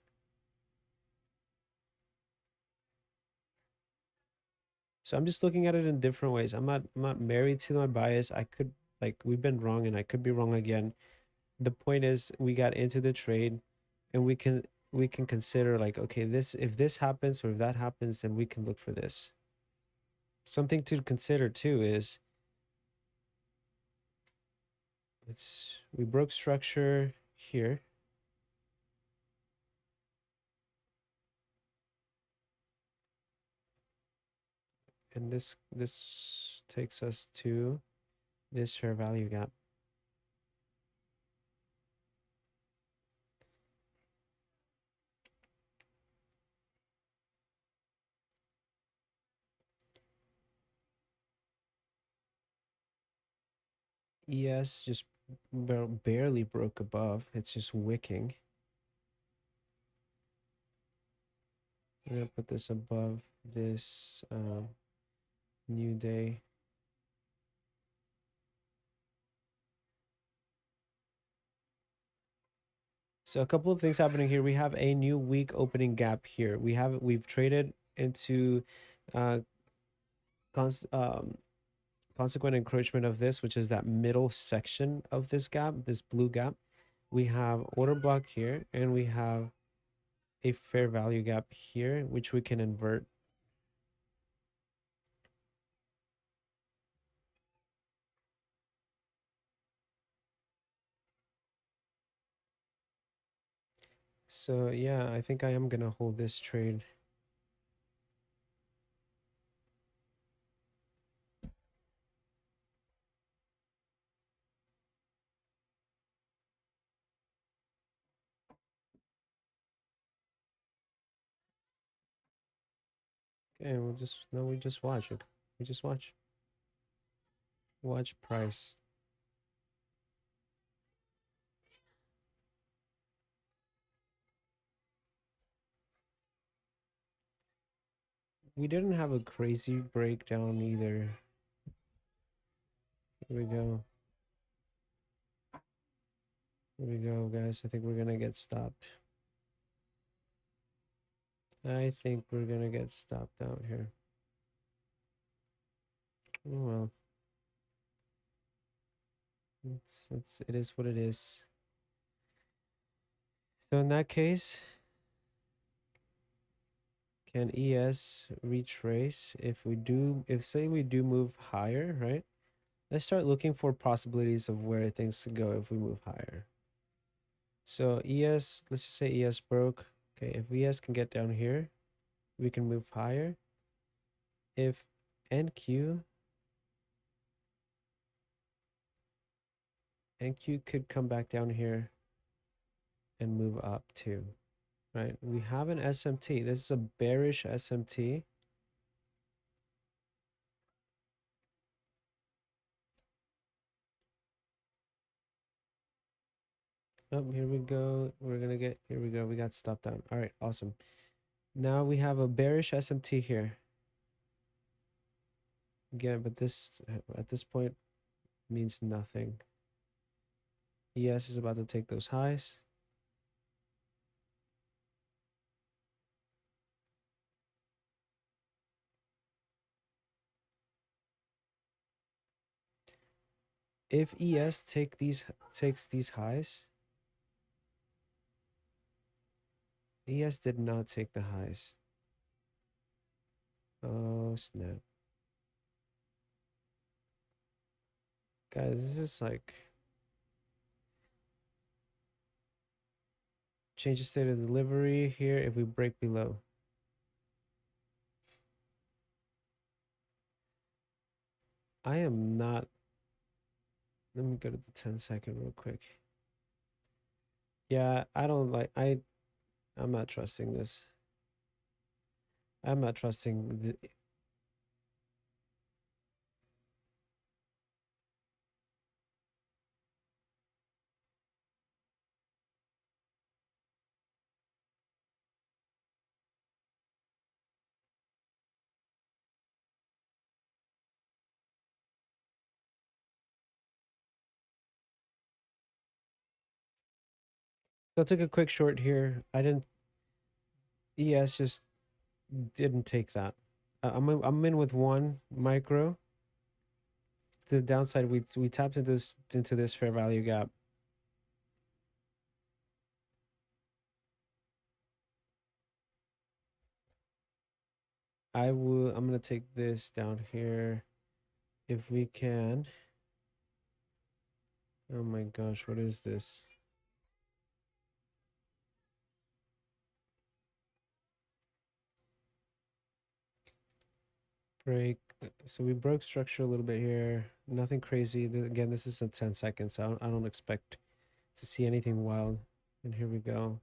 So I'm just looking at it in different ways. I'm not married to my bias. I could, like, we've been wrong and I could be wrong again. The point is we got into the trade and we can consider, like, okay, if this happens or if that happens, then we can look for this. Something to consider too is we broke structure here. And this takes us to this fair value gap. ES just barely broke above. It's just wicking. I'm gonna put this above this new day. So a couple of things happening here. We have a new week opening gap here. We've traded into uh, consequent encroachment of this, which is that middle section of this gap, this blue gap. We have order block here, and we have a fair value gap here, which we can invert. So yeah, I think I am gonna hold this trade. Okay, we just watch it. We just watch price. We didn't have a crazy breakdown either. Here we go. Here we go, guys. I think we're gonna get stopped. I think we're gonna get stopped out here. Oh well. It is what it is. So in that case, can ES retrace if say we do move higher, right? Let's start looking for possibilities of where things could go if we move higher. So ES, let's just say ES broke. Okay, if ES can get down here, we can move higher. If NQ could come back down here and move up too, right? We have an SMT. This is a bearish SMT. Oh, here we go. Here we go. We got stopped out. All right, awesome. Now we have a bearish SMT here. Again, but this at this point means nothing. ES is about to take those highs. If ES takes these highs, ES did not take the highs. Oh snap. Guys, this is like change the state of delivery here if we break below. I am not. Let me go to the 10-second real quick. Yeah, I don't like I'm not trusting this. I'm not trusting the So I took a quick short here. I didn't ES just didn't take that. I'm in with one micro. To the downside, we tapped into this fair value gap. I'm gonna take this down here if we can. Oh my gosh, what is this? Break. So we broke structure a little bit here. Nothing crazy. Again, this is a 10 seconds, so I don't expect to see anything wild. And here we go.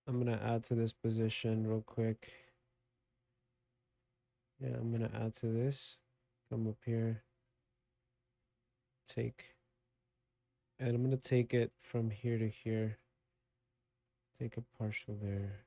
I'm gonna add to this position real quick. Yeah, I'm gonna add to this. come up here, take, and I'm gonna take it from here to here. Take a partial there.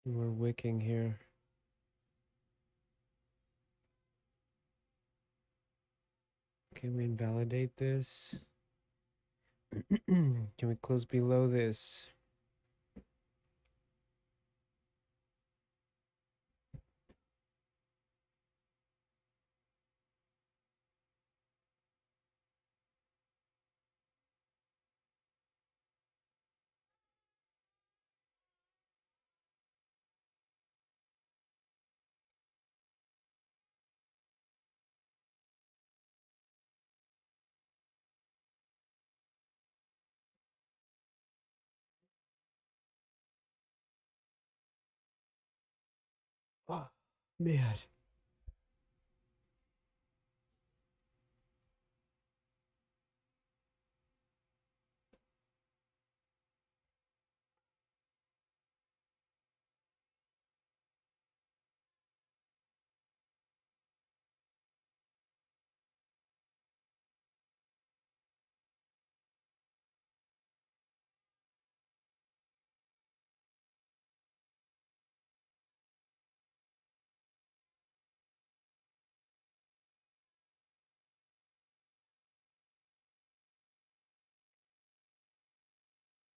We're wicking here. Can we invalidate this? Can we close below this? Oh, man.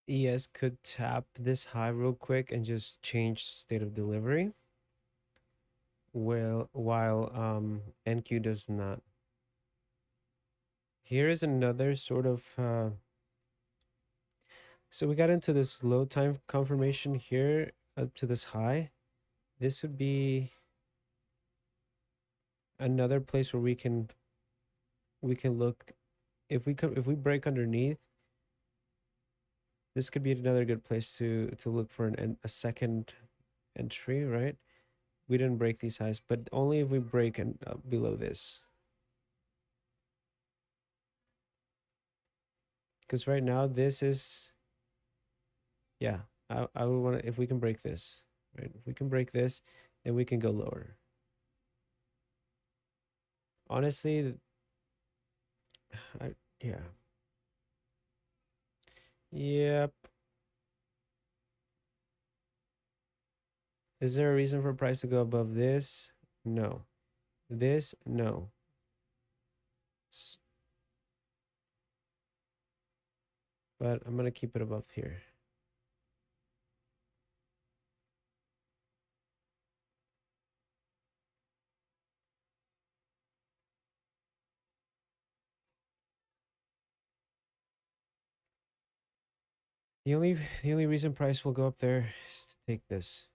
ES could tap this high real quick and just change state of delivery. While NQ does not. Here is another sort of so we got into this low time confirmation here up to this high. This would be another place where we can look if we break underneath. This could be another good place to look for a second entry, right? We didn't break these highs, but only if we break and below this. Because right now this is, yeah, I would want to, if we can break this, right? If we can break this, then we can go lower. Honestly, yeah. Yep. Is there a reason for price to go above this? No. This, no. But I'm gonna keep it above here. The only reason price will go up there is to take this.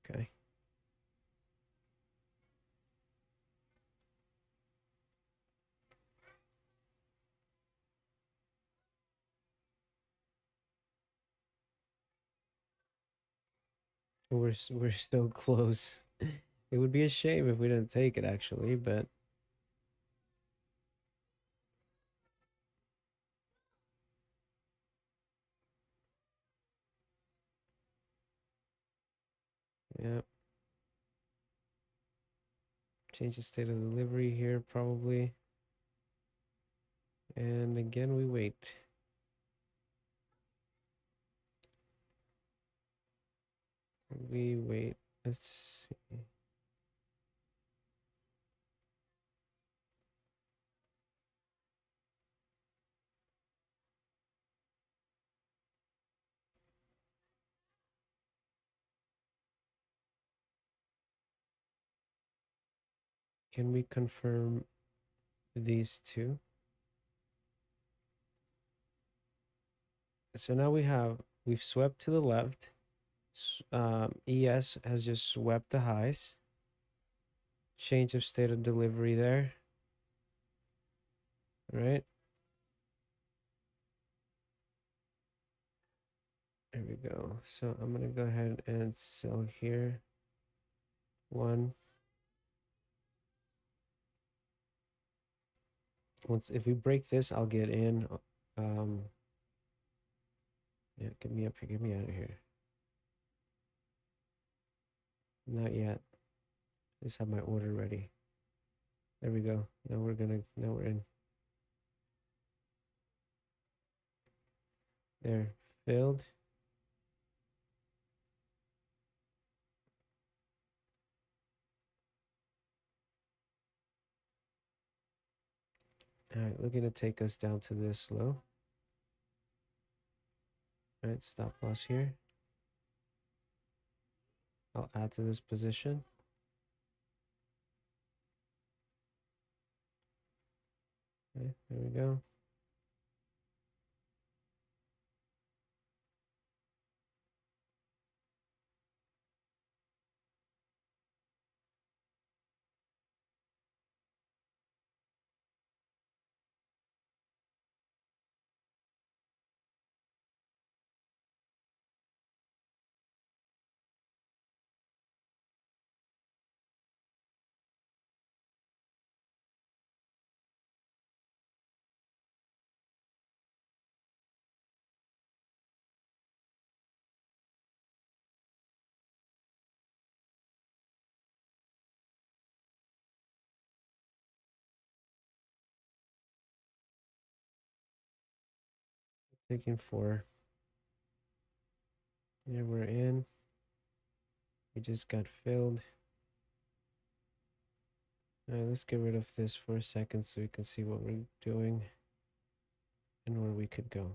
Okay. We're so close. It would be a shame if we didn't take it actually, but yeah. Change the state of delivery here probably. And again we wait. We wait. Let's see. can we confirm these two? So now we've swept to the left. ES has just swept the highs. Change of state of delivery there. All right. There we go. So I'm going to go ahead and sell here. One. If we break this, I'll get in. Yeah, get me up here. Get me out of here. Not yet. Just have my order ready. There we go. Now we're in. There. Filled. All right, looking to take us down to this low. All right, stop loss here. I'll add to this position. Okay, there we go. Taking 4. There we're in. We just got filled. All right, let's get rid of this for a second so we can see what we're doing and where we could go.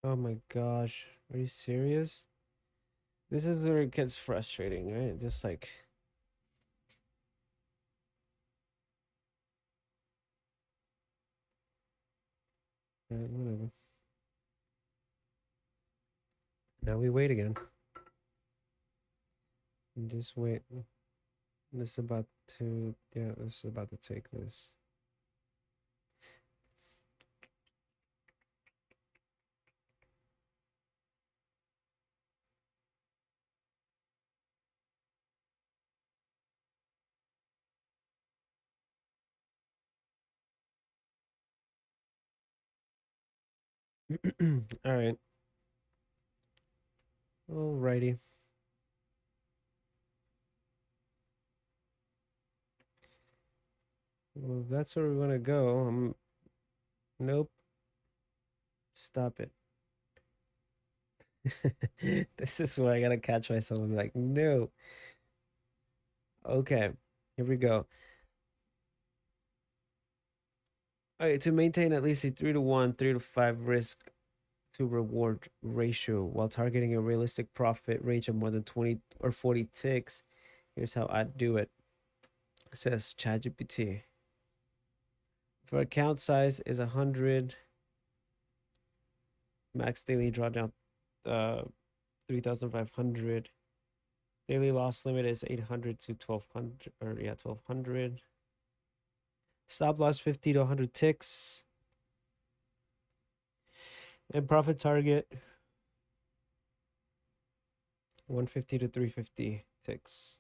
Oh my gosh, are you serious? This is where it gets frustrating, right? Just like, whatever. Now we wait again. Just wait. This is about to, yeah, this is about to take this. All right. Alrighty. Well, that's where we want to go. Nope. Stop it. This is where I gotta catch myself and be like, no. Okay, here we go. All right, to maintain at least a 3-to-1, 3-to-5 risk to reward ratio while targeting a realistic profit range of more than 20 or 40 ticks, here's how I do it. It says ChatGPT. For account size is 100, max daily drawdown 3,500. Daily loss limit is 800 to 1,200, or yeah, 1,200. Stop loss 50 to 100 ticks. And profit target 150 to 350 ticks.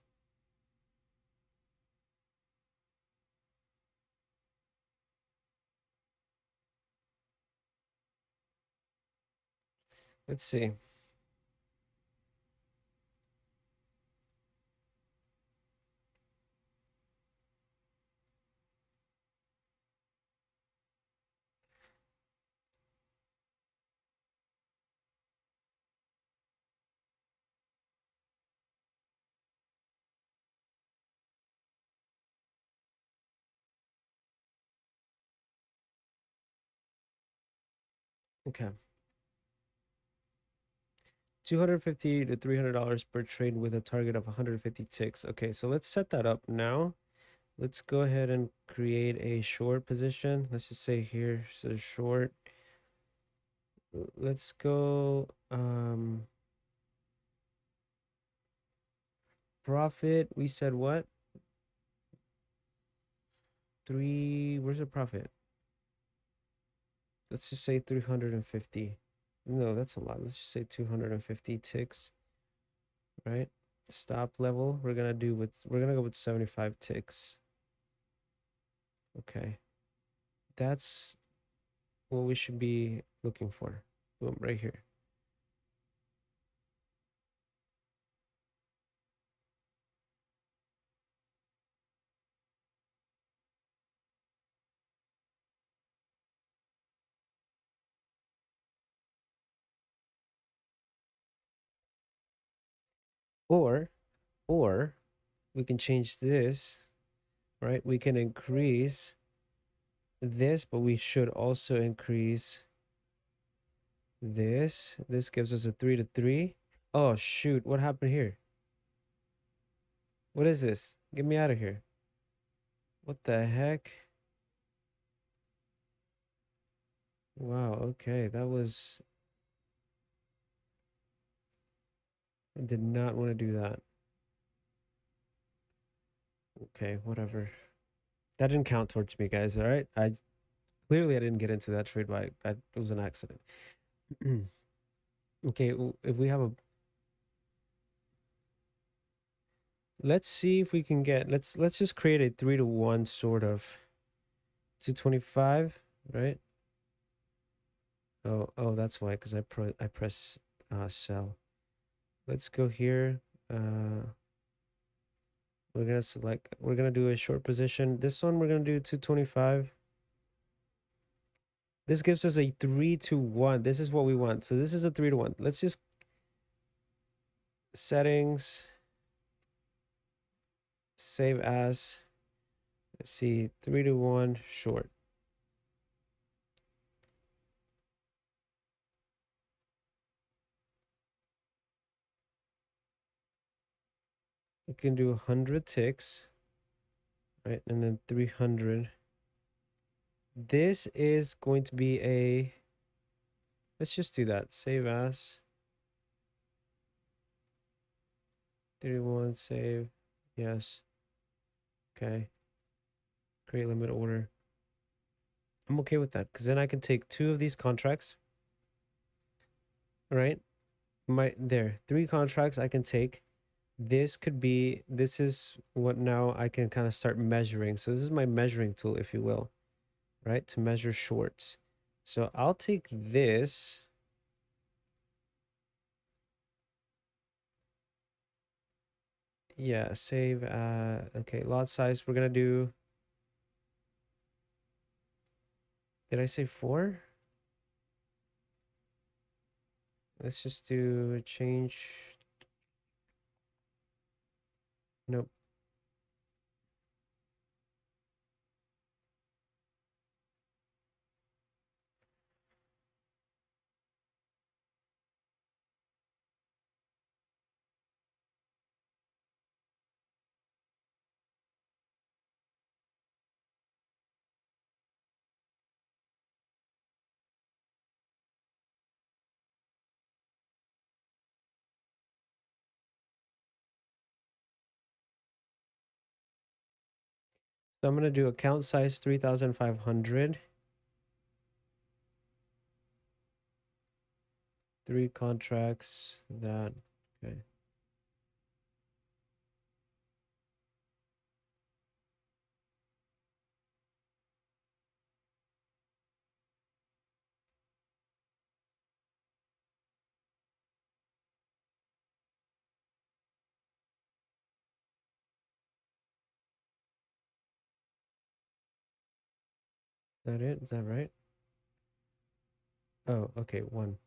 Let's see. Okay. $250 to $300 per trade with a target of 150 ticks. Okay, so let's set that up now. Let's go ahead and create a short position. Let's just say here, so short. Let's go profit. We said what? Where's the profit? Let's just say 350. No, that's a lot. Let's just say 250 ticks, right? Stop level. We're gonna go with 75 ticks. Okay. That's what we should be looking for. Boom, right here. Or or we can change this, right? We can increase this, but we should also increase this. This gives us a 3 to 3. Oh shoot, what happened here? What is this? Get me out of here. What the heck? Wow, okay, that was... I did not want to do that. Okay, whatever. That didn't count towards me, guys, all right? I didn't get into that trade by... It was an accident. Okay, if we have a... Let's see if we can get... Let's just create a 3 to 1 sort of. 225, right? Oh, that's why, because I press sell. Let's go here. We're gonna select, we're gonna do a short position. This one we're gonna do 225. This gives us a 3 to 1. This is what we want. So this is a 3 to 1. Let's just settings, save as. Let's see, 3 to 1 short. We can do 100 ticks, right? And then 300. This is going to be a... Let's just do that. Save as. 31, save. Yes. Okay. Create limit order. I'm okay with that because then I can take 2 of these contracts. Right? There, 3 contracts I can take. This is what now I can kind of start measuring. So this is my measuring tool, if you will, right? To measure shorts. So I'll take this. Yeah, save. Okay, lot size. We're gonna do... Did I say 4? Let's just do change. Nope. So I'm gonna do account size 3,500. 3 contracts. That. Okay. Is that it? Is that right? Oh, okay, 1.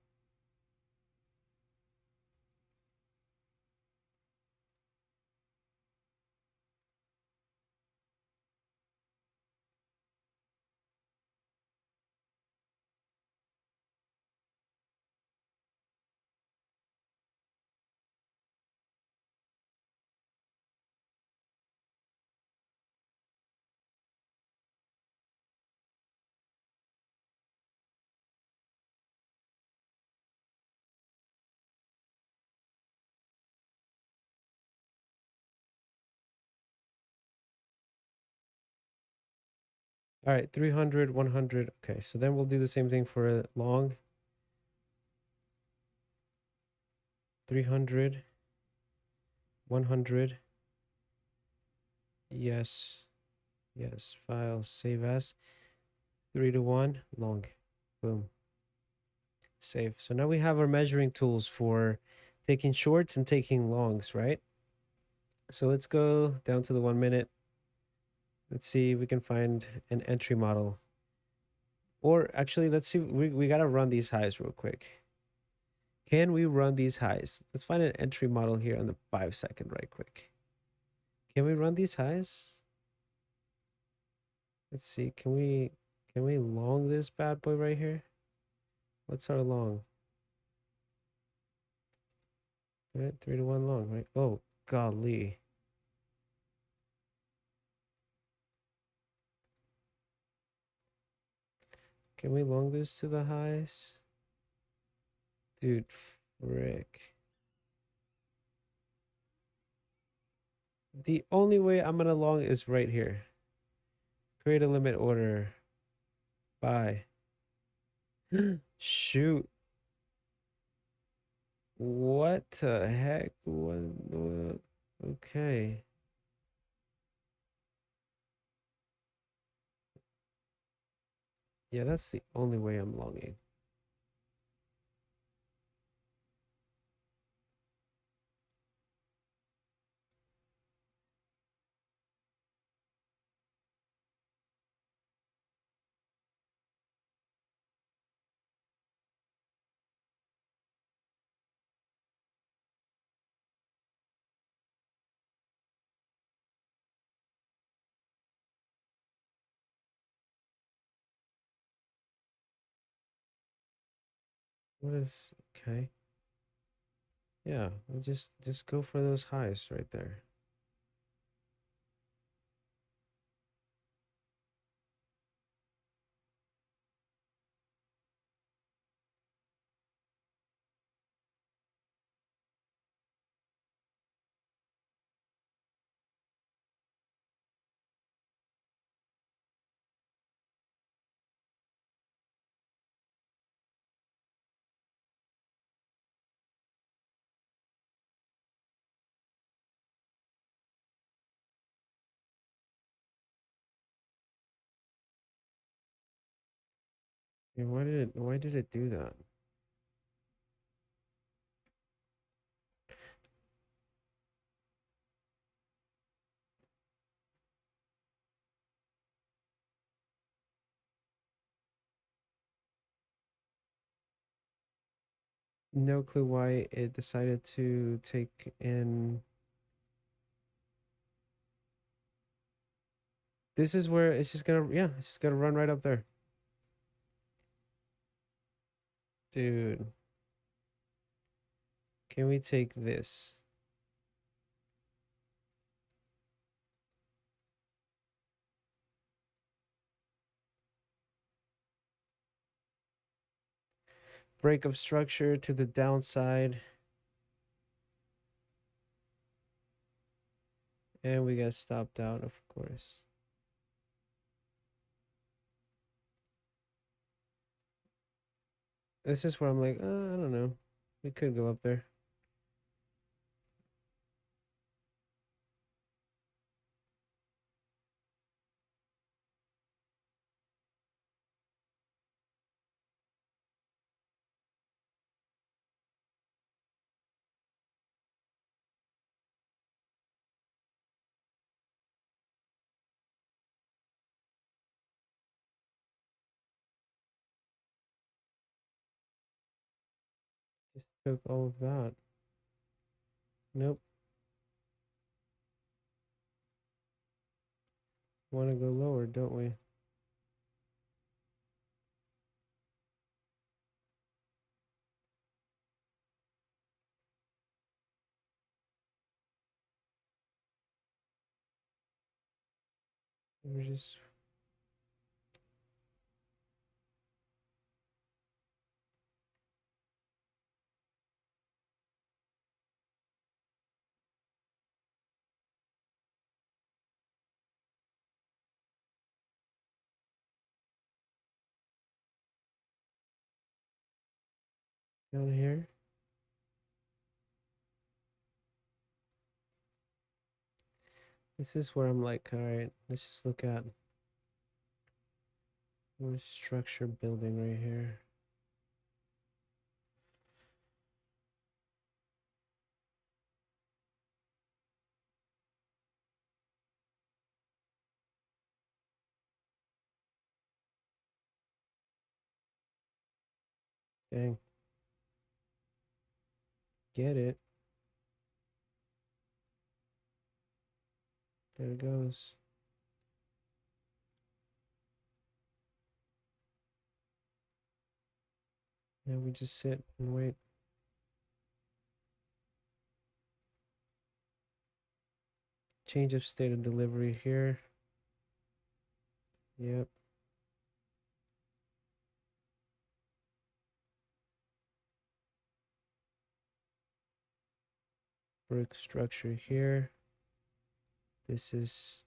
All right, 300, 100. Okay, so then we'll do the same thing for a long. 300, 100. Yes. Yes. File, save as. 3 to 1, long. Boom. Save. So now we have our measuring tools for taking shorts and taking longs, right? So let's go down to the 1 minute. Let's see if we can find an entry model. Or actually, let's see. We got to run these highs real quick. Can we run these highs? Let's find an entry model here on the 5-second right quick. Can we run these highs? Let's see. Can we long this bad boy right here? What's our long? Right, 3 to 1 long, right? Oh, golly. Can we long this to the highs? Dude, frick. The only way I'm gonna long is right here. Create a limit order. Buy. Shoot. What the heck? What? Okay. Yeah, that's the only way I'm longing. What is okay? Yeah, we'll just go for those highs right there. Yeah, why did it do that? No clue why it decided to take in. This is where it's just gonna, yeah, it's just gonna run right up there. Dude, can we take this? Break of structure to the downside. And we got stopped out, of course. This is where I'm like, I don't know. We could go up there. Just took all of that. Nope. Want to go lower, don't we? We're just down here. This is where I'm like, all right, let's just look at what structure building right here. Dang. Get it. There it goes. Yeah, we just sit and wait. Change of state of delivery here. Yep. Brick structure here. This is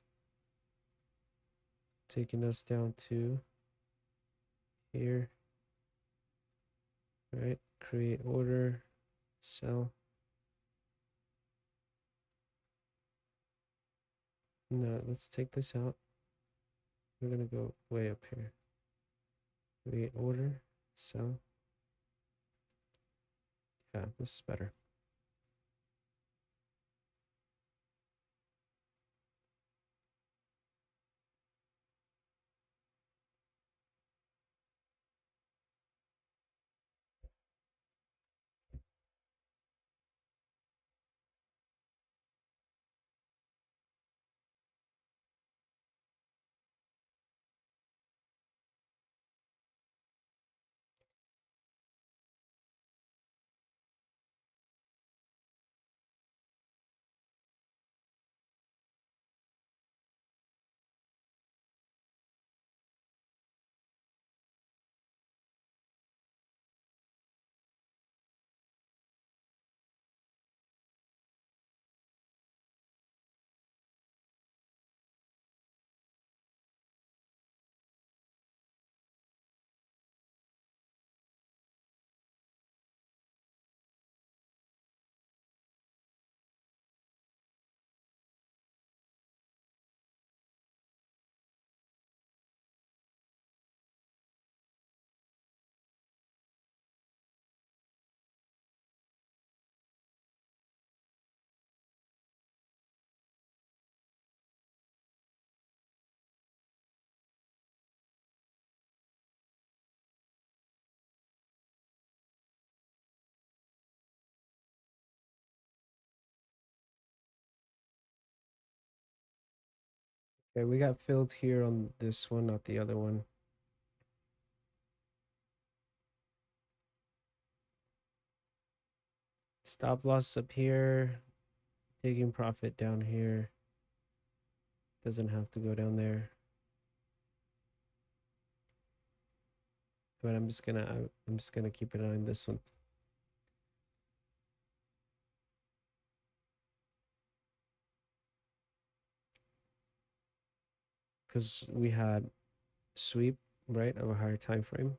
taking us down to here. Right? Create order, sell. No, let's take this out. We're gonna go way up here. Create order, sell. Yeah, this is better. Okay, we got filled here on this one, not the other one. Stop loss up here. Taking profit down here. Doesn't have to go down there. But I'm just gonna keep an eye on this one. Because we had sweep, right, of a higher time frame.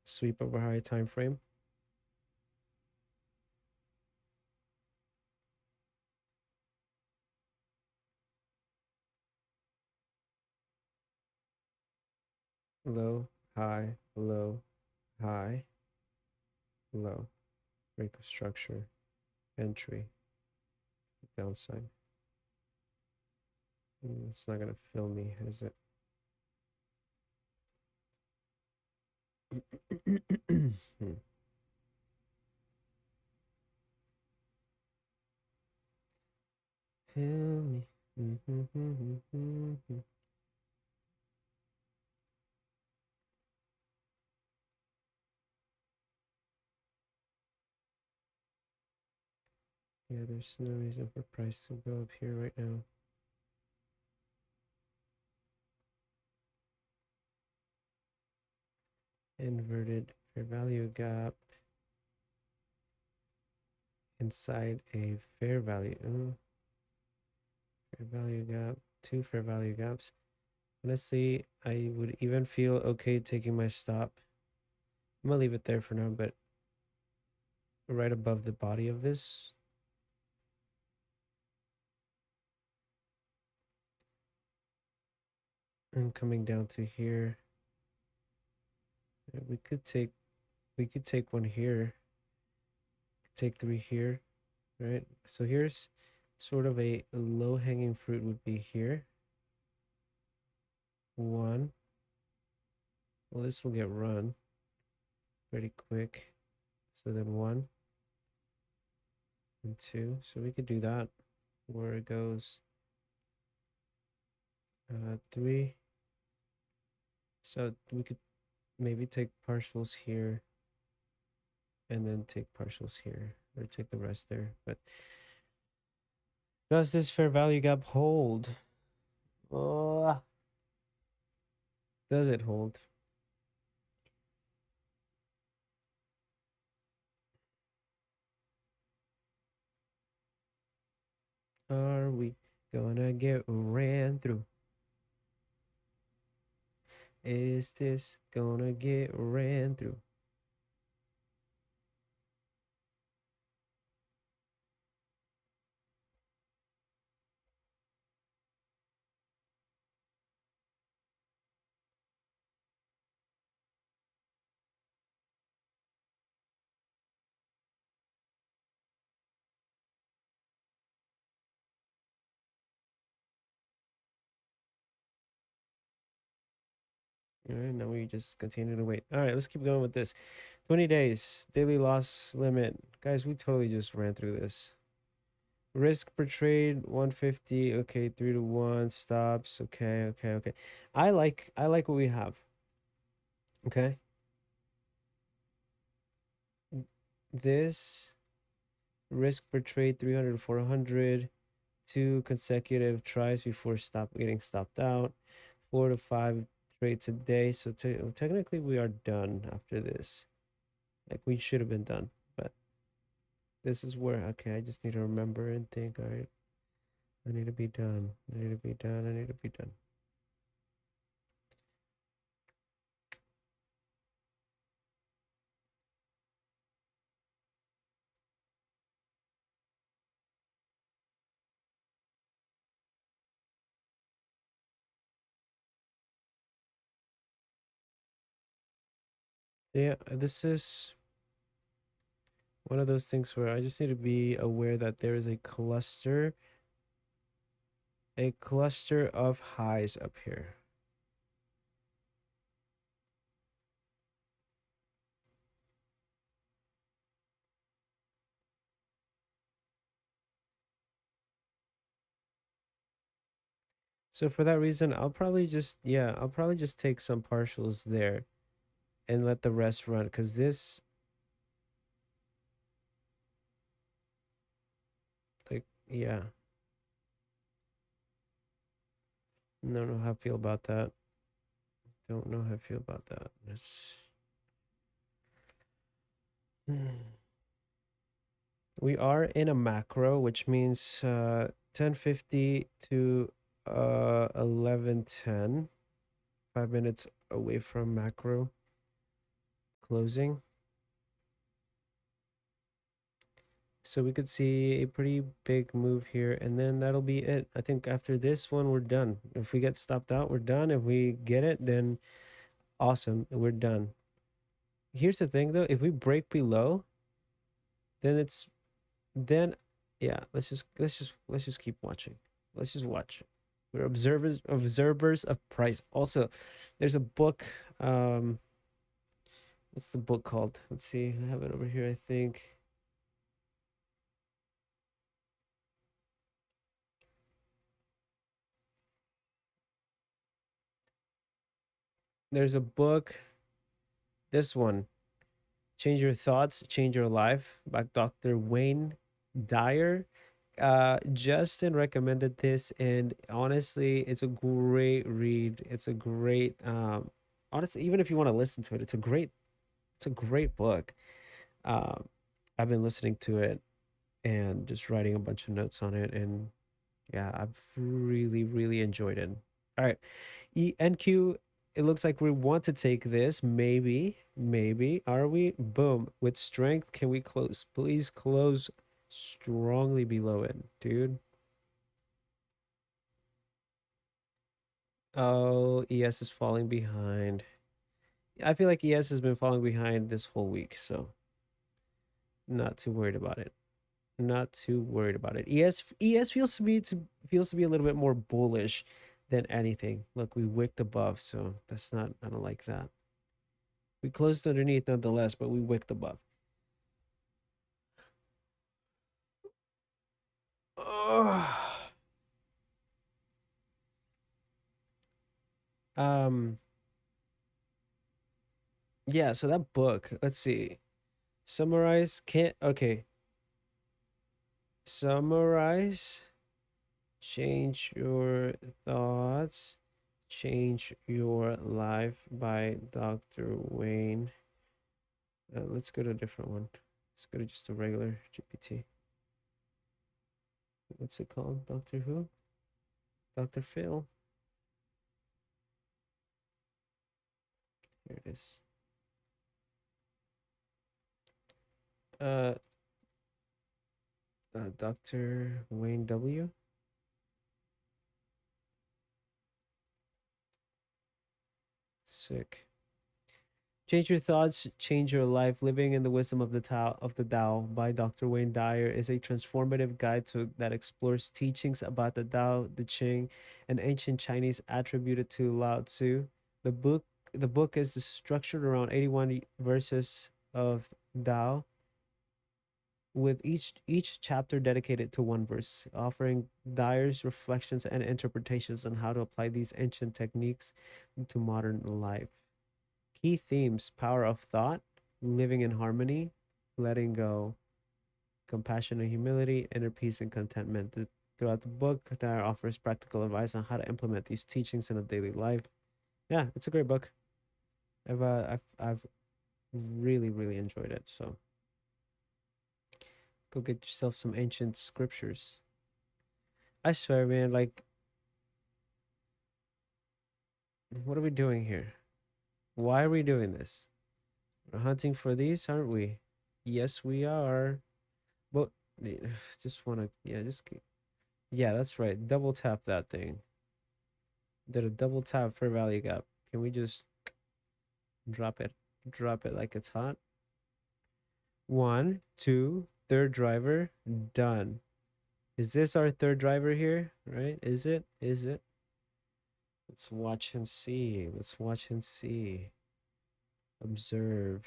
Sweep of a higher time frame. Low, high, low, high, low. Break of structure. Entry. Downside. It's not gonna fill me, is it? Fill me. Yeah, there's no reason for price to go up here right now. Inverted fair value gap inside a fair value. Fair value gap, two fair value gaps. Honestly, I would even feel okay taking my stop I'm gonna leave it there for now, but right above the body of this. And coming down to here. We could take one here. Take 3 here, right? So here's sort of a low hanging fruit would be here. 1. Well, this will get run pretty quick. So then 1 and 2. So we could do that where it goes 3. So we could maybe take partials here and then take partials here or take the rest there. But does this fair value gap hold? Oh, does it hold? Are we gonna get ran through? Is this gonna get ran through? All right, now we just continue to wait. All right, let's keep going with this. 20 days, daily loss limit. Guys, we totally just ran through this. Risk per trade 150. Okay, 3 to 1 stops. Okay. I like what we have. Okay. This risk per trade 300 400. 2 consecutive tries before getting stopped out. 4 to 5 trades a day. So technically we are done after this. Like we should have been done, but this is where, okay, I just need to remember and think, all right, I need to be done. I need to be done. I need to be done. So yeah, this is one of those things where I just need to be aware that there is a cluster of highs up here. So for that reason, I'll probably just take some partials there and let the rest run, because this, like, yeah, don't know how I feel about that. Don't know how I feel about that. It's we are in a macro, which means 10:50 to 11:10, 5 minutes away from macro closing. So we could see a pretty big move here, and then that'll be it. I think after this one, we're done. If we get stopped out, we're done. If we get it, then awesome, we're done. Here's the thing though, if we break below, then yeah, let's just keep watching. Let's just watch. We're observers of price. Also, there's a book. What's the book called? Let's see. I have it over here, I think. There's a book. This one, Change Your Thoughts, Change Your Life by Dr. Wayne Dyer. Justin recommended this, and honestly, it's a great read. It's a great honestly, even if you want to listen to it, it's a great book. Um, I've been listening to it and just writing a bunch of notes on it, and yeah, I've really enjoyed it. All right, ENQ it looks like we want to take this. Maybe, maybe. Are we? Boom. With strength, can we close? Please close strongly below it, dude. Oh, ES is falling behind. I feel like ES has been falling behind this whole week, so not too worried about it. Not too worried about it. ES feels to be a little bit more bullish than anything. Look, we wicked above, so that's not. I don't like that. We closed underneath nonetheless, but we wicked above. Ugh. Um. Yeah. So that book. Let's see. Summarize. Can't. Okay. Summarize. Change your thoughts. Change your life by Dr. Wayne. Let's go to a different one. Let's go to just a regular GPT. What's it called? Doctor who? Dr. Phil. Here it is. Uh, Dr. Wayne W. Sick. Change Your Thoughts, Change Your Life. Living in the Wisdom of the Tao by Dr. Wayne Dyer is a transformative guide that explores teachings about the Tao, the Ching, and ancient Chinese attributed to Lao Tzu. The book the book is structured around 81 verses of Tao, with each chapter dedicated to one verse, offering Dyer's reflections and interpretations on how to apply these ancient techniques to modern life. Key themes: power of thought, living in harmony, letting go, compassion and humility, inner peace and contentment. Throughout the book, Dyer offers practical advice on how to implement these teachings in a daily life. Yeah, it's a great book. I've really really enjoyed it. So go get yourself some ancient scriptures. I swear, man. Like, what are we doing here? Why are we doing this? We're hunting for these, aren't we? Yes, we are. But just want to, yeah, yeah, that's right. Double tap that thing. Did a double tap for value gap. Can we just drop it? Drop it like it's hot. One, two, third driver, done. Is this our third driver here? Right? Is it? Is it? Let's watch and see. Let's watch and see. Observe.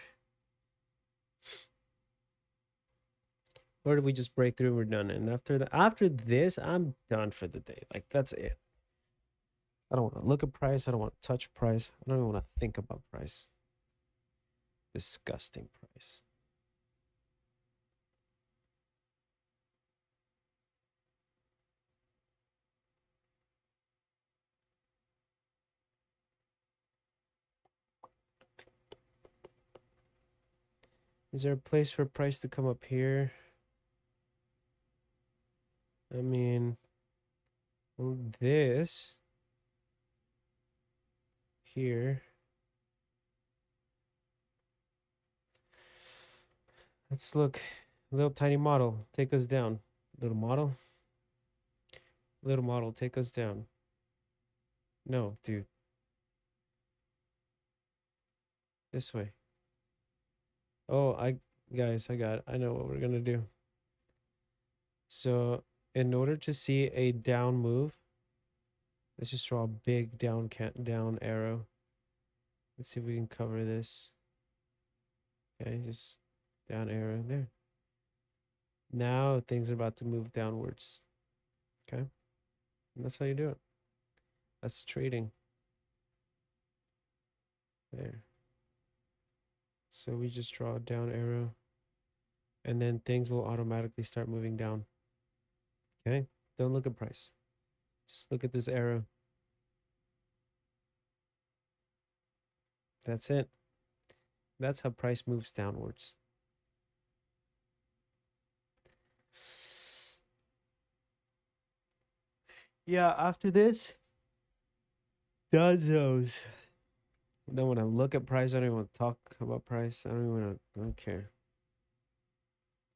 Or do we just break through and we're done? And after this, I'm done for the day. Like, that's it. I don't want to look at price. I don't want to touch price. I don't even want to think about price. Disgusting price. Is there a place for price to come up here? I mean, well, this here. Let's look. Little tiny model, take us down. Little model. Little model, take us down. No, dude. This way. Oh, guys, I know what we're gonna do. So, in order to see a down move, let's just draw a big down arrow. Let's see if we can cover this. Okay, just down arrow there. Now things are about to move downwards. Okay, and that's how you do it. That's trading. There. So we just draw a down arrow, and then things will automatically start moving down. Okay, don't look at price. Just look at this arrow. That's it. That's how price moves downwards. Yeah, after this, Dunzos. I don't want to look at price. I don't even want to talk about price. I don't even want to. I don't care.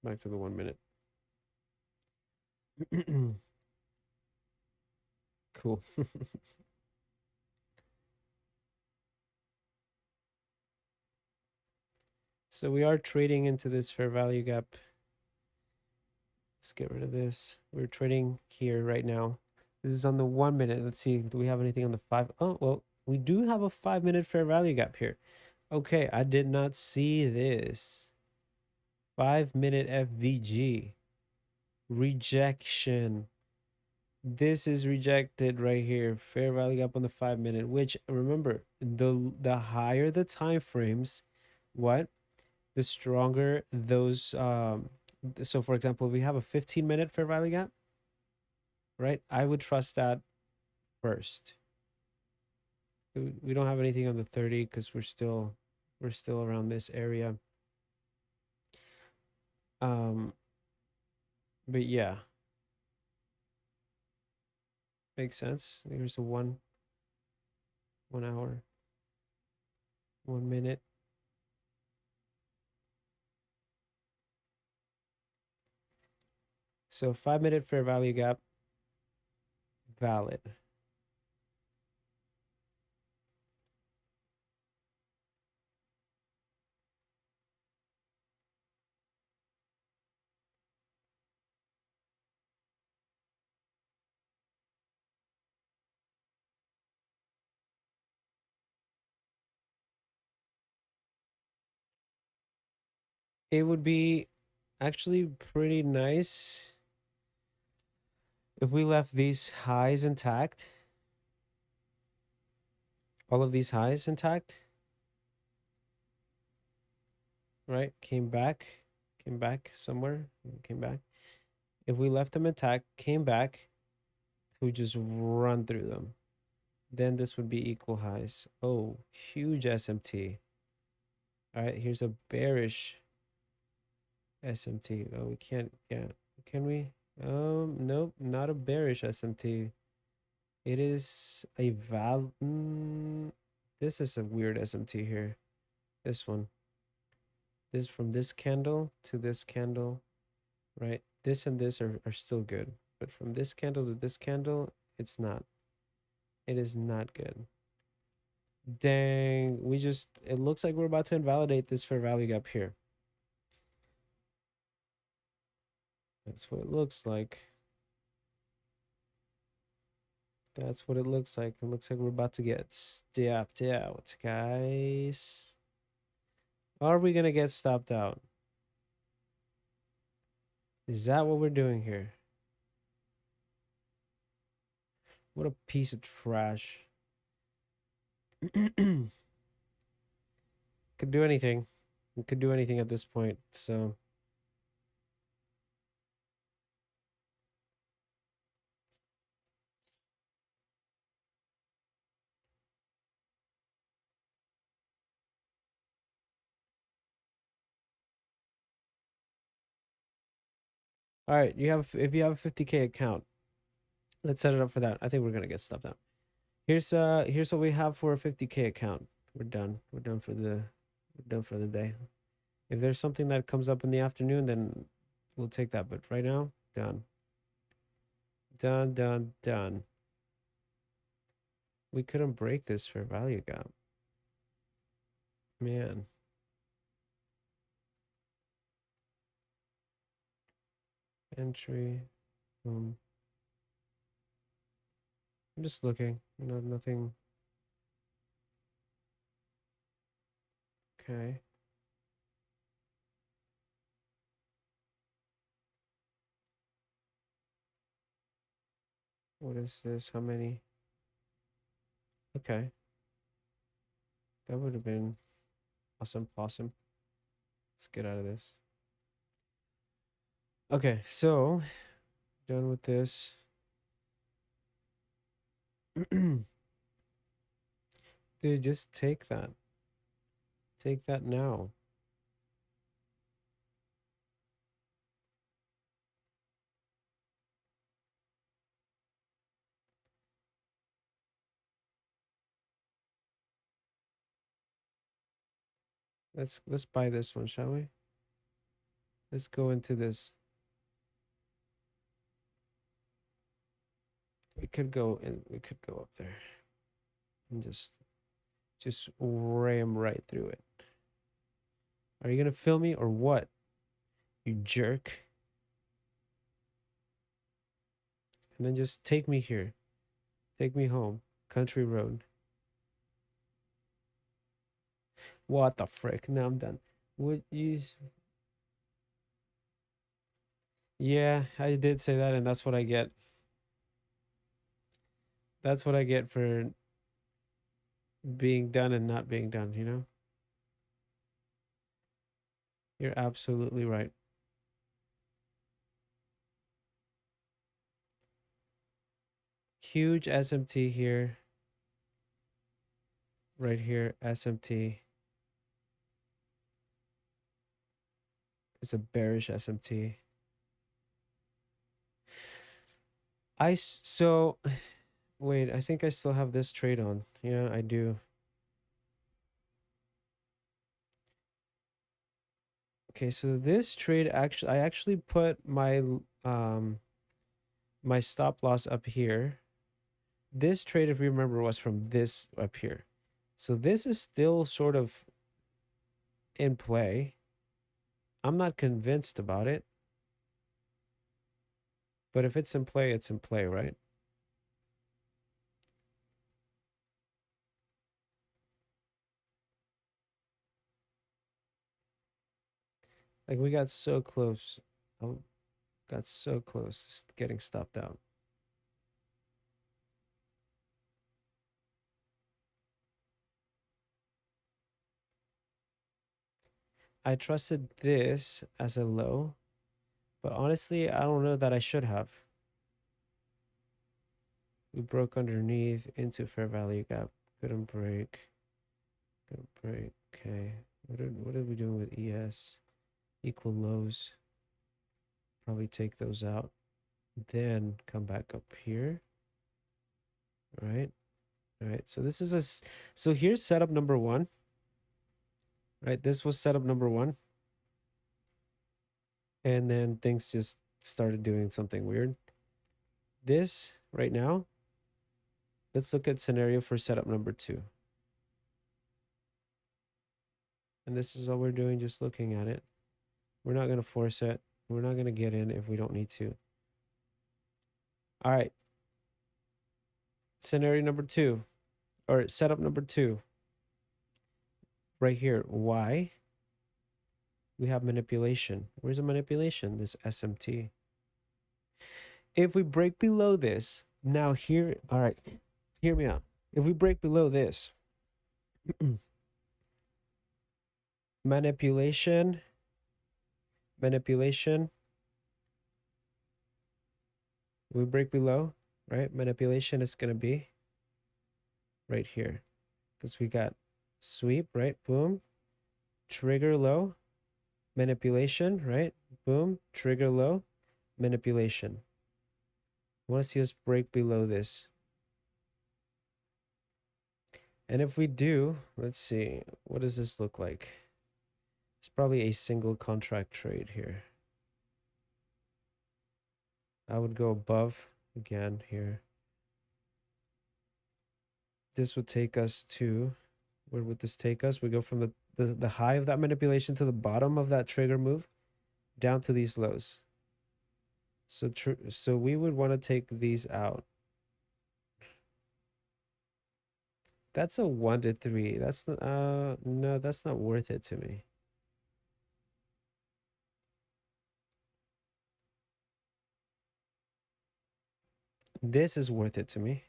Back to the 1 minute. Cool. So we are trading into this fair value gap. Let's get rid of this. We're trading here right now. This is on the 1 minute. Let's see. Do we have anything on the 5? Oh, well, we do have a 5 minute fair value gap here. Okay, I did not see this. 5 minute FVG. Rejection. This is rejected right here. Fair value gap on the 5 minute, which remember, the higher the time frames, what? The stronger those so for example, if we have a 15 minute fair value gap, right? I would trust that first. We don't have anything on the 30 because we're still around this area. Um, but yeah, makes sense. Here's a 1 hour, 1 minute. So 5 minute fair value gap valid. It would be actually pretty nice if we left these highs intact, all of these highs intact, right? Came back somewhere, came back. If we left them intact, came back, we just run through them. Then this would be equal highs. Oh, huge SMT. All right, here's a bearish SMT. Oh, we can't, yeah, can we? Nope, not a bearish SMT. It is a this is a weird SMT here. This one. This from this candle to this candle, right? This and this are still good. But from this candle to this candle, it's not. It is not good. Dang, it looks like we're about to invalidate this fair value gap here. That's what it looks like. That's what it looks like. It looks like we're about to get stopped out, guys. Are we gonna get stopped out? Is that what we're doing here? What a piece of trash. Could do anything. We could do anything at this point. So all right, if you have a 50K account, let's set it up for that. I think we're gonna get stopped out. Here's what we have for a 50K account. We're done. We're done for the day. If there's something that comes up in the afternoon, then we'll take that. But right now, done. Done, done, done. We couldn't break this for value gap. Man. Entry. I'm just looking. Nothing. Okay. What is this? How many? Okay. That would have been awesome. Awesome. Let's get out of this. Okay, so done with this. Dude, just take that. Take that now. Let's buy this one, shall we? Let's go into this. We could go up there and just ram right through it. Are you gonna film me or what? You jerk. And then just take me here. Take me home. Country road. What the frick? Now I'm done. Would you? Yeah, I did say that, and that's what I get. That's what I get for being done and not being done, you know? You're absolutely right. Huge SMT here. Right here, SMT. It's a bearish SMT. So wait, I think I still have this trade on. Yeah, I do. Okay, so this trade I actually put my stop loss up here. This trade, if you remember, was from this up here. So this is still sort of in play. I'm not convinced about it. But if it's in play, right? Like we got so close. I got so close to getting stopped out. I trusted this as a low, but honestly, I don't know that I should have. We broke underneath into fair value gap. Couldn't break. Couldn't break. Okay. What are we doing with ES? Equal lows. Probably take those out. Then come back up here. All right. All right. So this is so here's setup number one. Right. This was setup number one. And then things just started doing something weird. This right now, let's look at scenario for setup number two. And this is all we're doing, just looking at it. We're not going to force it. We're not going to get in if we don't need to. All right. Scenario number two, or setup number two. Right here, why? We have manipulation. Where's the manipulation? This SMT. If we break below this, now here, all right, hear me out. If we break below this, manipulation, we break below, right? Manipulation is going to be right here because we got sweep, right? Boom, trigger low, manipulation, right? Boom, trigger low, manipulation. I want to see us break below this. And if we do, let's see, what does this look like? It's probably a single contract trade here. I would go above again here. This would take us to, where would this take us? We go from the high of that manipulation to the bottom of that trigger move down to these lows. So we would want to take these out. That's a 1 to 3. That's not, no, that's not worth it to me. This is worth it to me.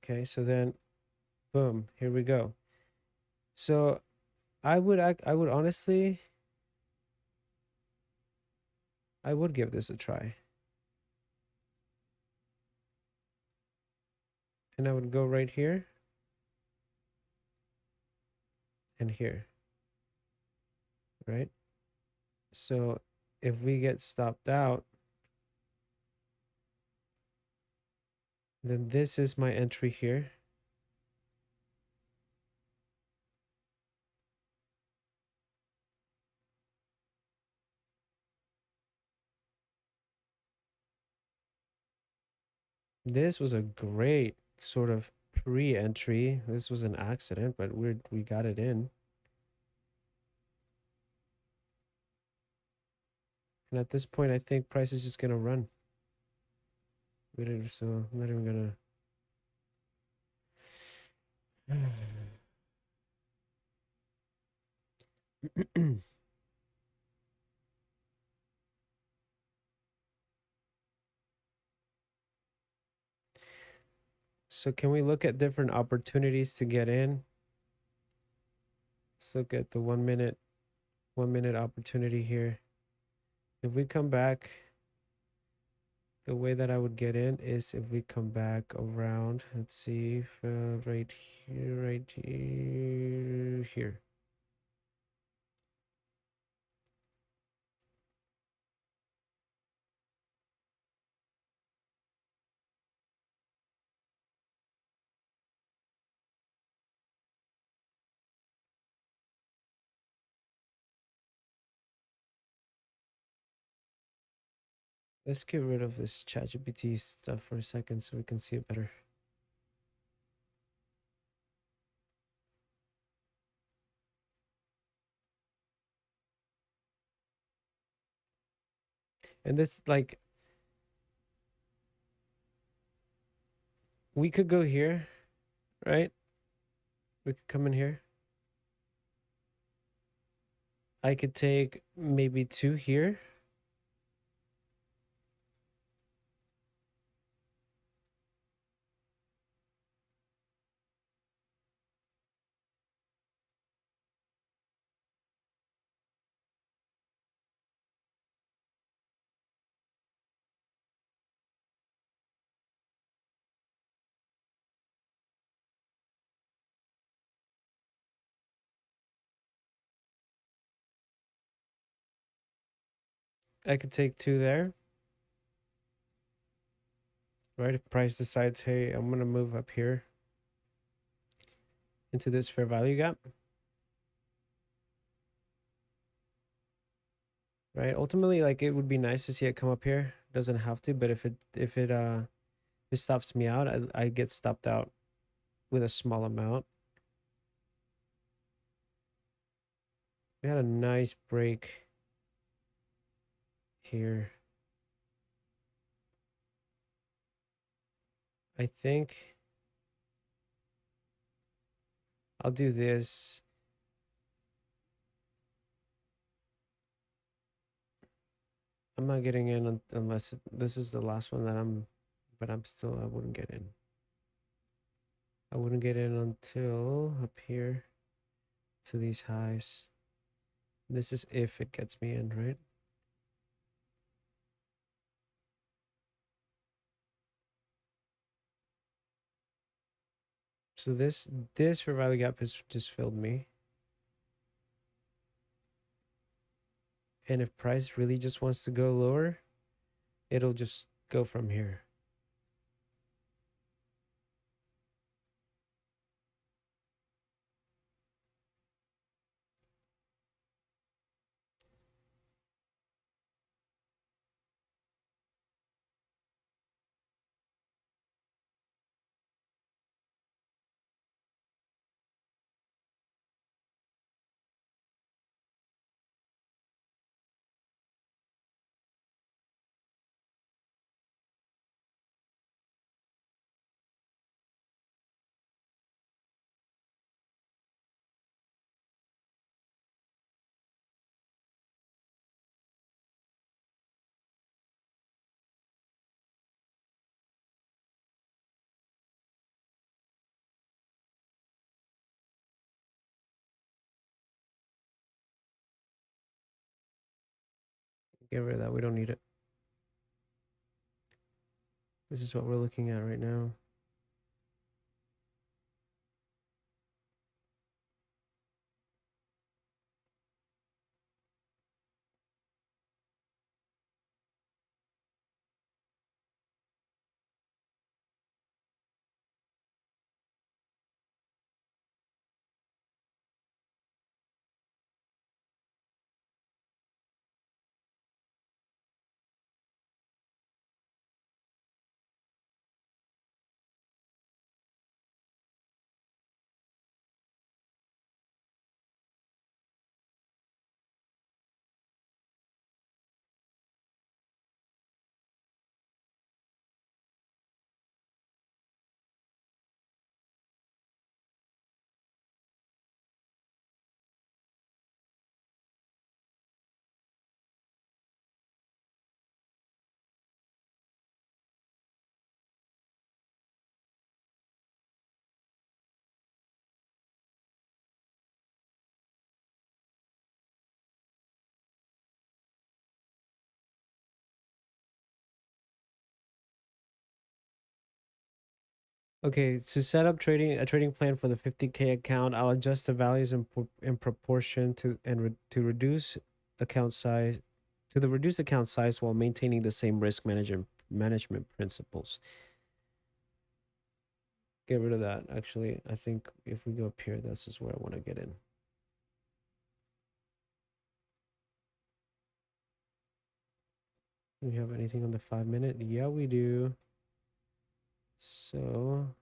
Okay, so then boom, here we go. So I would honestly, I would give this a try. And I would go right here and here, right? So if we get stopped out, Then this is my entry here. This was a great sort of pre-entry. This was an accident, but we got it in. And at this point, I think price is just gonna run. So I'm not even gonna. So can we look at different opportunities to get in? Let's look at the 1 minute opportunity here. If we come back, the way that I would get in is if we come back around, let's see, if, right here. Let's get rid of this ChatGPT stuff for a second so we can see it better. And this, like, we could go here, right? We could come in here. I could take maybe 2 here. I could take 2 there. Right, if price decides, hey, I'm gonna move up here into this fair value gap. Right, ultimately, like, it would be nice to see it come up here. Doesn't have to, but if it stops me out, I get stopped out with a small amount. We had a nice break here. I think I'll do this. I'm not getting in unless this is the last one that but I wouldn't get in. I wouldn't get in until up here to these highs. This is if it gets me in, right? So this fair value gap has just filled me. And if price really just wants to go lower, it'll just go from here. Get rid of that. We don't need it. This is what we're looking at right now. Okay, to set up a trading plan for the 50K account, I'll adjust the values in proportion to to reduce account size to the reduced account size while maintaining the same risk management principles. Get rid of that. Actually, I think if we go up here, this is where I want to get in. Do we have anything on the 5 minute? Yeah, we do. So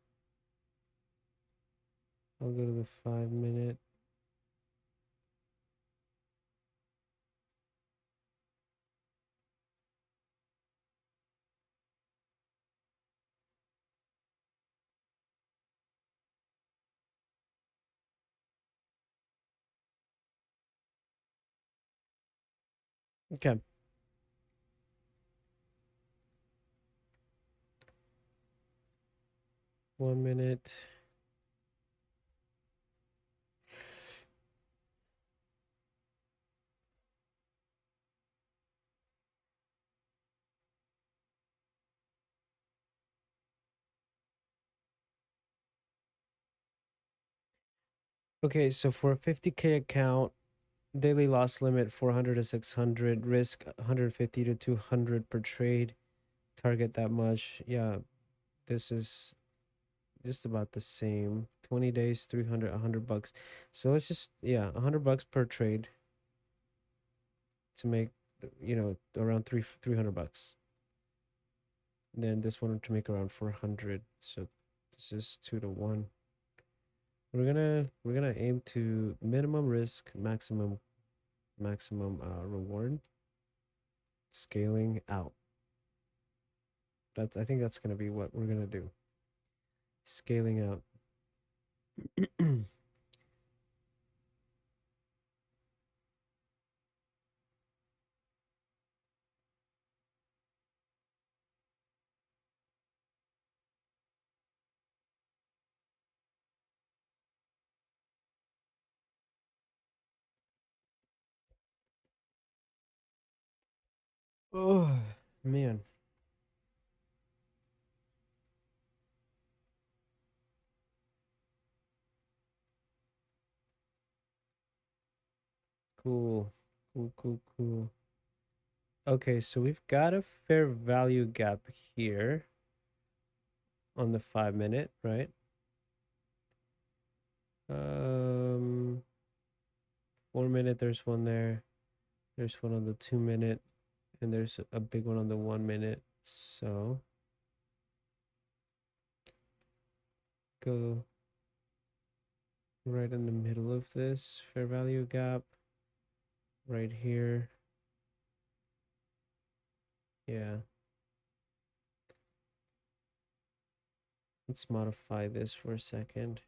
I'll go to the 5 minute. Okay. One minute. Okay, so for a 50K account, daily loss limit 400 to 600, risk 150 to 200 per trade. Target that much. Yeah, this is just about the same. 20 days, 300, $100. So let's just, yeah, $100 per trade to make, around 300 bucks. Then this one to make around 400. So this is 2 to 1. We're gonna aim to minimum risk, maximum reward, scaling out. I think that's gonna be what we're gonna do. Scaling out. Oh man. Cool. Cool, cool, cool. Okay, so we've got a fair value gap here on the 5 minute, right? 4 minute, there's one there. There's one on the 2 minute, and there's a big one on the 1 minute. So go right in the middle of this fair value gap, right here. Yeah. Let's modify this for a second.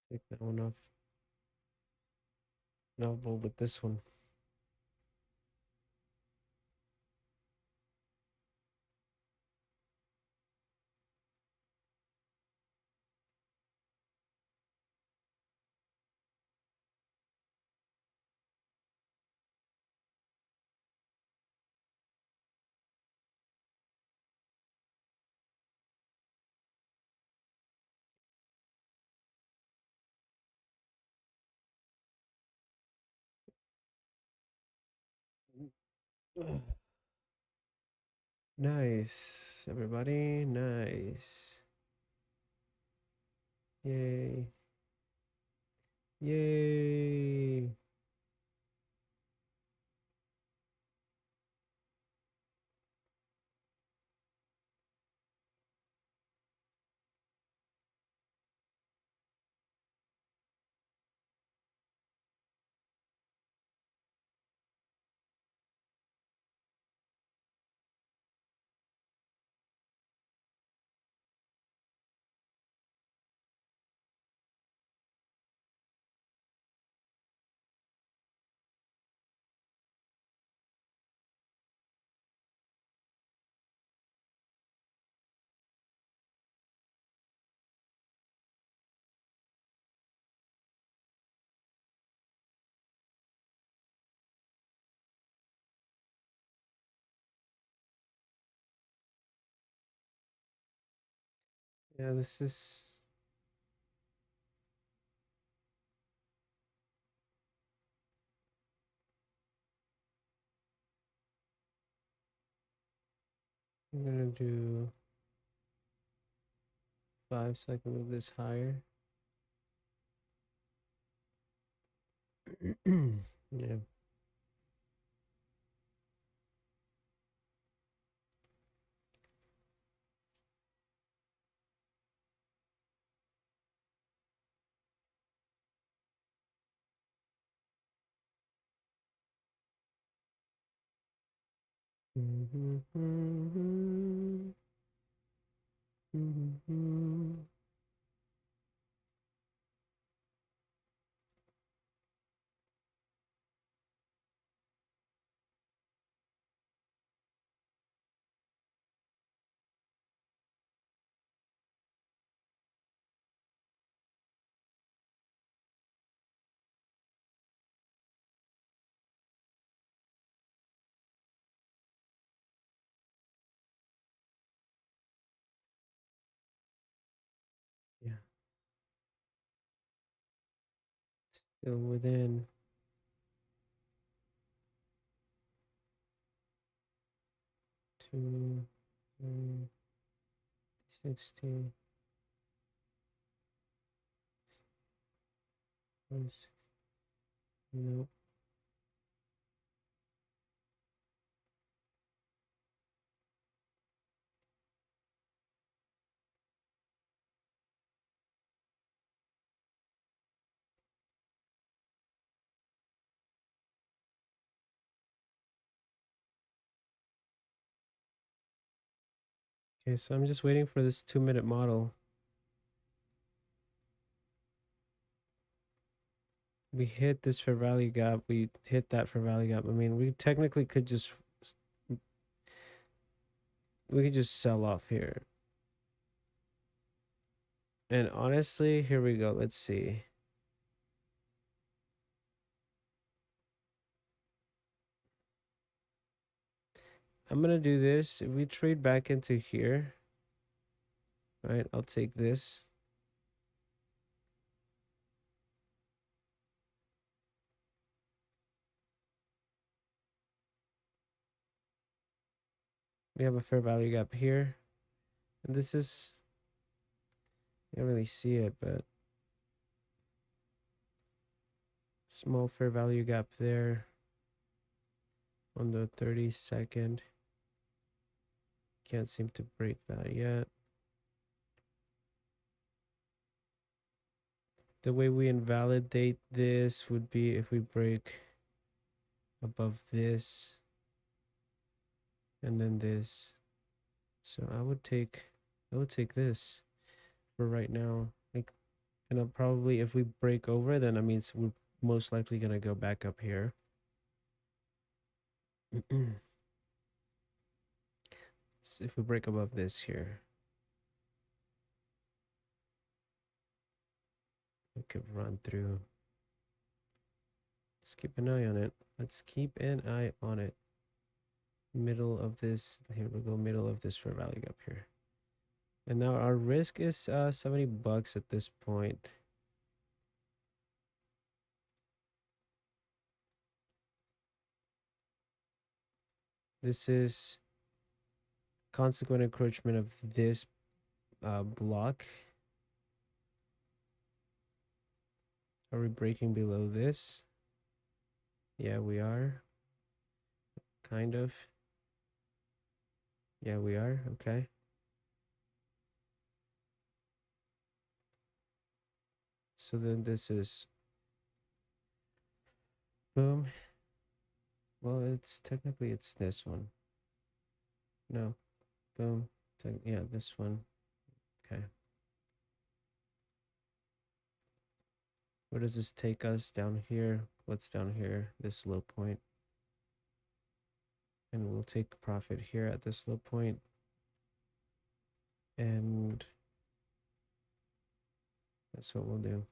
Take that one off. Now we'll with this one. Nice, everybody. Nice. Yay. Yay. Yeah, this is. I'm gonna do 5 so I can move this higher. Yeah. Yeah. Still within 2, 16. Nope. Okay, so I'm just waiting for this 2-minute model. We hit this fair value gap. We hit that fair value gap. I mean, we technically could just sell off here. And honestly, here we go. Let's see. I'm gonna do this. If we trade back into here, right? I'll take this. We have a fair value gap here. And this is, you can't really see it, but small fair value gap there on the 30-second. Can't seem to break that yet. The way we invalidate this would be if we break above this and then this. So I would take this for right now. Like, and I'll probably, if we break over, then that means we're most likely gonna go back up here. So if we break above this here, we could run through. Let's keep an eye on it. Let's keep an eye on it. Middle of this, here we go, middle of this fair value gap here. And now our risk is $70 at this point. This is consequent encroachment of this block. Are we breaking below this? Yeah, we are. Kind of. Yeah, we are. Okay. So then this is boom. Well, it's technically it's this one. No. Boom. Yeah, this one. Okay. Where does this take us? Down here. What's down here? This low point. And we'll take profit here at this low point. And that's what we'll do.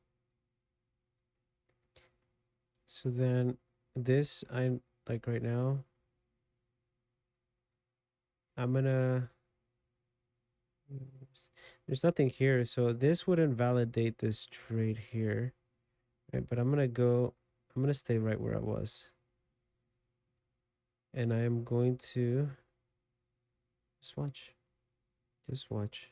So then this, I'm like right now, I'm gonna, There's nothing here, so this would invalidate this trade here. Right, but I'm gonna stay right where I was. And I am going to just watch. Just watch.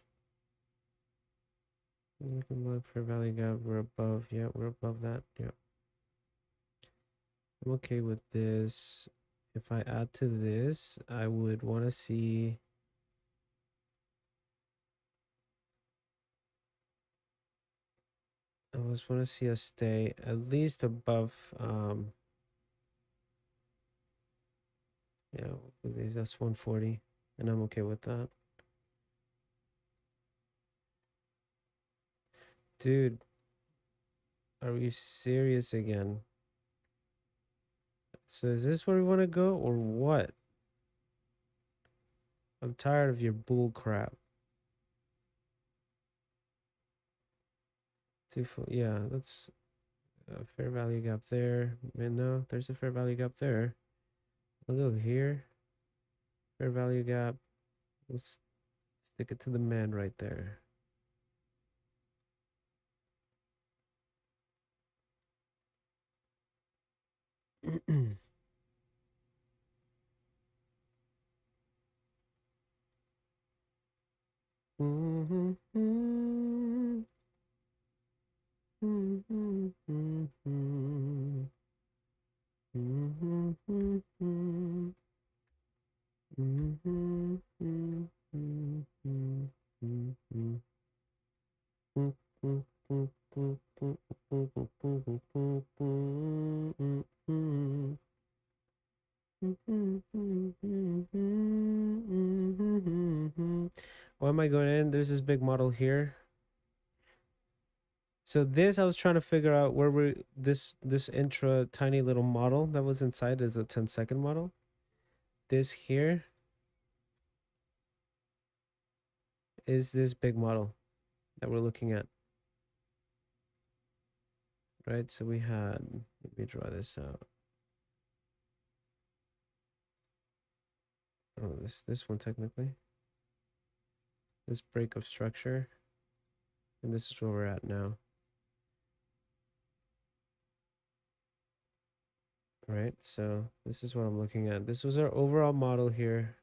We can look for value gap. We're above. Yeah, we're above that. Yeah. I'm okay with this. If I add to this, I would want to see. I just want to see us stay at least above. Yeah, that's 140, and I'm okay with that. Dude, are we serious again? So is this where we want to go or what? I'm tired of your bull crap. Yeah, that's a fair value gap there. Man, no, there's a fair value gap there. I'll go here. Fair value gap. Let's stick it to the man right there. Why am I going in? There's this big model here. So this, I was trying to figure out where we this intra tiny little model that was inside is a 10-second model. This here is this big model that we're looking at. Right? So we had, let me draw this out. Oh, this one technically. This break of structure. And this is where we're at now. Right? So this is what I'm looking at. This was our overall model here.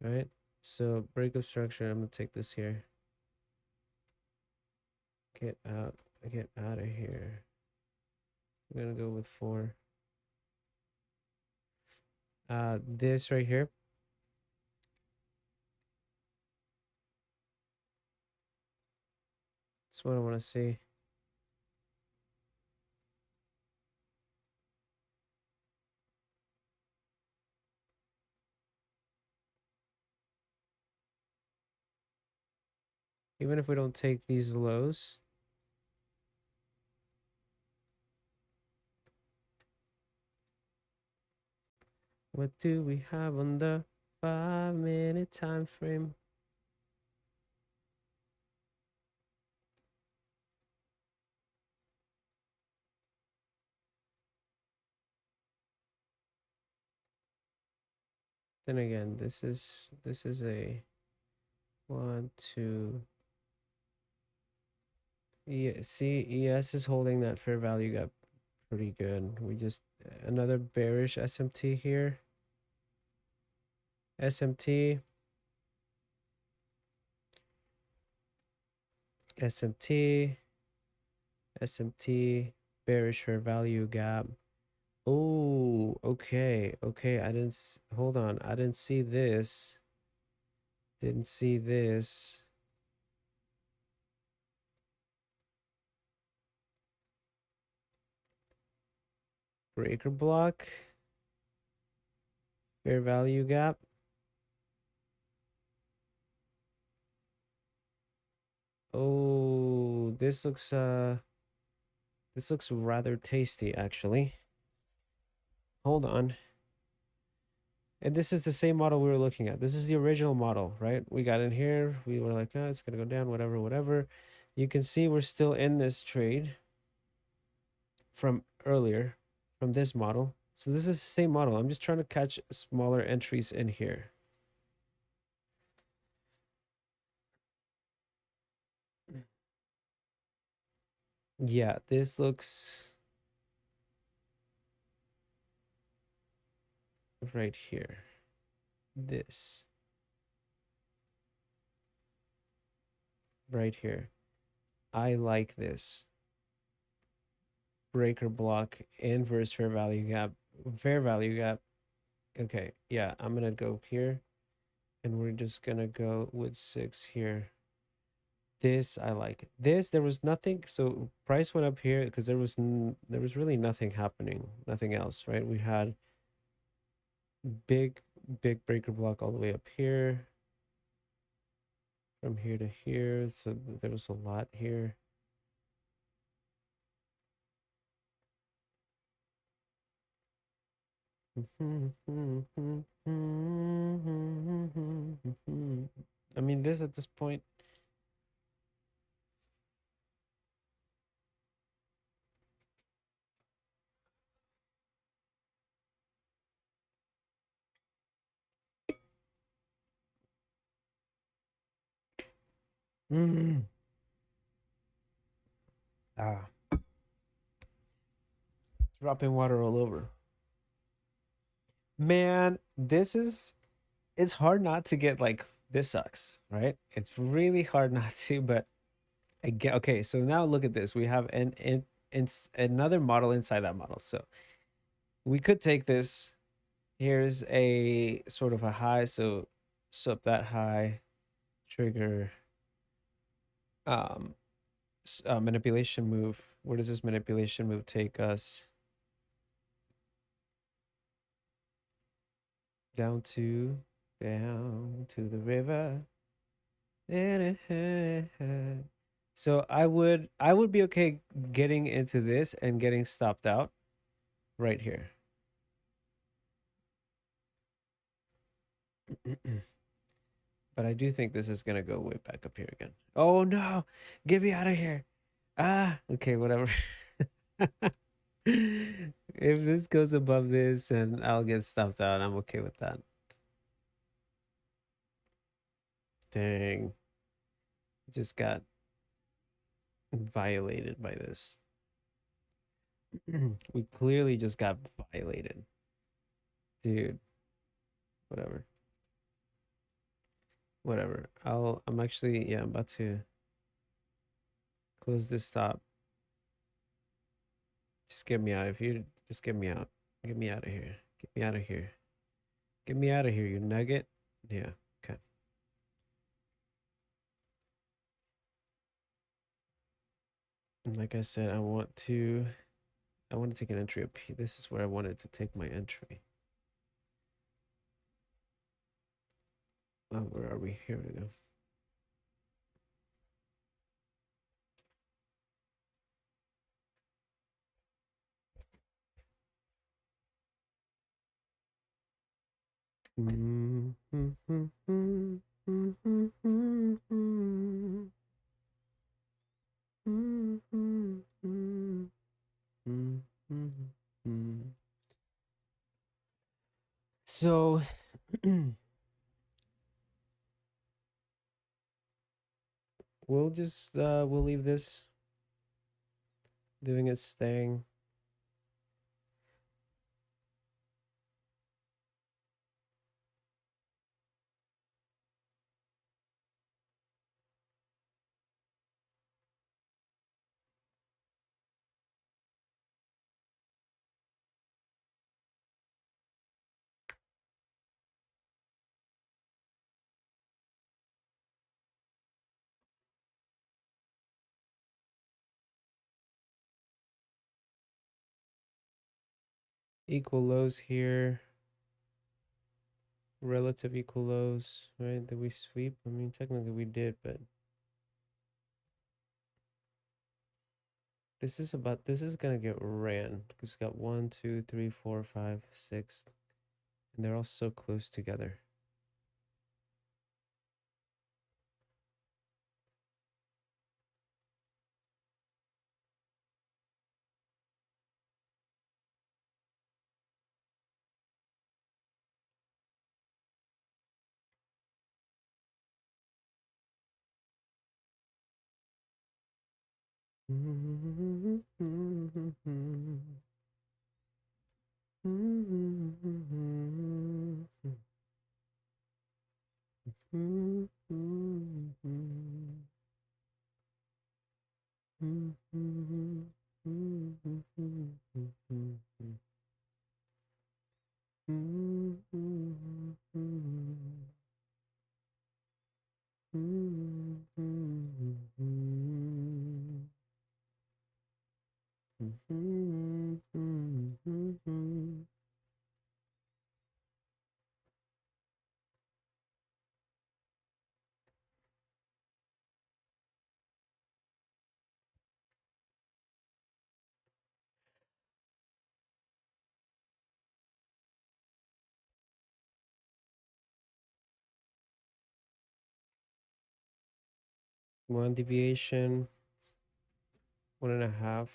Right? So break of structure, I'm gonna take this here. Get out of here. I'm gonna go with 4. This right here. That's what I want to see. Even if we don't take these lows. What do we have on the 5-minute time frame? Then again, this is a 1, 2. Yeah, see, ES is holding that fair value gap pretty good. We just another bearish SMT here. SMT. SMT. SMT. Bearish fair value gap. Oh, okay. Okay, I didn't hold on. I didn't see this. Didn't see this. Breaker block. Fair value gap. Oh, this looks rather tasty actually. Hold on. And this is the same model we were looking at. This is the original model, right? We got in here. We were like, oh, it's gonna go down, whatever, whatever. You can see we're still in this trade from earlier, from this model. So this is the same model. I'm just trying to catch smaller entries in here. Yeah, this looks right here. This right here. I like this breaker block inverse fair value gap. Fair value gap. Okay, yeah, I'm gonna go here, and we're just gonna go with 6 here. This I like. This there was nothing. So price went up here because there was really nothing happening, nothing else, right? We had big breaker block all the way up here, from here to here. So there was a lot here. I mean, this at this point. Ah, dropping water all over. Man, it's hard not to get like this sucks, right? It's really hard not to, but I get okay. So now look at this. We have another model inside that model. So we could take this. Here's a sort of a high. So up that high, trigger um manipulation move. Where does this manipulation move take us? Down to the river. So I would be okay getting into this and getting stopped out right here. But I do think this is gonna go way back up here again. Oh no, get me out of here. Ah, okay, whatever. If this goes above this and I'll get stopped out, I'm okay with that. Dang, just got violated by this. We clearly just got violated. Dude, whatever. Whatever. I'm actually, yeah, I'm about to close this stop. Just get me out. If you just get me out. Get me out of here. Get me out of here. Get me out of here, you nugget. Yeah, okay. And like I said, I want to take an entry up here. This is where I wanted to take my entry. Oh, where are we? Here we go. So we'll just we'll leave this doing its thing. Equal lows here. Relative equal lows, right? Did we sweep? I mean, technically we did, but this is gonna get ran because we got 1, 2, 3, 4, 5, 6, and they're all so close together. One deviation, 1.5.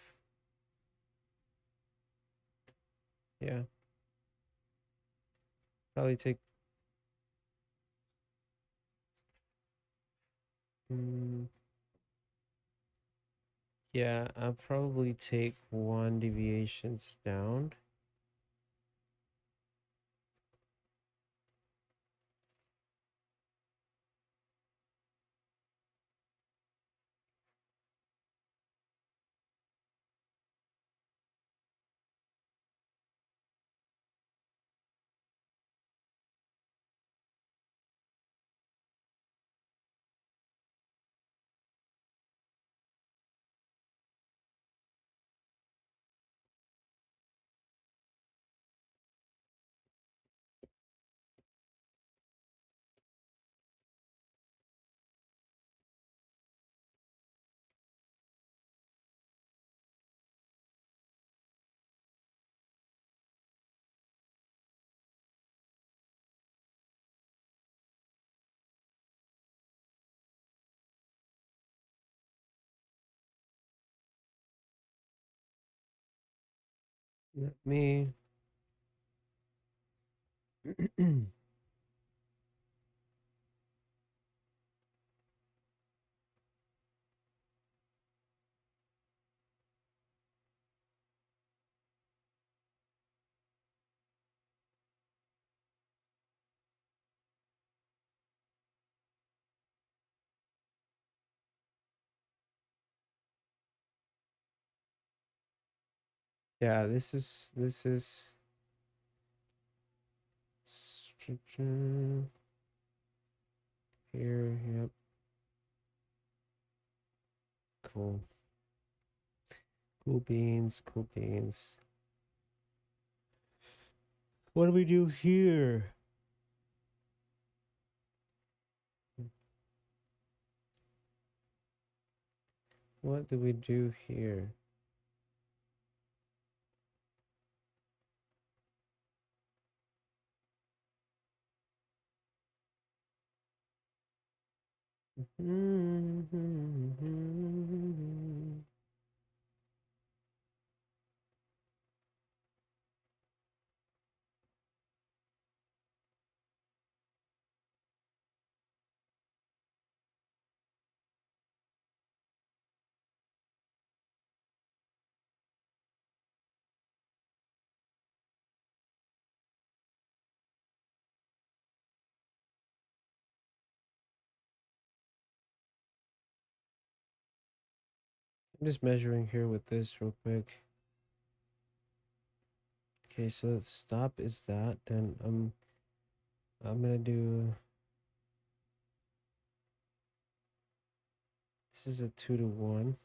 Yeah, probably take. Yeah, I'll probably take 1 deviations down. Let me. Yeah, this is here. Yep, cool. Cool beans, cool beans. What do we do here? What do we do here? I'm just measuring here with this real quick. Okay, so stop is that. Then I'm gonna do. This is a 2-to-1.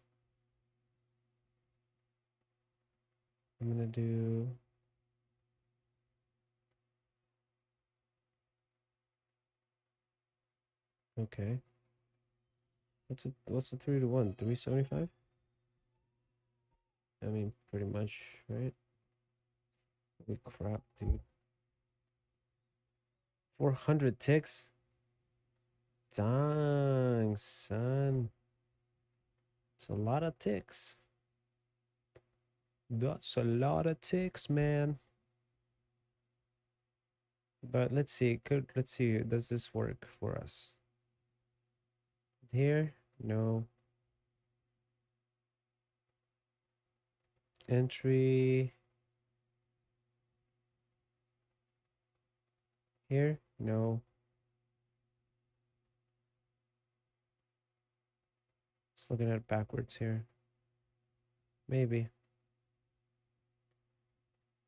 I'm gonna do. Okay. What's a 3-to-1? 375? I mean, pretty much, right? Holy crap, dude. 400 ticks? Dang, son. It's a lot of ticks. That's a lot of ticks, man. But let's see. Let's see. Does this work for us? Here? No. Entry. Here? No. Just looking at it backwards here. Maybe.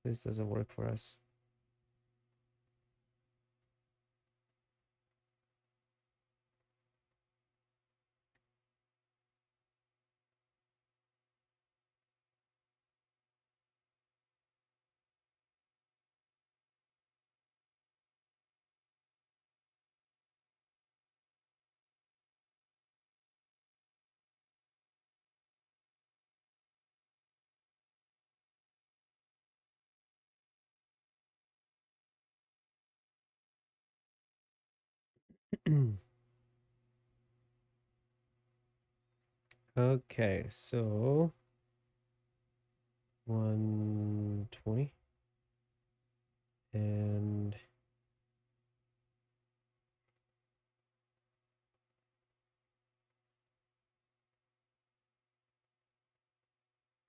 This doesn't work for us. Okay, so 120 and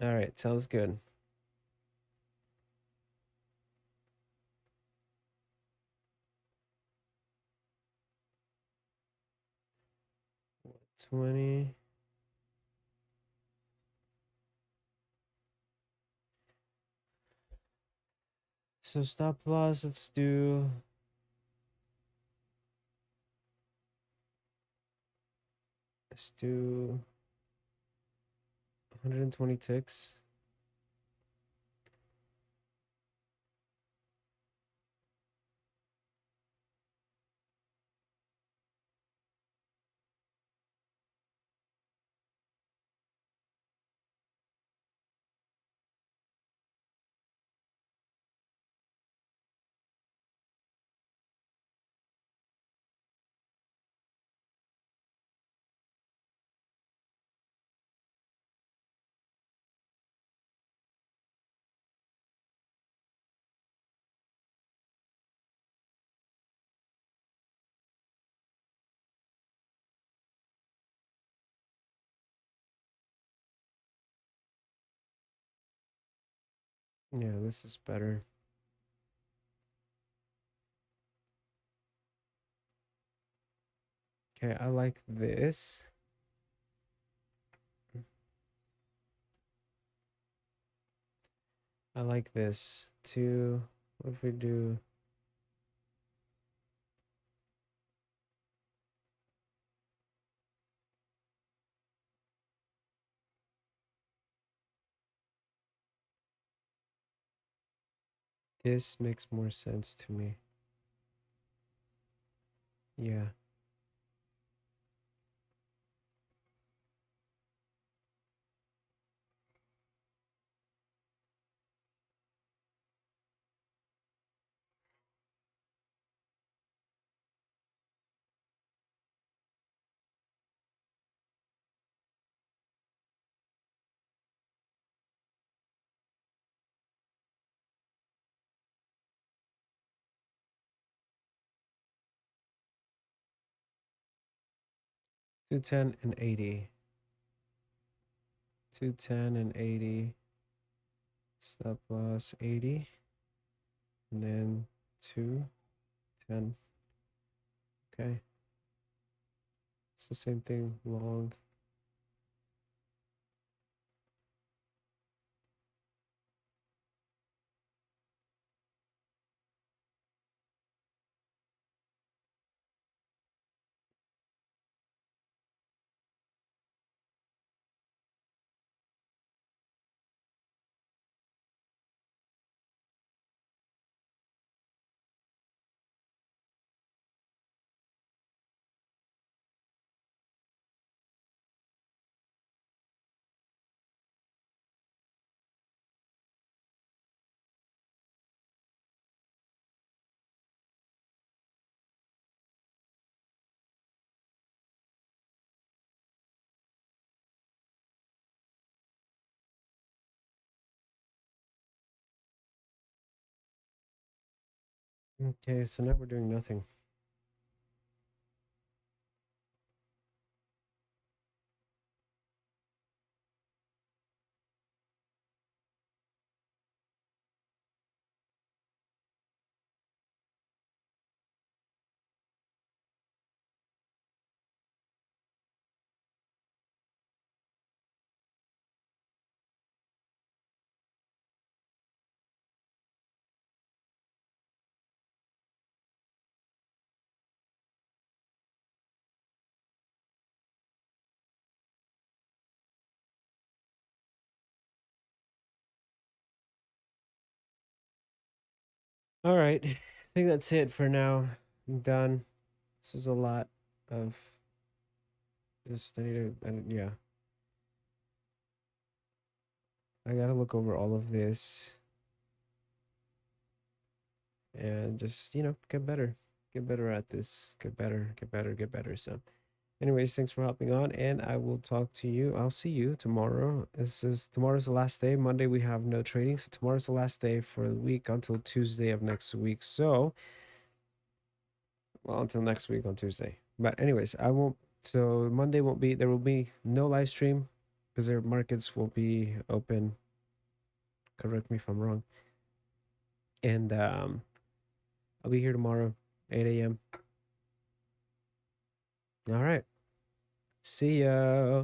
all right, sounds good. What, 20. So stop loss, let's do 120 ticks. Yeah, this is better. Okay, I like this. I like this too. What if we do this? Makes more sense to me. Yeah. Two ten and 80. 210 and 80. Stop loss 80. And then 210. Okay. It's the same thing, long. Okay, so now we're doing nothing. All right. I think that's it for now. I'm done. This was a lot of just, I need to, and yeah, I gotta look over all of this and just, get better at this, get better, get better, get better. So, anyways, thanks for hopping on, and I will talk to you. I'll see you tomorrow. Tomorrow's the last day. Monday we have no trading, so tomorrow's the last day for the week until Tuesday of next week. So, well, until next week on Tuesday. But anyways, I won't. So Monday won't be. There will be no live stream because their markets will be open. Correct me if I'm wrong. And I'll be here tomorrow, 8 a.m. All right. See ya.